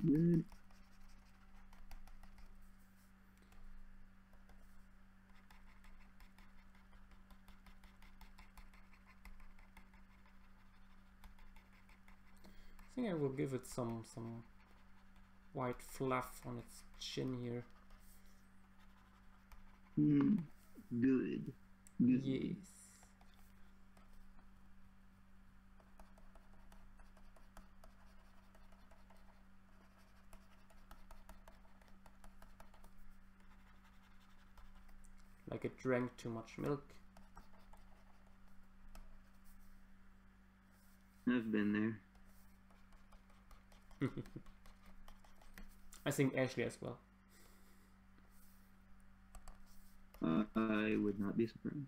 Speaker 1: Good.
Speaker 2: I think I will give it some white fluff on its chin here.
Speaker 1: Good. Good.
Speaker 2: Yes. Like it drank too much milk.
Speaker 1: I've been there.
Speaker 2: I think Ashley as well.
Speaker 1: I would not be surprised.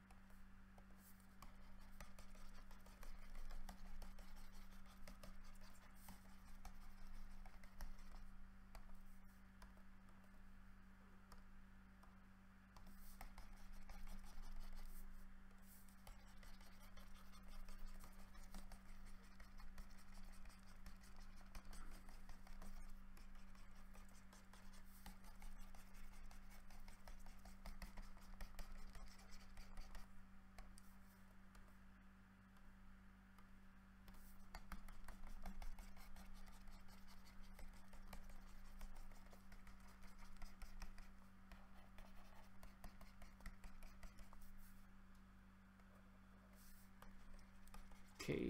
Speaker 2: Okay.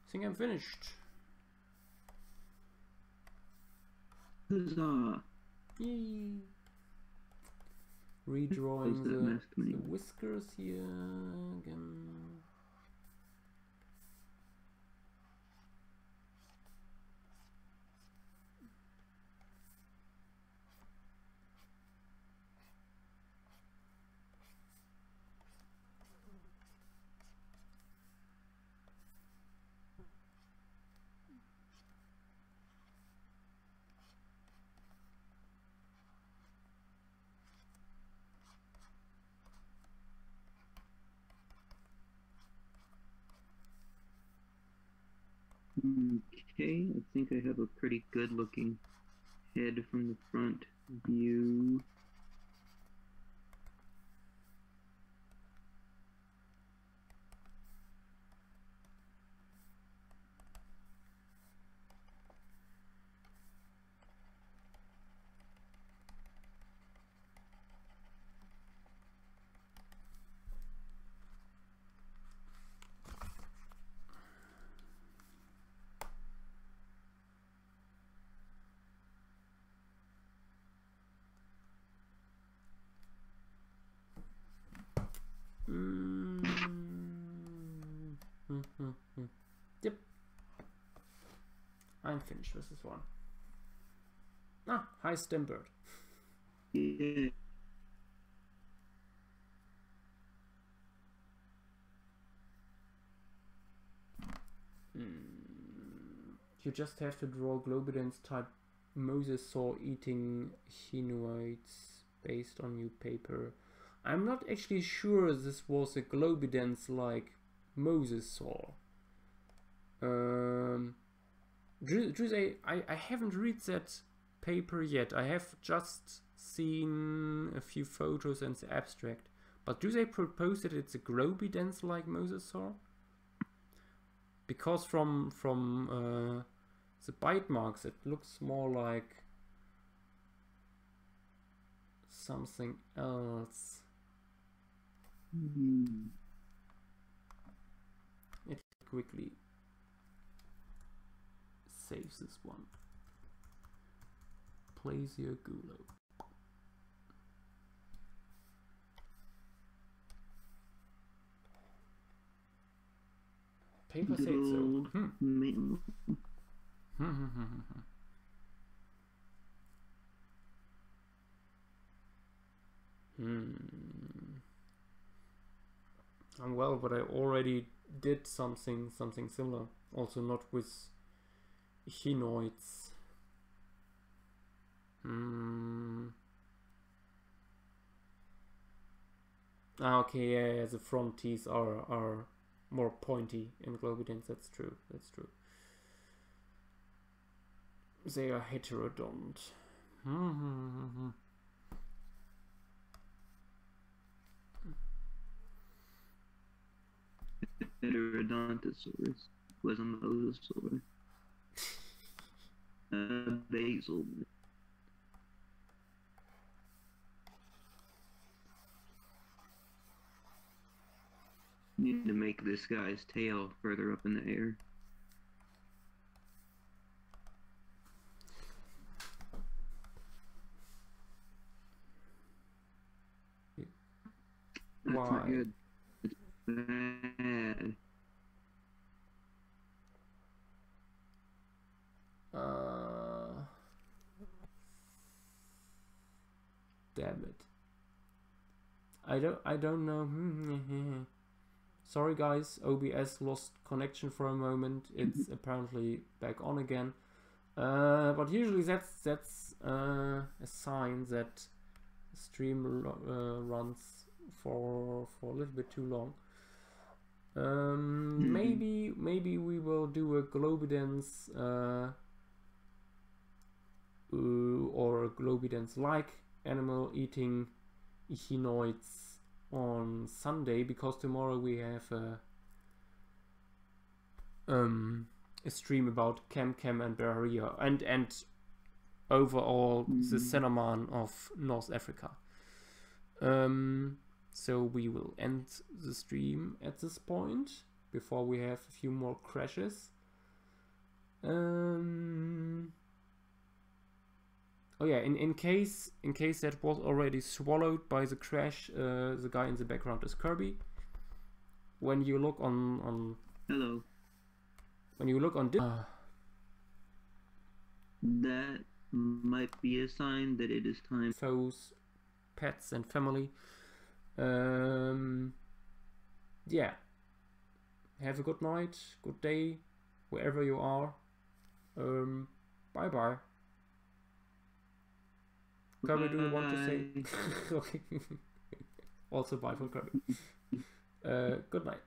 Speaker 2: I think I'm finished.
Speaker 1: Huzzah!
Speaker 2: Yay. Redrawing
Speaker 1: Close that mask to me.
Speaker 2: the whiskers here again.
Speaker 1: Okay, I think I have a pretty good looking head from the front view.
Speaker 2: Yep. I'm finished with this one. Ah, hi Stimbird.
Speaker 1: Yeah.
Speaker 2: You just have to draw Globidens type mosasaur eating Hinoids based on new paper. I'm not actually sure this was a Globidens like mosasaur. Jose, I haven't read that paper yet. I have just seen a few photos and the abstract. But do they propose that it's a Globidens like mosasaur? Because from the bite marks, it looks more like something else. It quickly saves this one. Plaisir Gulo. Paper said so. Well, but I already did something similar. Also not with Hinoids. Ah, okay, yeah, the front teeth are more pointy in Globidens. That's true. That's true. They are heterodont.
Speaker 1: Heterodontosaurus was a mosasaur. Basil. Need to make this guy's tail further up in the air. That's
Speaker 2: Why?
Speaker 1: not good. It's bad.
Speaker 2: Damn it. I don't know. Sorry guys, OBS lost connection for a moment. It's apparently back on again. But usually that's a sign that the stream runs for a little bit too long. Maybe we will do a Globidens or a Globidens like animal eating echinoids on Sunday, because tomorrow we have a stream about Cam and Beraria and overall the Cinnamon of North Africa. So we will end the stream at this point before we have a few more crashes. Oh yeah, in case that was already swallowed by the crash, the guy in the background is Kirby. When you look on
Speaker 1: Hello.
Speaker 2: When you look on
Speaker 1: that might be a sign that it is time.
Speaker 2: foes, pets and family. Yeah. Have a good night, good day, wherever you are. Bye bye. Kirby, do you want to say? Okay. Also bye from Kirby. Good night.